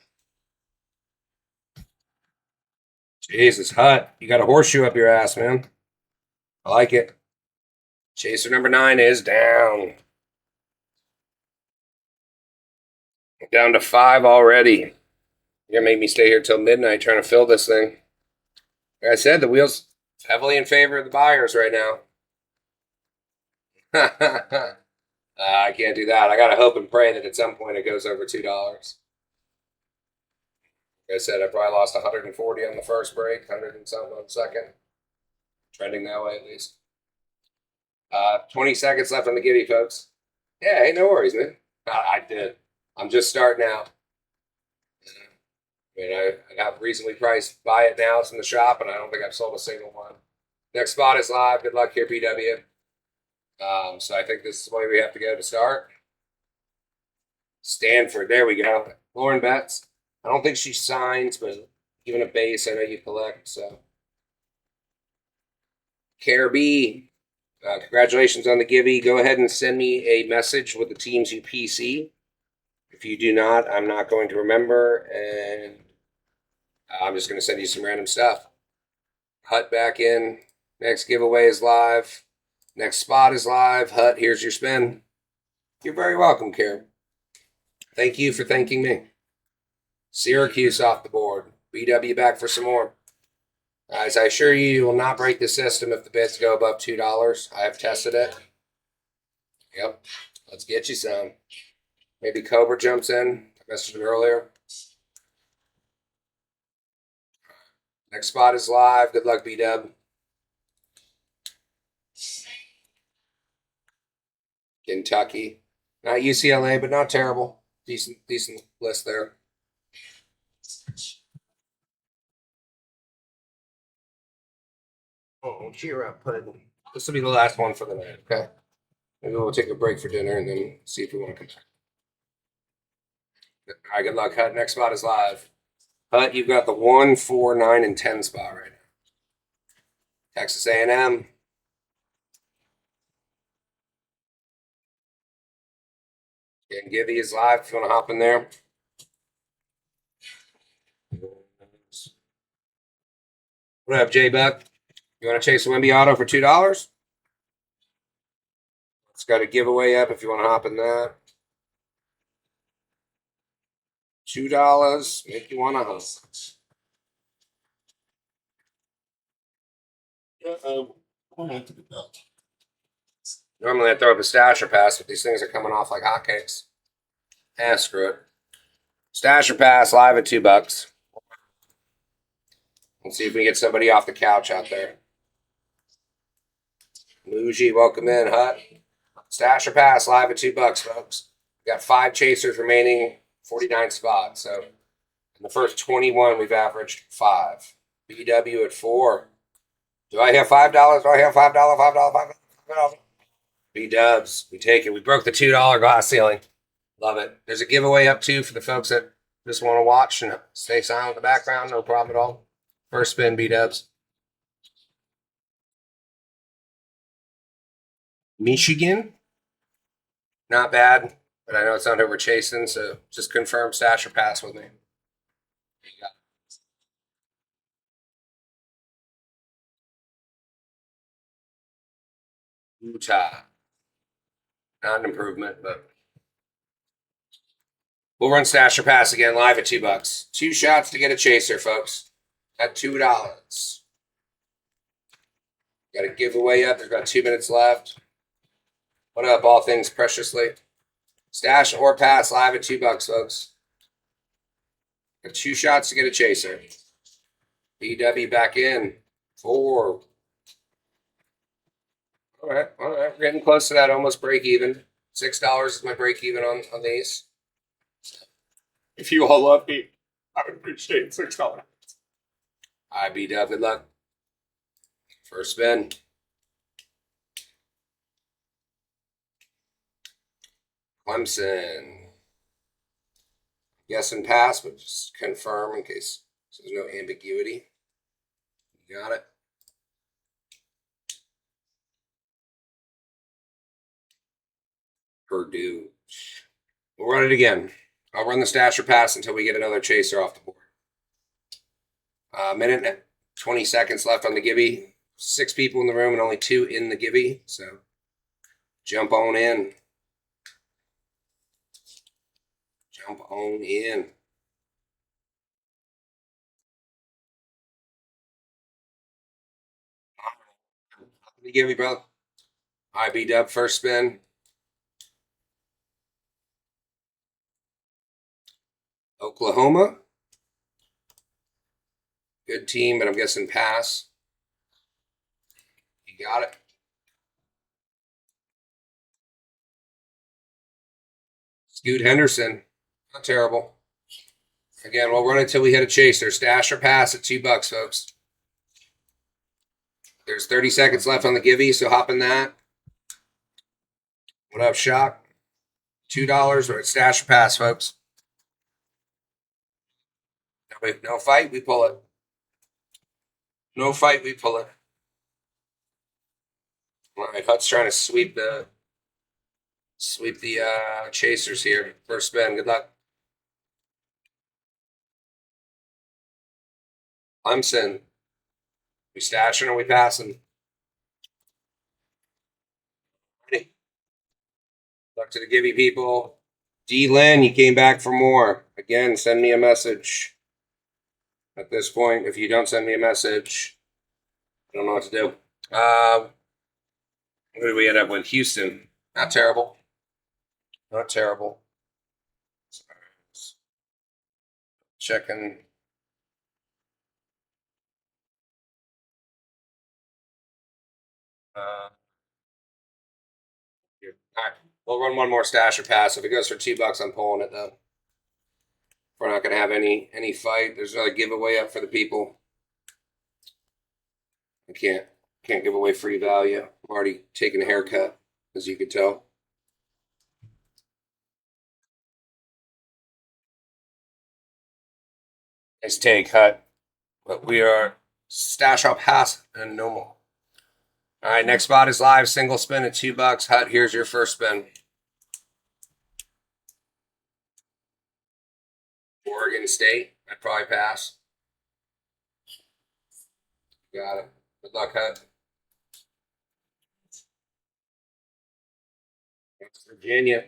Jesus, Hut. You got a horseshoe up your ass, man. I like it. Chaser number 9 is down. Down to 5 already. You're going to make me stay here till midnight trying to fill this thing. Like I said, the wheel's heavily in favor of the buyers right now. I can't do that. I got to hope and pray that at some point it goes over $2. Like I said, I probably lost 140 on the first break, 100 and something on the second. Trending that way at least. 20 seconds left on the giddy, folks. Yeah, hey, no worries, man. I did. I'm just starting out. I mean, I got reasonably priced buy it nows in the shop, and I don't think I've sold a single one. Next spot is live. Good luck here, BW. So I think this is the way we have to go to start. Stanford, there we go. Lauren Betts. I don't think she signs, but even a base, I know you collect. So, Care B, congratulations on the Gibby. Go ahead and send me a message with the teams you PC. If you do not, I'm not going to remember, and I'm just going to send you some random stuff. Hut back in. Next giveaway is live. Next spot is live. Hut, here's your spin. You're very welcome, Karen. Thank you for thanking me. Syracuse off the board. BW back for some more. Guys, I assure you, you will not break the system if the bids go above $2. I have tested it. Yep. Let's get you some. Maybe Cobra jumps in. I messaged him earlier. Next spot is live. Good luck, B-Dub. Kentucky. Not UCLA, but not terrible. Decent list there. Oh, cheer up, Puddin'. This will be the last one for the night, okay? Maybe we'll take a break for dinner and then see if we want to come back. All right, good luck, Hut. Next spot is live. Hut, you've got the 1, 4, 9, and 10 spot right now. Texas A&M. And Gibby is live if you want to hop in there. What up, J-Buck? You want to chase a Wemby auto for $2? It's got a giveaway up if you want to hop in that. $2 make you want to hop. Normally I throw up a stash or pass, but these things are coming off like hotcakes. Screw it. Stash or pass live at $2. Let's see if we can get somebody off the couch out there. Luigi, welcome in, Hut. Stash or pass live at $2, folks. We got 5 chasers remaining, 49 spots. So in the first 21, we've averaged 5. BW at 4. Do I have $5? Do I have $5? $5? B-dubs. We take it. We broke the $2 glass ceiling. Love it. There's a giveaway up too for the folks that just want to watch and stay silent in the background. No problem at all. First spin, B-dubs. Michigan. Not bad, but I know it's not who we're chasing, so just confirm stash or pass with me. Utah. Not an improvement, but we'll run stash or pass again live at $2. 2 shots to get a chaser, folks. At $2. Got a giveaway up. There's about 2 minutes left. What up, all things preciously? Stash or pass live at $2, folks. Got 2 shots to get a chaser. BW back in. 4. All right. We're getting close to that, almost break even. $6 is my break even on these. If you all love me, I would appreciate $6. All right, B-Dub, good luck. First spin. Clemson. Guessing pass, but just confirm in case there's no ambiguity. You got it. Purdue. We'll run it again. I'll run the stash or pass until we get another chaser off the board. Minute and 20 seconds left on the Gibby. 6 people in the room and only 2 in the Gibby. So jump on in. Jump on in. What do you give me, brother? All right, B-Dub, first spin. Oklahoma. Good team, but I'm guessing pass. You got it. Scoot Henderson. Not terrible. Again, we'll run it until we hit a chaser. Stash or pass at $2, folks. There's 30 seconds left on the Gibby, so hop in that. What up, Shock? $2. We're at stash or pass, folks. No fight, we pull it. No fight, we pull it. All right, Hut's trying to sweep the chasers here. First spin. Good luck. Clemson. We stashing or we passing? Ready. Luck to the Gibby people. D. Lynn, you came back for more. Again, send me a message. At this point, if you don't send me a message, I don't know what to do. What did we end up with? Houston. Not terrible. Not terrible. Checking. All right. We'll run one more stash or pass. If it goes for $2, I'm pulling it though. We're not going to have any fight. There's another giveaway up for the people. I can't give away free value. I'm already taking a haircut, as you can tell. Nice take, Hut. But we are stash up pass and no more. All right, next spot is live. Single spin at $2. Hut, here's your first spin. Oregon State. I'd probably pass. Got it. Good luck, Hut. West Virginia.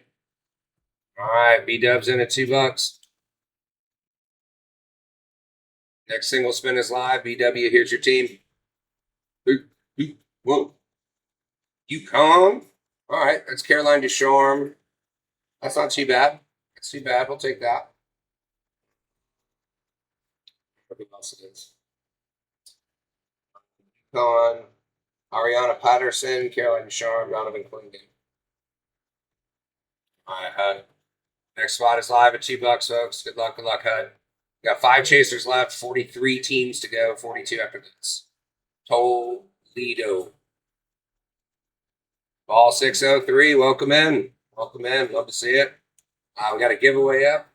All right, B-Dub's in at $2. Next single spin is live. BW, here's your team. 3, 2, 1. Yukon. All right, that's Caroline Ducharme. That's not too bad. That's too bad. We'll take that. What else it is? Yukon. Ariana Patterson, Caroline Ducharme, Donovan Clingan. All right, HUD. Next spot is live at $2, folks. Good luck, HUD. We got 5 chasers left, 43 teams to go, 42 after this. Toledo. Ball 603, welcome in. Welcome in, love to see it. We got a giveaway up.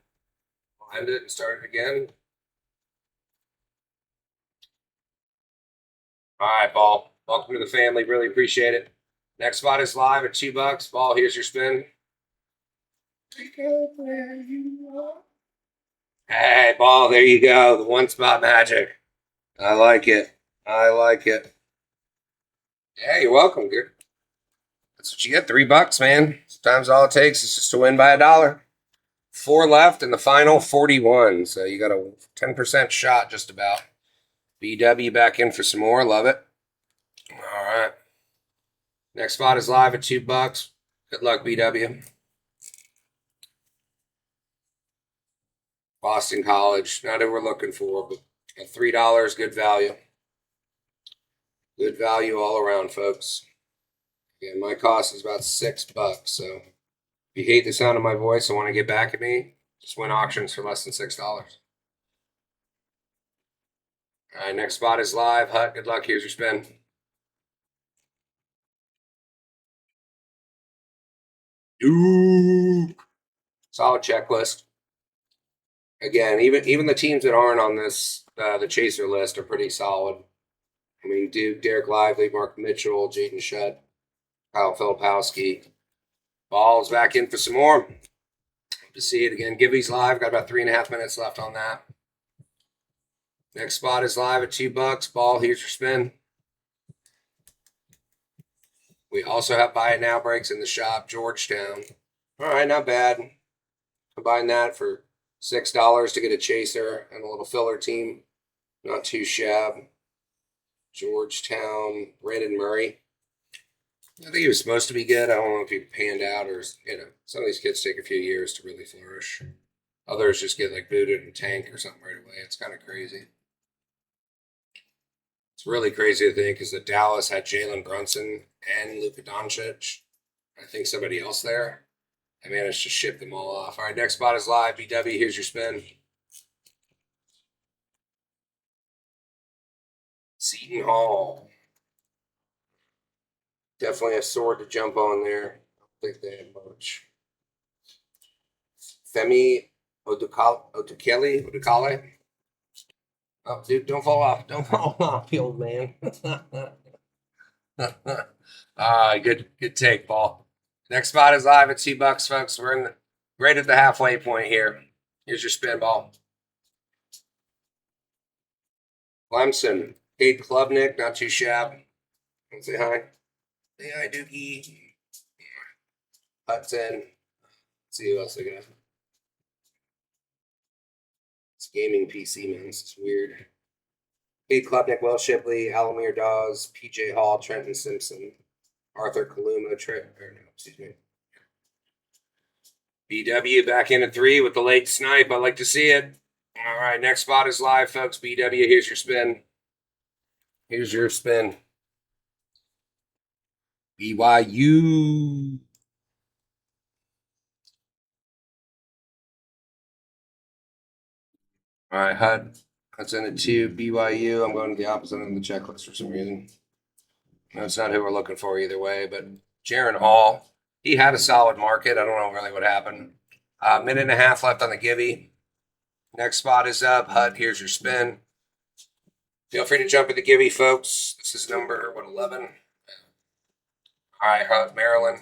We'll end it and start it again. All right, Ball. Welcome to the family, really appreciate it. Next spot is live at $2. Ball, here's your spin. Hey, Ball, there you go. The one spot magic. I like it. I like it. Yeah, you're welcome, dude. That's what you get, $3, man. Sometimes all it takes is just to win by $1. 4 left in the final 41. So you got a 10% shot just about. BW back in for some more. Love it. All right. Next spot is live at $2. Good luck, BW. Boston College. Not what we're looking for, but at $3, good value. Good value all around, folks. Again, my cost is about $6. So if you hate the sound of my voice and want to get back at me, just win auctions for less than $6. All right, next spot is live. HUD, good luck. Here's your spin. Duke. Solid checklist. Again, even the teams that aren't on this the chaser list are pretty solid. I mean, Duke, Derek Lively, Mark Mitchell, Jaden Shutt, Kyle Filipowski. Ball's back in for some more. Hope to see it again. Gibby's live. Got about 3.5 minutes left on that. Next spot is live at $2. Ball, here's your spin. We also have buy it now breaks in the shop, Georgetown. All right, not bad. Combine that for $6 to get a chaser and a little filler team. Not too shabby. Georgetown, Brandon Murray. I think he was supposed to be good. I don't know if he panned out or, some of these kids take a few years to really flourish. Others just get like booted and tank or something right away. It's kind of crazy. It's really crazy to think is that Dallas had Jalen Brunson and Luka Doncic. I think somebody else there. I managed to ship them all off. All right, next spot is live. BW, here's your spin. Seton Hall. Definitely a sword to jump on there. I don't think they have much. Femi Odukale. Oh, dude, don't fall off. Don't fall off, you old man. Good take, Ball. Next spot is live at $2, folks. We're right at the halfway point here. Here's your spin, Ball. Clemson. Cade Klubnik, not too shabby. Say hi. Say hi, Dookie. Hudson. Let's see who else I got. It's gaming PC, man. This is weird. Cade Klubnik, Will Shipley, Alamir Dawes, PJ Hall, Trenton Simpson, Arthur Kaluma, BW back in at 3 with the late snipe. I like to see it. All right, next spot is live, folks. BW, here's your spin. Here's your spin. BYU. All right, HUD. That's in it too. BYU. I'm going to the opposite end of the checklist for some reason. That's not who we're looking for either way, but Jaron Hall. He had a solid market. I don't know really what happened. Minute and a half left on the Gibby. Next spot is up. HUD, here's your spin. Feel free to jump in the Gibby, folks. This is number, 11? All right, HUD, Maryland.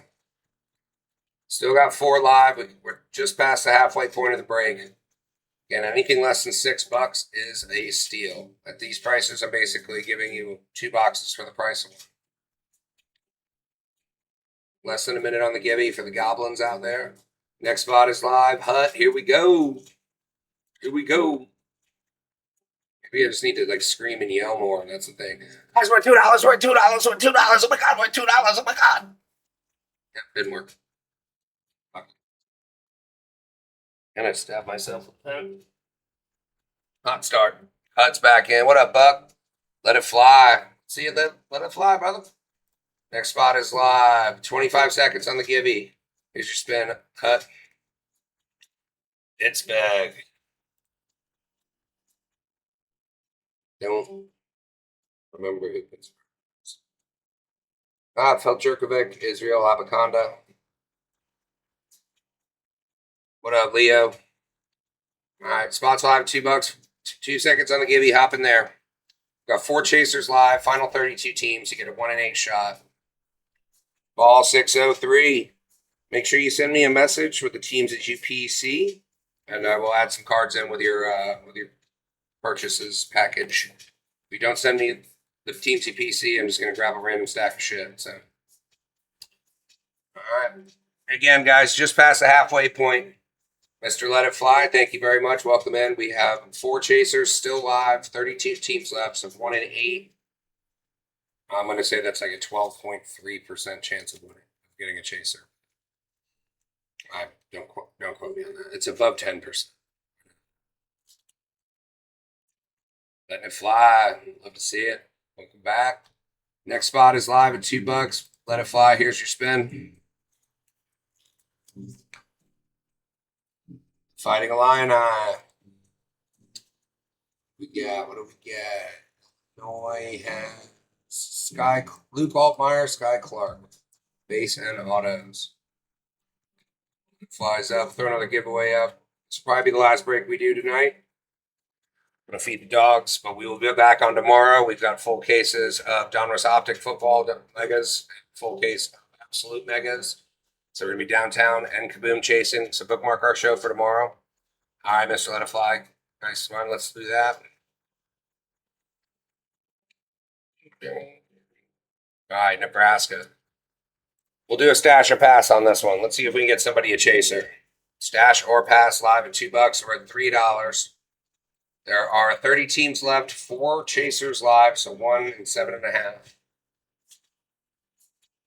Still got 4 live. We're just past the halfway point of the break. Again, anything less than $6 is a steal. At these prices, I'm basically giving you 2 boxes for the price of one. Less than a minute on the Gibby for the goblins out there. Next spot is live. Hut, here we go. Here we go. Maybe I just need to like scream and yell more, and that's the thing. Guys, we're $2, we're $2, we're $2. Oh my god, we're $2, oh my god. Yeah, didn't work. Can I stab myself with pen? Hot start. Hut's back in. What up, Buck? Let it fly. See you then. Let it fly, brother. Next spot is live. 25 seconds on the Gibby. Here's your spin. Hut. It's bag. Don't remember who Pittsburgh is. Feldjerkovic, Israel Abaconda. What up, Leo? All right, spots live, $2. 2 seconds on the Gibby. Hop in there. Got 4 chasers live. Final 32 teams. You get a 1 in 8 shot. Ball 603. Make sure you send me a message with the teams that you PC, and I will add some cards in with your purchases package. If you don't send me the teams you PC, I'm just gonna grab a random stack of shit. So, all right. Again, guys, just past the halfway point. Mr. Let It Fly, thank you very much. Welcome in. We have 4 chasers still live, 32 teams left, so 1 in 8. I'm going to say that's like a 12.3% chance of winning, of getting a chaser. Don't quote me on that. It's above 10%. Letting it fly. Love to see it. Welcome back. Next spot is live at $2. Let it fly. Here's your spin. Fighting Illini. What do we get? Illinois has Luke Altmaier, Sky Clark. Base and autos. Flies up. Throw another giveaway up. This will probably be the last break we do tonight. I'm going to feed the dogs, but we will be back on tomorrow. We've got full cases of Donruss Optic football megas, full case of absolute megas. So we're going to be downtown and Kaboom chasing. So bookmark our show for tomorrow. All right, Mr. Let It Fly. Nice one. Let's do that. All right, Nebraska. We'll do a stash or pass on this one. Let's see if we can get somebody a chaser. Stash or pass live at $2. We're at $3. There are 30 teams left, 4 chasers live, so 1 in 7.5.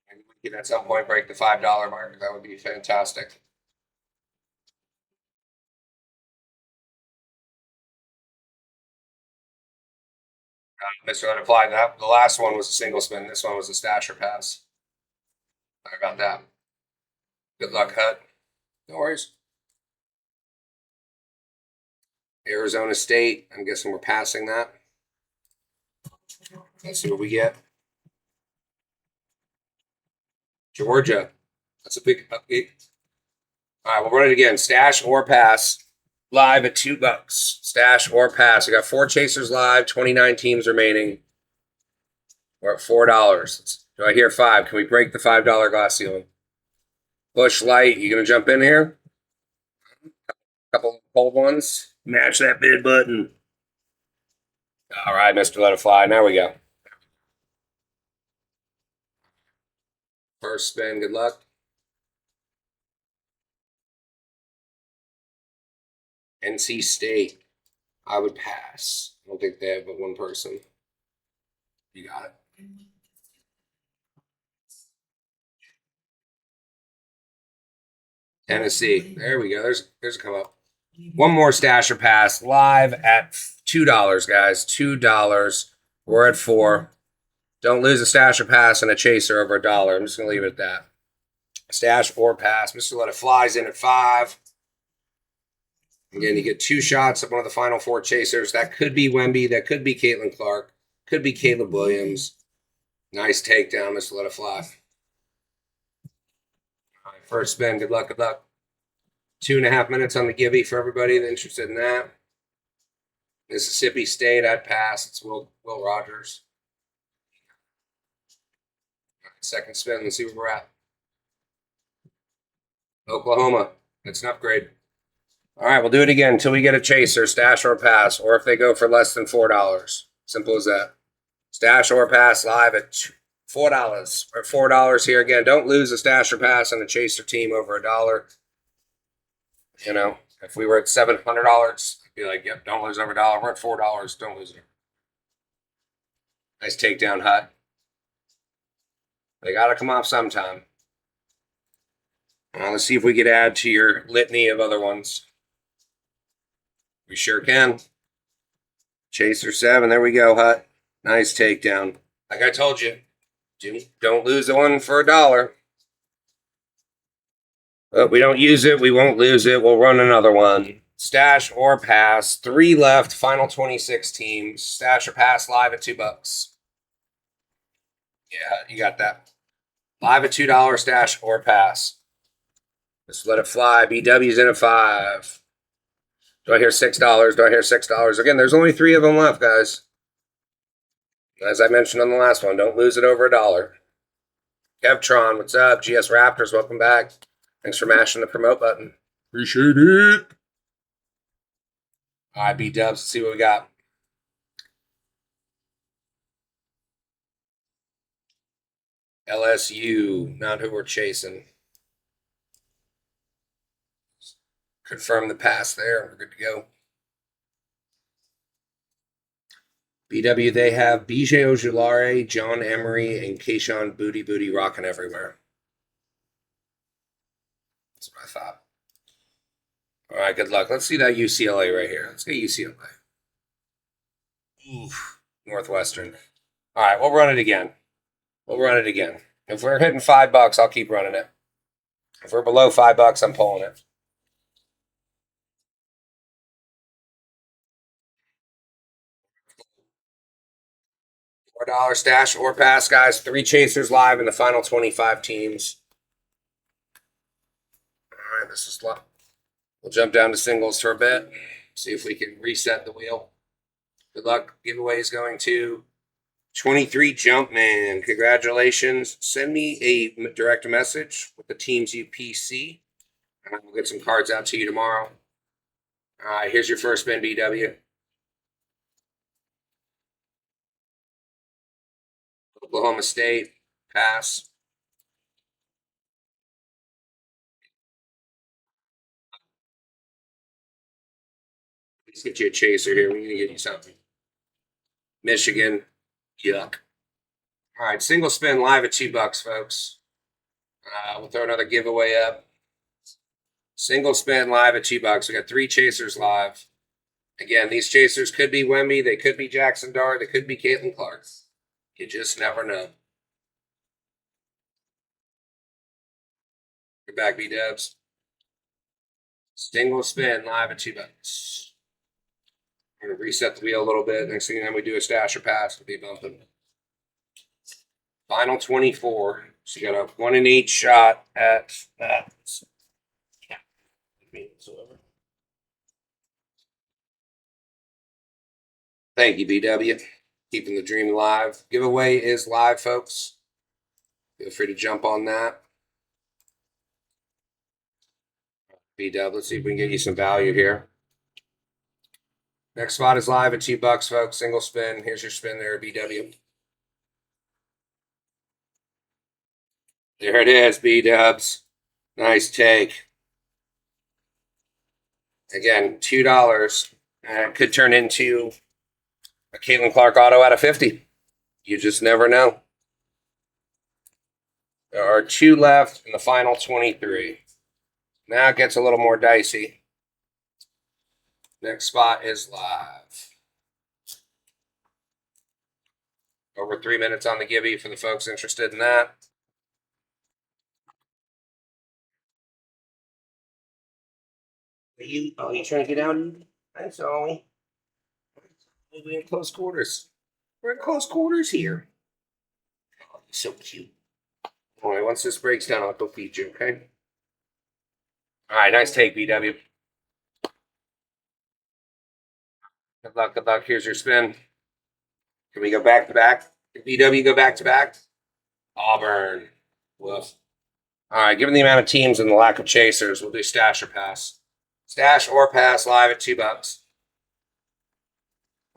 Maybe we can at some point break the $5 mark. That would be fantastic. Mr. Let It Fly. That the last one was a single spin. This one was a stash or pass. Sorry about that. Good luck, Hut. No worries. Arizona State. I'm guessing we're passing that. Let's see what we get. Georgia. That's a big update. All right, we'll run it again. Stash or pass. Live at $2. Stash or pass. I got 4 chasers live, 29 teams remaining. We're at $4. Do I hear 5? Can we break the $5 glass ceiling? Bush Light, you gonna jump in here? Couple cold ones. Match that bid button. All right, Mr. Let It Fly. Now we go. First spin. Good luck. NC State. I would pass. I don't think they have but one person. You got it. Tennessee. There we go. There's a come up. One more stash or pass. Live at $2, guys. $2. We're at 4. Don't lose a stash or pass and a chaser over $1. I'm just going to leave it at that. Stash or pass. Mr. Let It Fly's in at 5. Again, you get 2 shots at one of the final 4 chasers. That could be Wemby. That could be Caitlin Clark. Could be Caleb Williams. Nice takedown, Mr. Let It Fly. All right, first spin. Good luck. Good luck. 2.5 minutes on the Gibby for everybody that's interested in that. Mississippi State, I'd pass. It's Will Rogers. All right, second spin. Let's see where we're at. Oklahoma. That's an upgrade. All right, we'll do it again until we get a chaser, stash or pass, or if they go for less than $4. Simple as that. Stash or pass live at $4. We're at $4 here again. Don't lose a stash or pass on a chaser team over $1. You know, if we were at $700, I'd be like, yep, don't lose over $1. We're at $4. Don't lose it. Nice takedown, Hut. They got to come off sometime. Let's see if we could add to your litany of other ones. We sure can. Chaser 7. There we go, Hut. Nice takedown. Like I told you, don't lose the one for $1. But we don't use it. We won't lose it. We'll run another one. Stash or pass. 3 left. Final 26 teams. Stash or pass live at $2. Yeah, you got that. Live at $2. Stash or pass. Just let it fly. BW's in at 5. Do I hear $6? Do I hear $6? Again, there's only 3 of them left, guys. As I mentioned on the last one, don't lose it over $1. Kevtron, what's up? GS Raptors, welcome back. Thanks for mashing the promote button. Appreciate it. All right, B-dubs, let's see what we got. LSU, not who we're chasing. Confirm the pass there. We're good to go. BW, they have BJ Ojulari, John Emery, and Keyshawn Booty rocking everywhere. That's what I thought. All right, good luck. Let's see that UCLA right here. Let's get UCLA. Oof, Northwestern. All right, we'll run it again. If we're hitting $5, I'll keep running it. If we're below $5, I'm pulling it. $4 stash or pass, guys. 3 chasers live in the final 25 teams. All right, this is luck. We'll jump down to singles for a bit. See if we can reset the wheel. Good luck. Giveaway is going to 23 Jumpman. Congratulations. Send me a direct message with the teams you PC. And we'll get some cards out to you tomorrow. All right, here's your first spin, BW. Oklahoma State, pass. Let's get you a chaser here. We need to get you something. Michigan, yuck. All right, single spin live at $2, folks. We'll throw another giveaway up. Single spin live at $2. We got 3 chasers live. Again, these chasers could be Wemby, they could be Jackson Dart, they could be Caitlin Clark. You just never know. You're back, B-dubs. Single spin live at $2. We're going to reset the wheel a little bit. Next thing we do a stash or pass, we'll be bumping. Final 24. So you got a 1 in 8 shot at that. Thank you, BW. Keeping the dream alive. Giveaway is live, folks. Feel free to jump on that. BW, let's see if we can get you some value here. Next spot is live at $2, folks. Single spin. Here's your spin there, BW. There it is, B-dubs. Nice take. Again, $2. Could turn into a Caitlin Clark auto out of 50. You just never know. There are 2 left in the final 23. Now it gets a little more dicey. Next spot is live. Over 3 minutes on the givey for the folks interested in that. Are you trying to get out? That's all. We're in close quarters. We're in close quarters here. Oh, you're so cute. All right, once this breaks down, I'll go feed you, okay? All right, nice take, BW. Good luck, good luck. Here's your spin. Can we go back to back? Can BW go back to back? Auburn. Woof. All right, given the amount of teams and the lack of chasers, we'll do stash or pass. Stash or pass live at $2.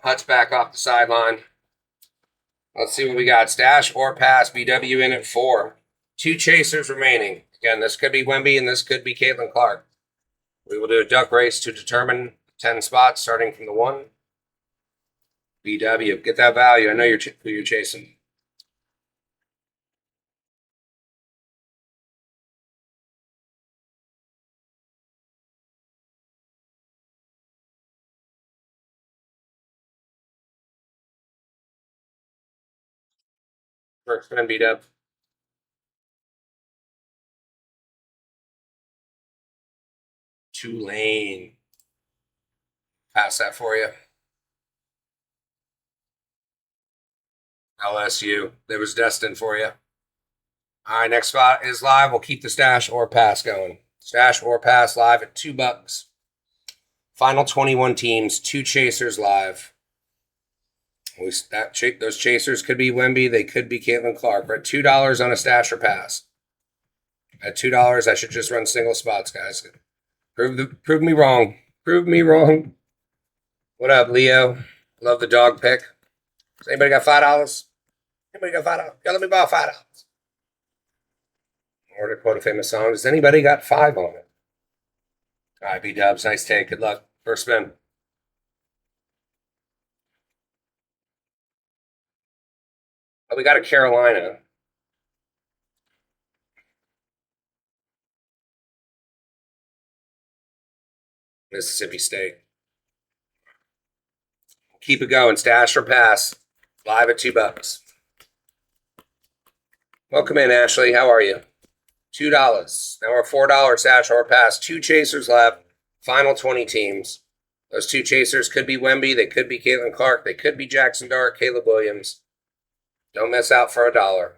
Hut's back off the sideline. Let's see what we got. Stash or pass. BW in at 4. 2 chasers remaining. Again, this could be Wemby and this could be Caitlin Clark. We will do a duck race to determine 10 spots starting from the 1. BW, get that value. I know who you're chasing. First spin, BW. Tulane. Pass that for you. LSU. It was destined for you. All right, next spot is live. We'll keep the stash or pass going. Stash or pass live at $2. Final 21 teams, 2 chasers live. Those chasers could be Wemby. They could be Caitlin Clark. We're at $2 on a stash or pass. At $2, I should just run single spots, guys. Prove me wrong. Prove me wrong. What up, Leo? Love the dog pick. Does anybody got $5? Anybody got $5? Yeah, let me borrow $5. Or to quote a famous song, does anybody got 5 on it? All right, B-dubs, nice take. Good luck. First spin. Oh, we got a Carolina. Mississippi State. Keep it going. Stash or pass. Live at $2. Welcome in, Ashley. How are you? $2. Now we're $4 stash or pass. 2 chasers left. Final 20 teams. Those 2 chasers could be Wemby. They could be Caitlin Clark. They could be Jackson Dart, Caleb Williams. Don't miss out for $1.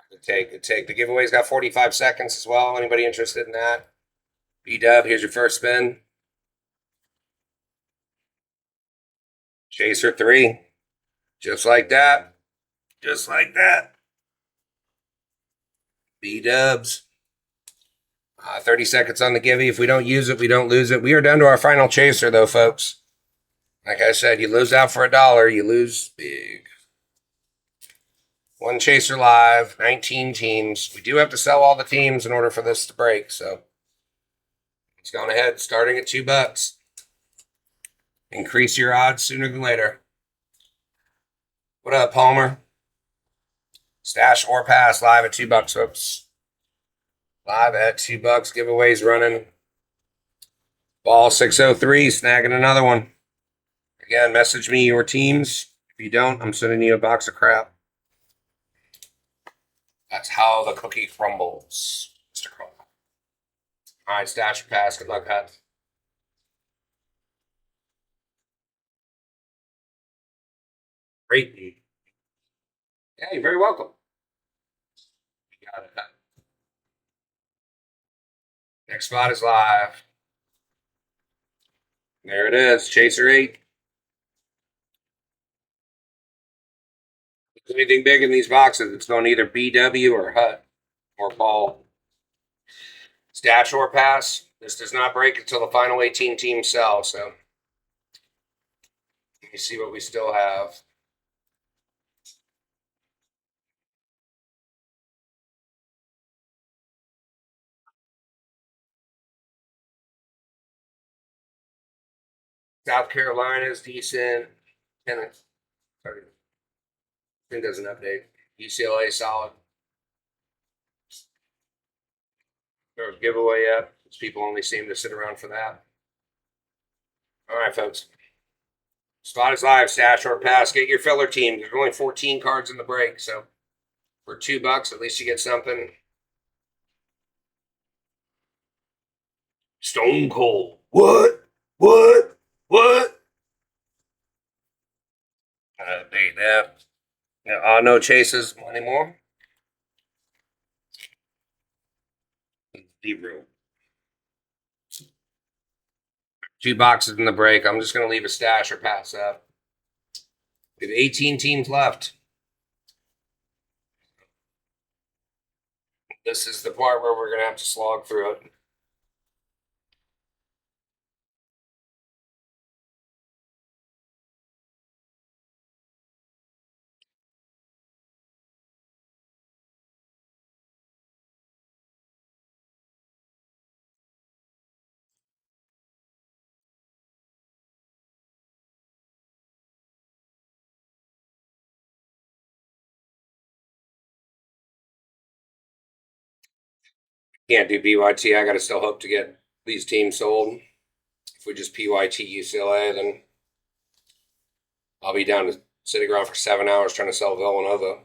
Good take. Good take. The giveaway's got 45 seconds as well. Anybody interested in that? B-dub, here's your first spin. Chaser 3. Just like that. Just like that. B-dubs. 30 seconds on the givey. If we don't use it, we don't lose it. We are down to our final chaser, though, folks. Like I said, you lose out for $1, you lose big. 1 chaser live, 19 teams. We do have to sell all the teams in order for this to break, so it's going ahead, starting at $2. Increase your odds sooner than later. What up, Palmer? Stash or pass live at $2, folks. Live at $2. Giveaways running. Ball 603, snagging another one. Again, message me your teams. If you don't, I'm sending you a box of crap. That's how the cookie crumbles, Mr. Crumble. All right, stash or pass. Good luck, Hut. Great. Yeah, you're very welcome. You got it, Hut. Next spot is live. There it is, Chaser 8. If there's anything big in these boxes, it's going either BW or Hut or Paul. Stash or pass. This does not break until the final 18 teams sell, so let me see what we still have. South Carolina is decent. Tennis. Sorry. It doesn't update. UCLA solid. There's a giveaway yet. People only seem to sit around for that. All right, folks. Spot is live, stash or pass. Get your filler team. There's only 14 cards in the break, so for $2, at least you get something. Stone Cold. What? What? What? Update that. No chases anymore. 0. 2 boxes in the break. I'm just going to leave a stash or pass up. We have 18 teams left. This is the part where we're going to have to slog through it. Can't do PYT. I got to still hope to get these teams sold. If we just PYT UCLA, then I'll be down to sitting around for 7 hours trying to sell Villanova.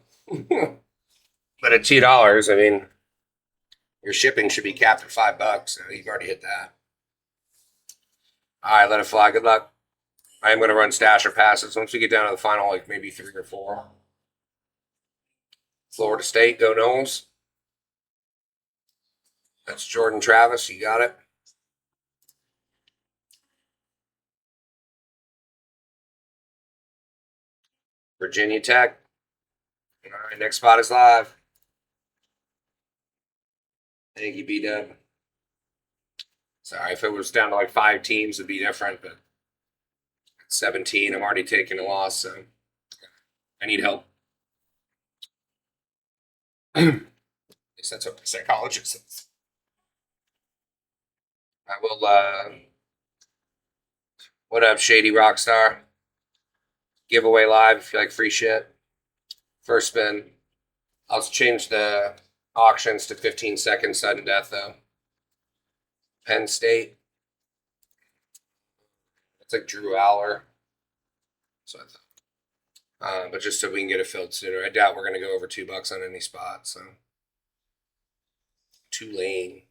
But at $2, I mean, your shipping should be capped at $5. So you've already hit that. All right, let it fly. Good luck. I am going to run stash or passes once we get down to the final, like maybe 3 or 4. Florida State, go Knowles. That's Jordan Travis. You got it. Virginia Tech. All right, next spot is live. Thank you, B-Dub. Sorry, if it was down to like 5 teams, it'd be different, but 17, I'm already taking a loss, so I need help. At least that's what the psychologist says. I will, what up, Shady Rockstar? Giveaway live if you like free shit. First spin. I'll change the auctions to 15-second sudden death, though. Penn State. It's like Drew Aller. So I thought. But just so we can get it filled sooner. I doubt we're going to go over $2 on any spot, so. Tulane.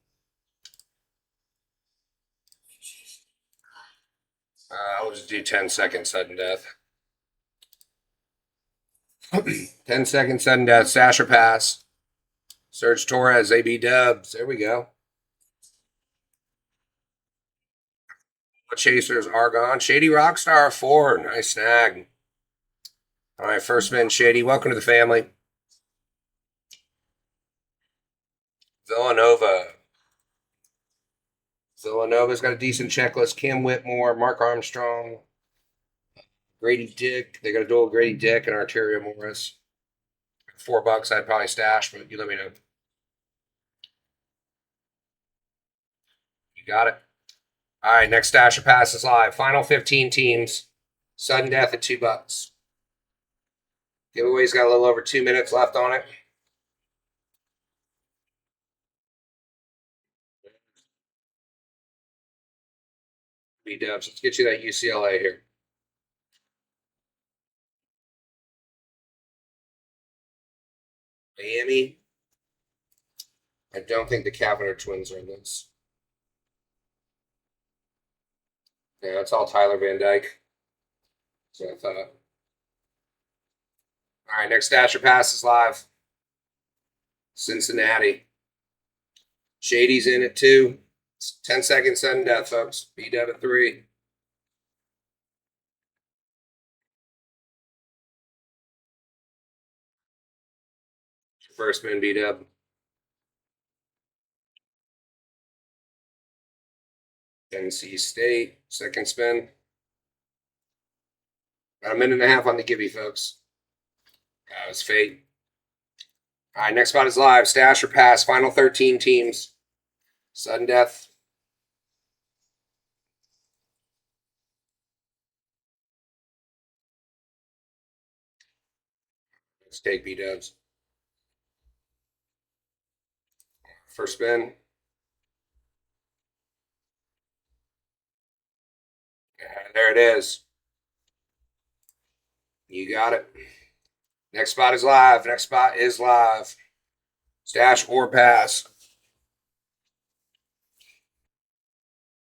I'll just do 10-second sudden death. 10-second sudden death. Stash or pass. Serge Torres, AB Dubs. There we go. Chasers, Argon. Shady Rockstar 4. Nice snag. All right, first spin, Shady. Welcome to the family. Villanova. Villanova's got a decent checklist. Cam Whitmore, Mark Armstrong, Grady Dick. They got a duel Grady Dick and Arterio Morris. $4 I'd probably stash, but you let me know. You got it. All right, next stash or pass is live. Final 15 teams. Sudden death at $2. Giveaway's got a little over 2 minutes left on it. B-dubs. Let's get you that UCLA here. Miami. I don't think the Cavalier twins are in this. Yeah, it's all Tyler Van Dyke. So I thought. All right, next stash or pass is live. Cincinnati. Shady's in at 2. 10-second sudden death, folks. B-dub at 3. First spin, B-dub. NC State. Second spin. About a minute and a half on the gibby, folks. That was fate. All right, next spot is live. Stash or pass. Final 13 teams. Sudden death. Let's take B-dubs. First spin. There it is. You got it. Next spot is live. Next spot is live. Stash or pass.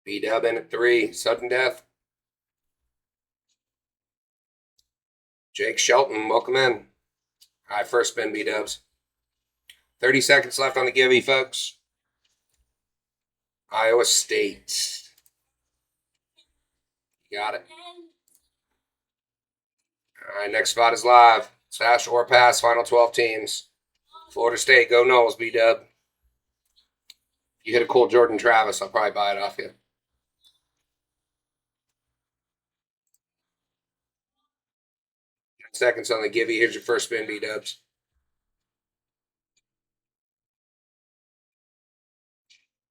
B-dub in at 3. Sudden death. Jake Shelton, welcome in. All right, first spin, B-dubs. 30 seconds left on the givey, folks. Iowa State. You got it. All right, next spot is live. Stash or pass, final 12 teams. Florida State, go Knowles, B-dub. You hit a cool Jordan Travis, I'll probably buy it off you. Seconds on the givey. Here's your first spin, B-dubs.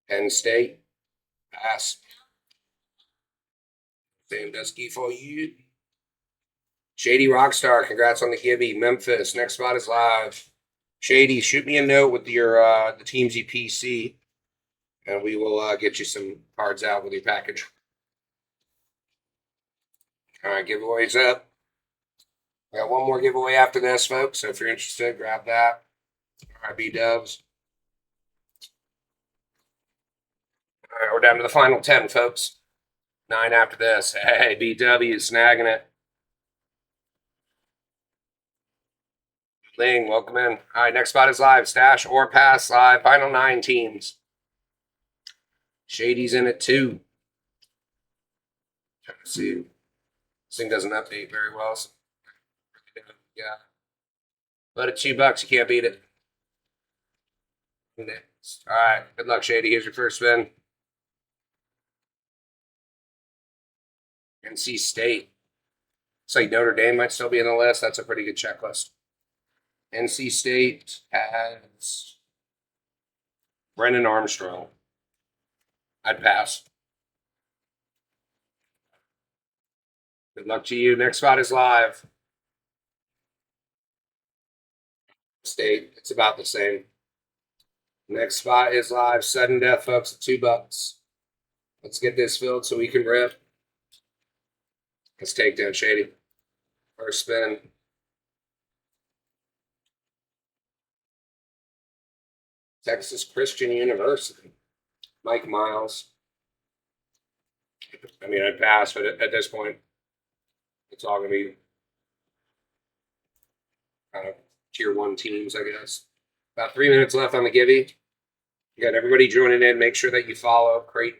Penn State. Pass. Sam Dusky for you. Shady Rockstar, congrats on the gibby. Memphis, next spot is live. Shady, shoot me a note with your the teams you PC. and we will get you some cards out with your package. All right, giveaways up. We got one more giveaway after this, folks. So if you're interested, grab that. All right, B-dubs. All right, we're down to the final 10, folks. 9 after this. Hey, BW snagging it. Ling, welcome in. All right, next spot is live. Stash or pass live. Final 9 teams. Shady's in it too. Trying to see. This thing doesn't update very well. So yeah. But at $2, you can't beat it. Next. All right, good luck, Shady. Here's your first spin. NC State. Looks like Notre Dame might still be in the list. That's a pretty good checklist. NC State has Brennan Armstrong. I'd pass. Good luck to you. Next spot is live. State. It's about the same. Next spot is live. Sudden death, folks, at $2. Let's get this filled so we can rip. Let's take down Shady. First spin. Texas Christian University. Mike Miles. I mean, I'd pass, but at this point, it's all going to be kind of tier 1 teams, I guess. About 3 minutes left on the givey. You got everybody joining in. Make sure that you follow Creighton.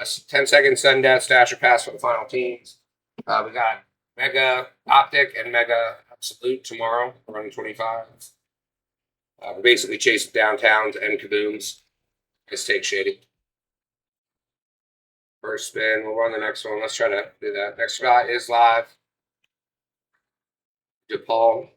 10-second sudden death, stash or pass for the final teams. We got Mega Optic and Mega Absolute tomorrow, running 25. We're basically chasing downtowns and kabooms. Let's take Shady. First spin. We'll run the next one. Let's try to do that. Next spot is live. DePaul.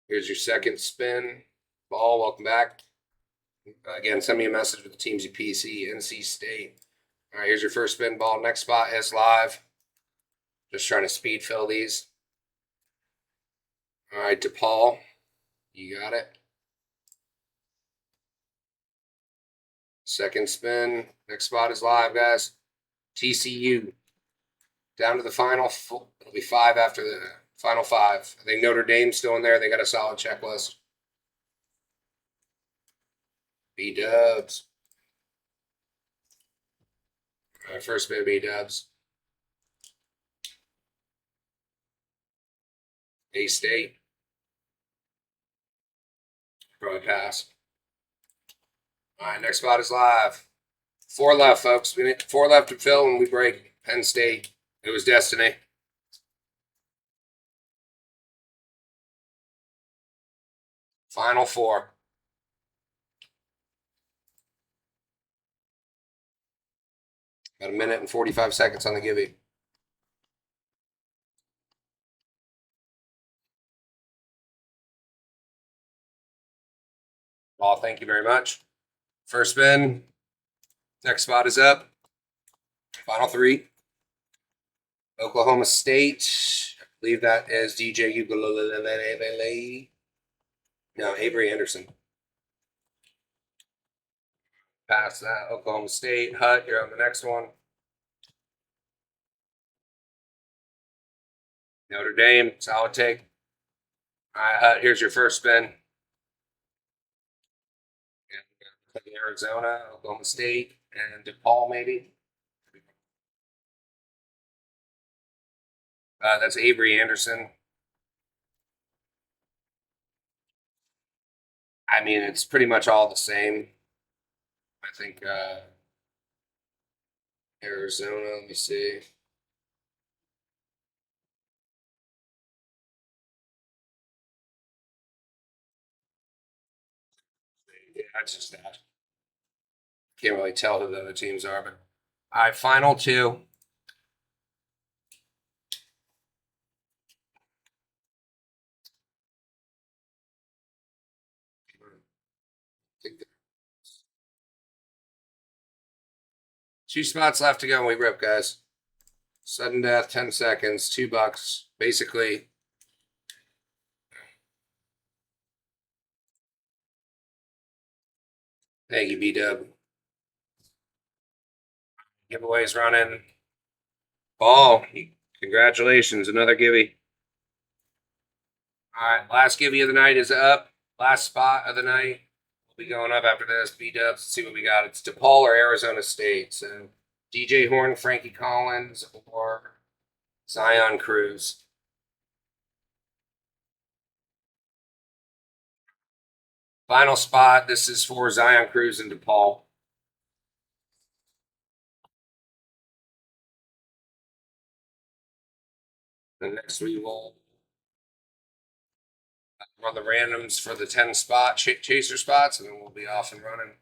Here's your second spin. Ball, welcome back. Again, send me a message with the teams you PC, NC State. All right, here's your first spin ball. Next spot is live. Just trying to speed fill these. All right, DePaul. You got it. Second spin. Next spot is live, guys. TCU. Down to the final. It'll be 5 after the final 5. I think Notre Dame's still in there. They got a solid checklist. B-dubs. All right, first spin B-dubs. A-State. Probably pass. All right, next spot is live. 4 left, folks. We need 4 left to fill when we break. Penn State. It was destiny. Final 4. Got a minute and 45 seconds on the givey. Well, thank you very much. First spin. Next spot is up. Final 3. Oklahoma State. I believe that is DJ Ugalele. No, Avery Anderson. Pass that. Oklahoma State. Hut, you're on the next one. Notre Dame. Solid take. All right, Hut, here's your first spin. Arizona, Oklahoma State, and DePaul, maybe. That's Avery Anderson. I mean, it's pretty much all the same. I think Arizona, let me see. Yeah, that's just that. Can't really tell who the other teams are, but all right, final 2. Two spots left to go and we rip, guys. Sudden death, 10 seconds, $2. Basically, Thank you, B-Dub. Giveaways running. Ball. Congratulations. Another givey. All right. Last givey of the night is up. Last spot of the night. We'll be going up after this. B-Dubs. Let's see what we got. It's DePaul or Arizona State. So DJ Horn, Frankie Collins, or Zion Cruz. Final spot. This is for Zion Cruz and DePaul. And next we will run the randoms for the 10 spot chaser spots, and then we'll be off and running.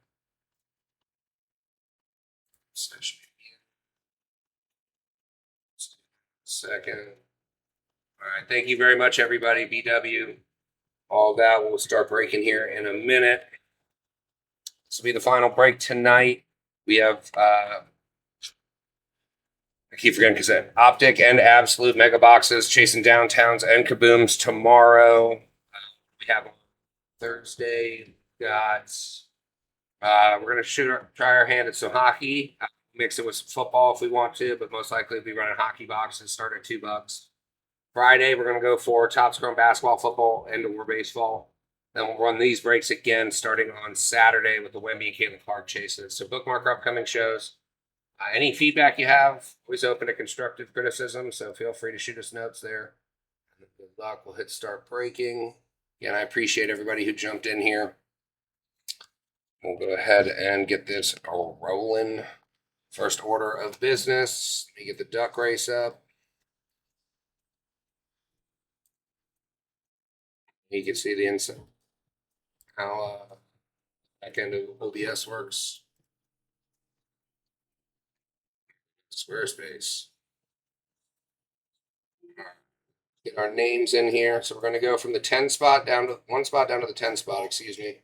Second. All right. Thank you very much, everybody. BW. All that. We'll start breaking here in a minute. This will be the final break tonight. We have I keep forgetting because Optic and Absolute mega boxes, chasing downtowns and kabooms tomorrow. We have Thursday. Got we're gonna try our hand at some hockey. Mix it with some football if we want to, but most likely we'll be running hockey boxes. Start at $2. Friday we're gonna go for top scoring basketball, football, indoor baseball. Then we'll run these breaks again starting on Saturday with the Wemby and Caitlin Clark chases. So bookmark our upcoming shows. Any feedback you have, always open to constructive criticism, so feel free to shoot us notes there. Good luck. We'll hit start breaking. Again, I appreciate everybody who jumped in here. We'll go ahead and get this all rolling. First order of business. Let me get the duck race up. You can see the inside, how back end of OBS works. Squarespace. Get our names in here. So we're going to go from the 10 spot down to one spot down to the 10 spot, excuse me.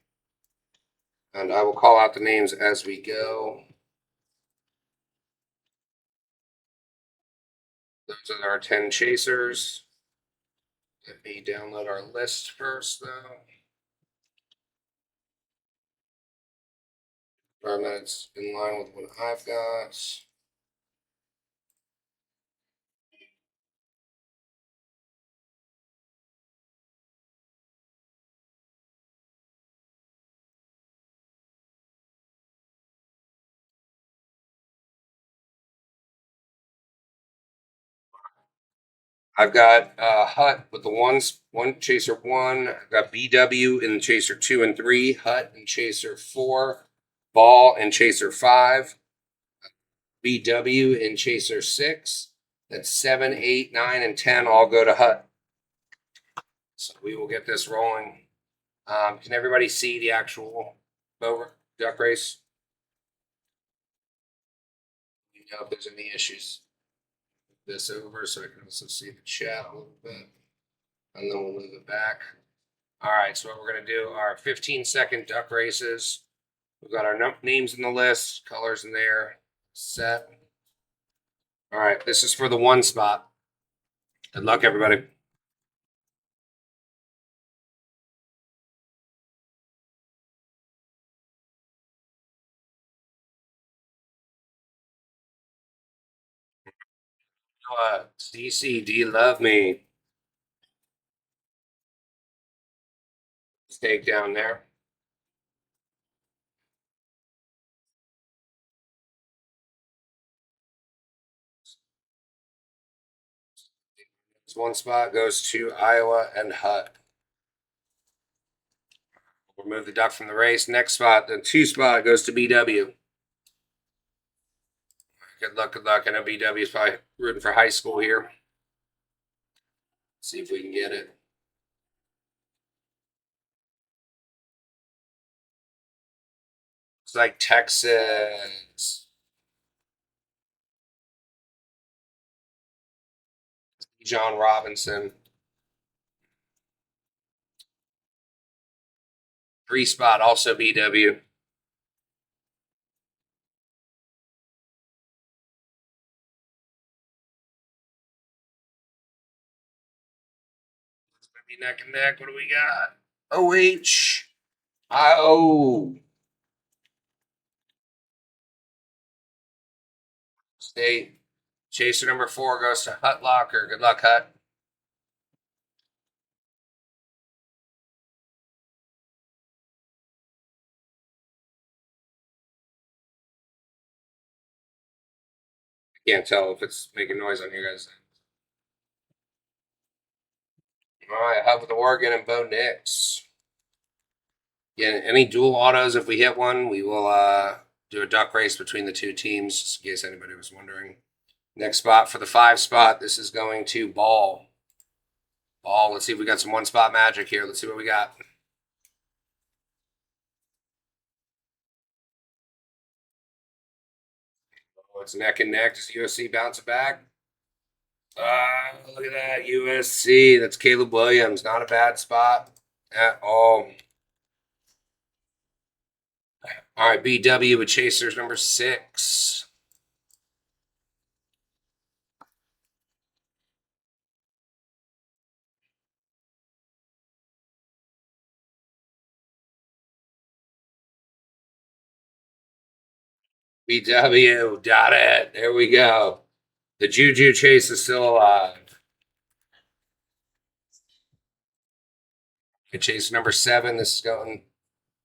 And I will call out the names as we go. Those are our 10 chasers. Let me download our list first, though. That's in line with what I've got. I've got Hut with the one chaser 1. I've got BW in chaser 2 and 3. Hut in chaser 4. Ball in chaser 5. BW in chaser 6. That's 7, 8, 9, and 10 all go to Hut. So we will get this rolling. Can everybody see the actual duck race? You know if there's any issues. This over so I can also see the chat a little bit. And then we'll move it back. All right, so what we're going to do are 15-second duck races. We've got our names in the list, colors in there, set. All right, this is for the 1 spot. Good luck, everybody. CC, do you love me? Stake down there. This 1 spot goes to Iowa and Hut. We'll remove the duck from the race. Next spot, the 2 spot goes to BW. Good luck, good luck. I know BW is probably rooting for high school here. Let's see if we can get it. It's like Texas. John Robinson. 3 spot, also BW. It's gonna be neck and neck. What do we got? OH. IO. State. Chaser number 4 goes to Hut Locker. Good luck, Hut. Can't tell if it's making noise on you guys. All right, Hut with Oregon and Bo Nix. Yeah, any dual autos, if we hit one, we will do a duck race between the two teams, just in case anybody was wondering. Next spot for the 5 spot, this is going to Ball. Ball, let's see if we got some 1 spot magic here. Let's see what we got. Oh, it's neck and neck. Does USC bounce it back? Look at that, USC. That's Caleb Williams. Not a bad spot at all. All right, BW with Chasers number 6. BW, got it. There we go. The Juju Chase is still alive. Chase number 7. This is going.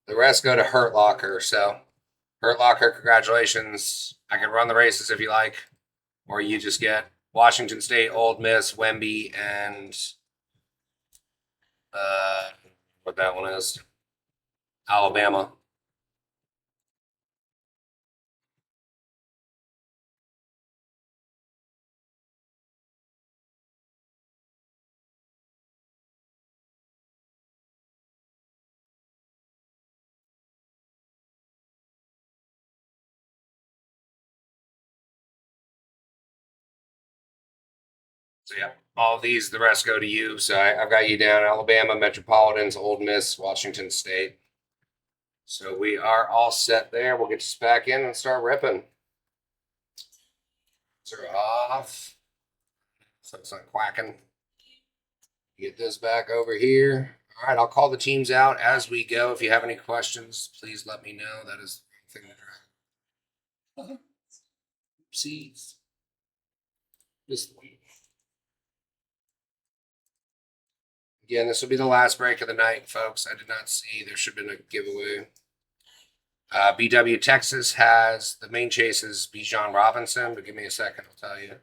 The rest go to Hurt Locker. So, Hurt Locker, congratulations. I can run the races if you like, or you just get Washington State, Ole Miss, Wemby, and what that one is, Alabama. So yeah, all these, the rest go to you. So I've got you down: Alabama, Metropolitans, Ole Miss, Washington State. So we are all set there. We'll get you back in and start ripping. So off. So it's not quacking. Get this back over here. All right, I'll call the teams out as we go. If you have any questions, please let me know. That is the thing to drive. Oopsies. This one. Again, this will be the last break of the night, folks. I did not see. There should have been a giveaway. BW Texas has the main chase is Bijan Robinson, but give me a second, I'll tell you.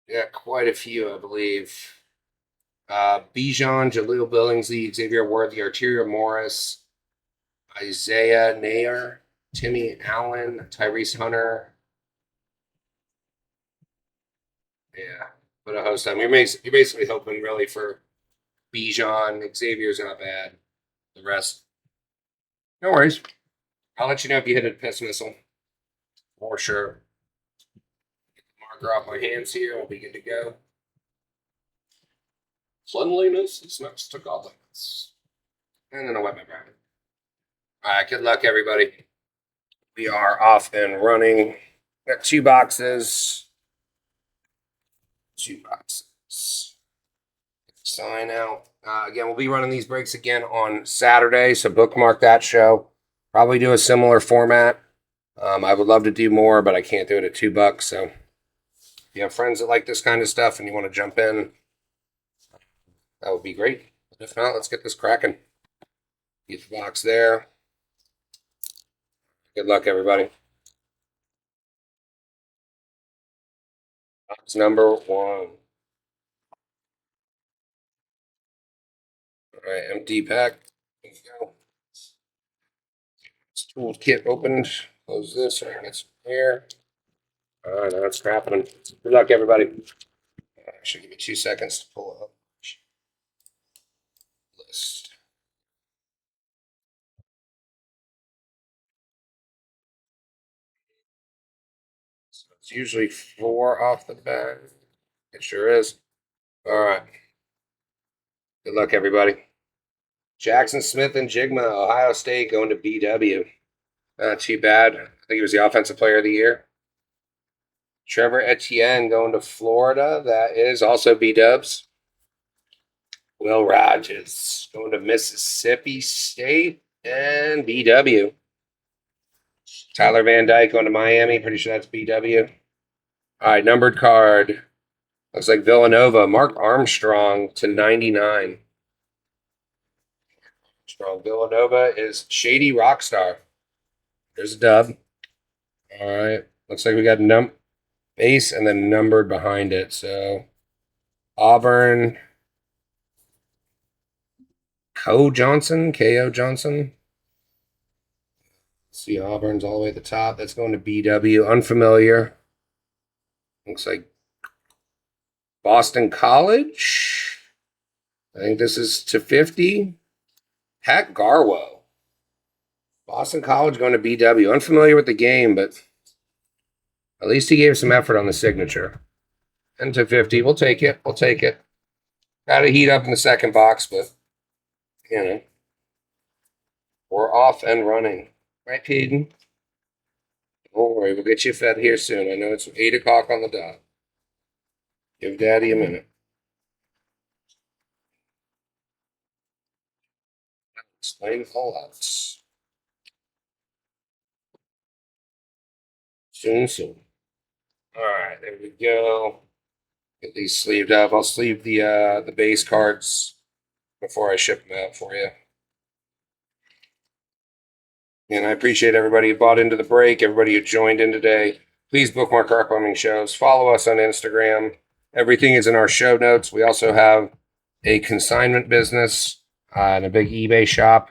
Yeah, quite a few, I believe. Bijan, Jaleel Billingsley, Xavier Worthy, Arteria Morris, Isaiah Nair, Timmy Allen, Tyrese Hunter. Yeah, but a host time. You're basically hoping really for Bijan. Xavier's not bad. The rest, no worries. I'll let you know if you hit a piss missile. For sure. Get the marker off my hands here. I'll be good to go. Cleanliness is next to godliness. And then I'll wet my brow. All right, good luck, everybody. We are off and running. Got 2 boxes. 2 boxes. Sign out. Again, we'll be running these breaks again on Saturday, so bookmark that show. Probably do a similar format. I would love to do more, but I can't do it at $2. So if you have friends that like this kind of stuff and you want to jump in, that would be great. But if not, let's get this cracking. Get the box there. Good luck, everybody. Box number 1. All right, empty pack. There you go. This tool kit opened. Close this so I can get some air. All right, now it's happening. Good luck, everybody. Should give me 2 seconds to pull up list. So it's usually 4 off the bat. It sure is. All right. Good luck, everybody. Jackson Smith and Jigma, Ohio State, going to BW. Not too bad. I think he was the offensive player of the year. Trevor Etienne going to Florida. That is also B-Dubs. Will Rogers going to Mississippi State and BW. Tyler Van Dyke going to Miami. Pretty sure that's BW. All right, numbered card. Looks like Villanova. Mark Armstrong to 99. Strong. Villanova is Shady Rockstar. There's a dub. All right. Looks like we got base and then numbered behind it. So Auburn. Ko Johnson. See, Auburn's all the way at the top. That's going to BW. Unfamiliar. Looks like Boston College. I think this is to 50. Pat Garwo. Boston College going to BW. Unfamiliar with the game, but at least he gave some effort on the signature. And to 50. We'll take it. Got to heat up in the second box, but, we're off and running. Right, Peden? Don't worry. We'll get you fed here soon. I know it's 8 o'clock on the dot. Give Daddy a minute. Explain fallouts. Soon. All right, there we go. Get these sleeved up. I'll sleeve the base cards before I ship them out for you. And I appreciate everybody who bought into the break, everybody who joined in today. Please bookmark our upcoming shows. Follow us on Instagram. Everything is in our show notes. We also have a consignment business and a big eBay shop.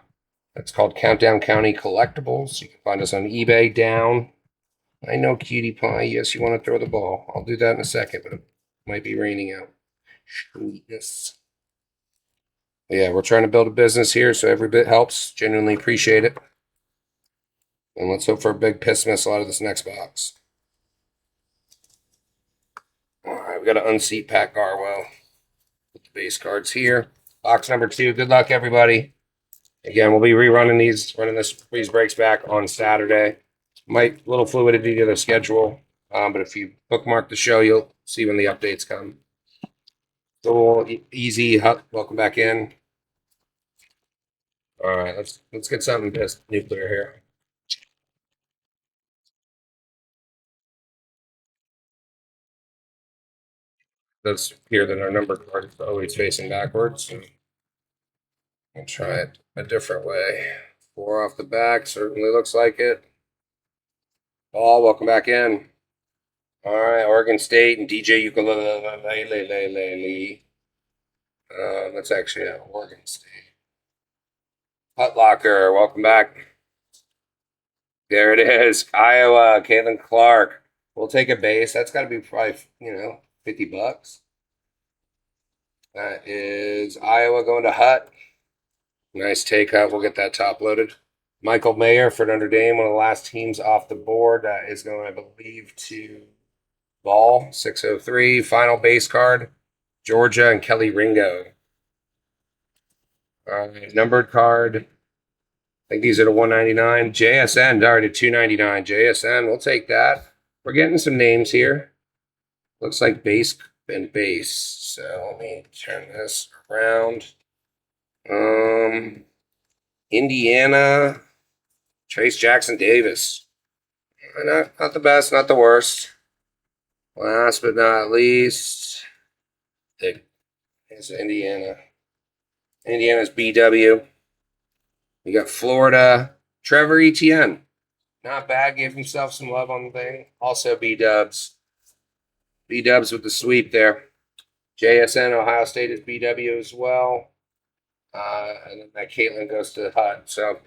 That's called Countdown County Collectibles. You can find us on eBay down. I know, cutie pie. Yes, you want to throw the ball. I'll do that in a second, but it might be raining out. Sweetness. Yeah, we're trying to build a business here, so every bit helps. Genuinely appreciate it. And let's hope for a big piss missile out of this next box. All right, we got to unseat Pat Garwell. Put the base cards here. Box number 2. Good luck, everybody. Again, we'll be rerunning these breaks back on Saturday. Little fluidity to the schedule, but if you bookmark the show, you'll see when the updates come. So easy. Welcome back in. All right, let's get something pissed nuclear here. Let's hear that our number card is always facing backwards. I'll try it a different way. 4 off the back certainly looks like it. Paul, welcome back in. All right, Oregon State and DJ Ukulele. That's actually Oregon State. Putlocker, welcome back. There it is. Iowa, Caitlin Clark. We'll take a base. That's got to be probably, $50. That is Iowa going to Hut. Nice take, Hut. We'll get that top loaded. Michael Mayer for Notre Dame, one of the last teams off the board. That is going, I believe, to Ball, 603. Final base card, Georgia and Kelly Ringo. All right, numbered card. I think these are the 199. JSN, already 299. JSN, we'll take that. We're getting some names here. Looks like base and base. So let me turn this around. Indiana, Trace Jackson Davis. Not the best, not the worst. Last but not least, it's Indiana. Indiana's BW. We got Florida, Trevor Etienne. Not bad, gave himself some love on the thing. Also B-dubs. B-dubs with the sweep there. JSN, Ohio State is BW as well. And then that Caitlin goes to the Hut. So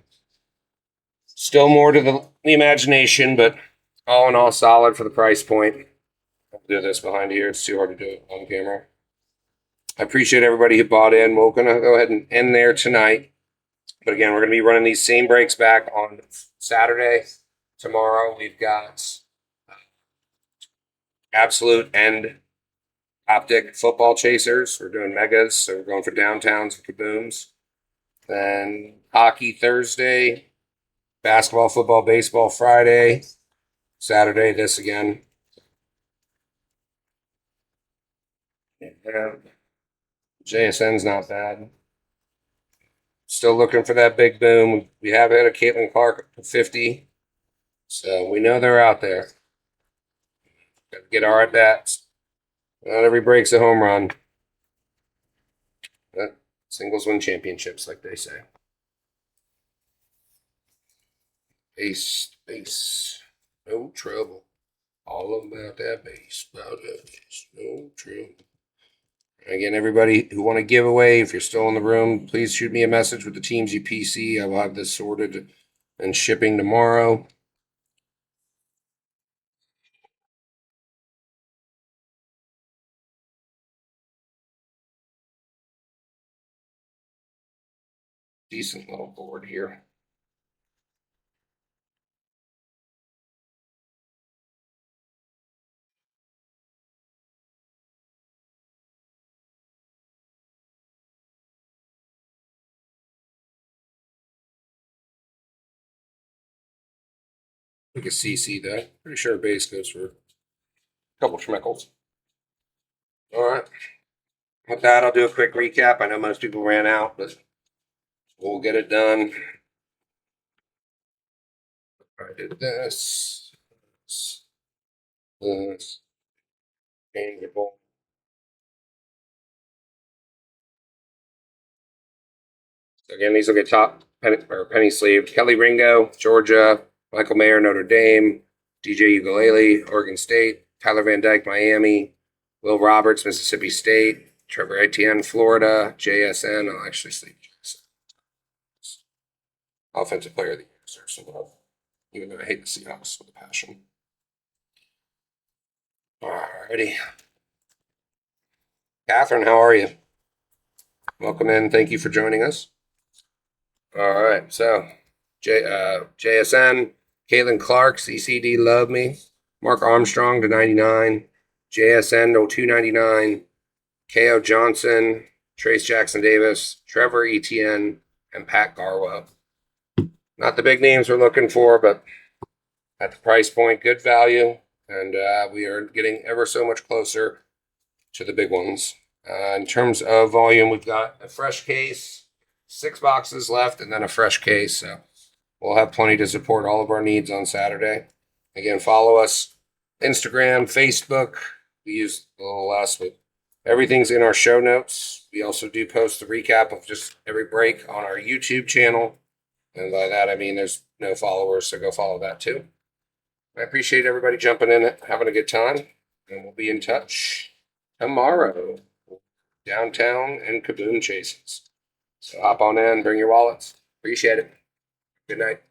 still more to the imagination, but all in all solid for the price point. I'll do this behind here. It's too hard to do it on camera. I appreciate everybody who bought in. We're going to go ahead and end there tonight. But again, we're going to be running these same breaks back on Saturday. Tomorrow, we've got Absolute and Optic Football Chasers. We're doing megas, so we're going for downtowns and kabooms. Then hockey Thursday, basketball, football, baseball Friday. Saturday, this again. JSN's not bad. Still looking for that big boom. We have had a Caitlin Clark at 50. So we know they're out there. Got to get our at bats. Not every break's a home run. But singles win championships, like they say. Base. No trouble. All about that base. About that base. No trouble. Again, everybody who want to give away, if you're still in the room, please shoot me a message with the teams you PC. I will have this sorted and shipping tomorrow. Decent little board here. Like a CC though. Pretty sure base goes for a couple schmeckles. All right. With that, I'll do a quick recap. I know most people ran out, but we'll get it done. I did this. This. Changeable. So again, these will get top penny sleeved. Kelly Ringo, Georgia. Michael Mayer, Notre Dame. DJ Ukulele, Oregon State. Tyler Van Dyke, Miami. Will Roberts, Mississippi State. Trevor Etienne, Florida. JSN. I'll actually sleeve JSN. Offensive player of the year deserves some love, even though I hate the Seahawks with a passion. Alrighty. Catherine, how are you? Welcome in. Thank you for joining us. All right. So, JSN, Caitlin Clark, CCD, love me. Mark Armstrong to 99. JSN to 299. KO Johnson, Trace Jackson Davis, Trevor Etienne, and Pat Garwo. Not the big names we're looking for, but at the price point, good value. And we are getting ever so much closer to the big ones. In terms of volume, we've got a fresh case, 6 boxes left, and then a fresh case. So we'll have plenty to support all of our needs on Saturday. Again, follow us Instagram, Facebook. We use a little less, but everything's in our show notes. We also do post the recap of just every break on our YouTube channel. And by that, I mean there's no followers, so go follow that too. I appreciate everybody jumping in, having a good time, and we'll be in touch tomorrow. Downtown and Kaboom Chases. So hop on in, bring your wallets. Appreciate it. Good night.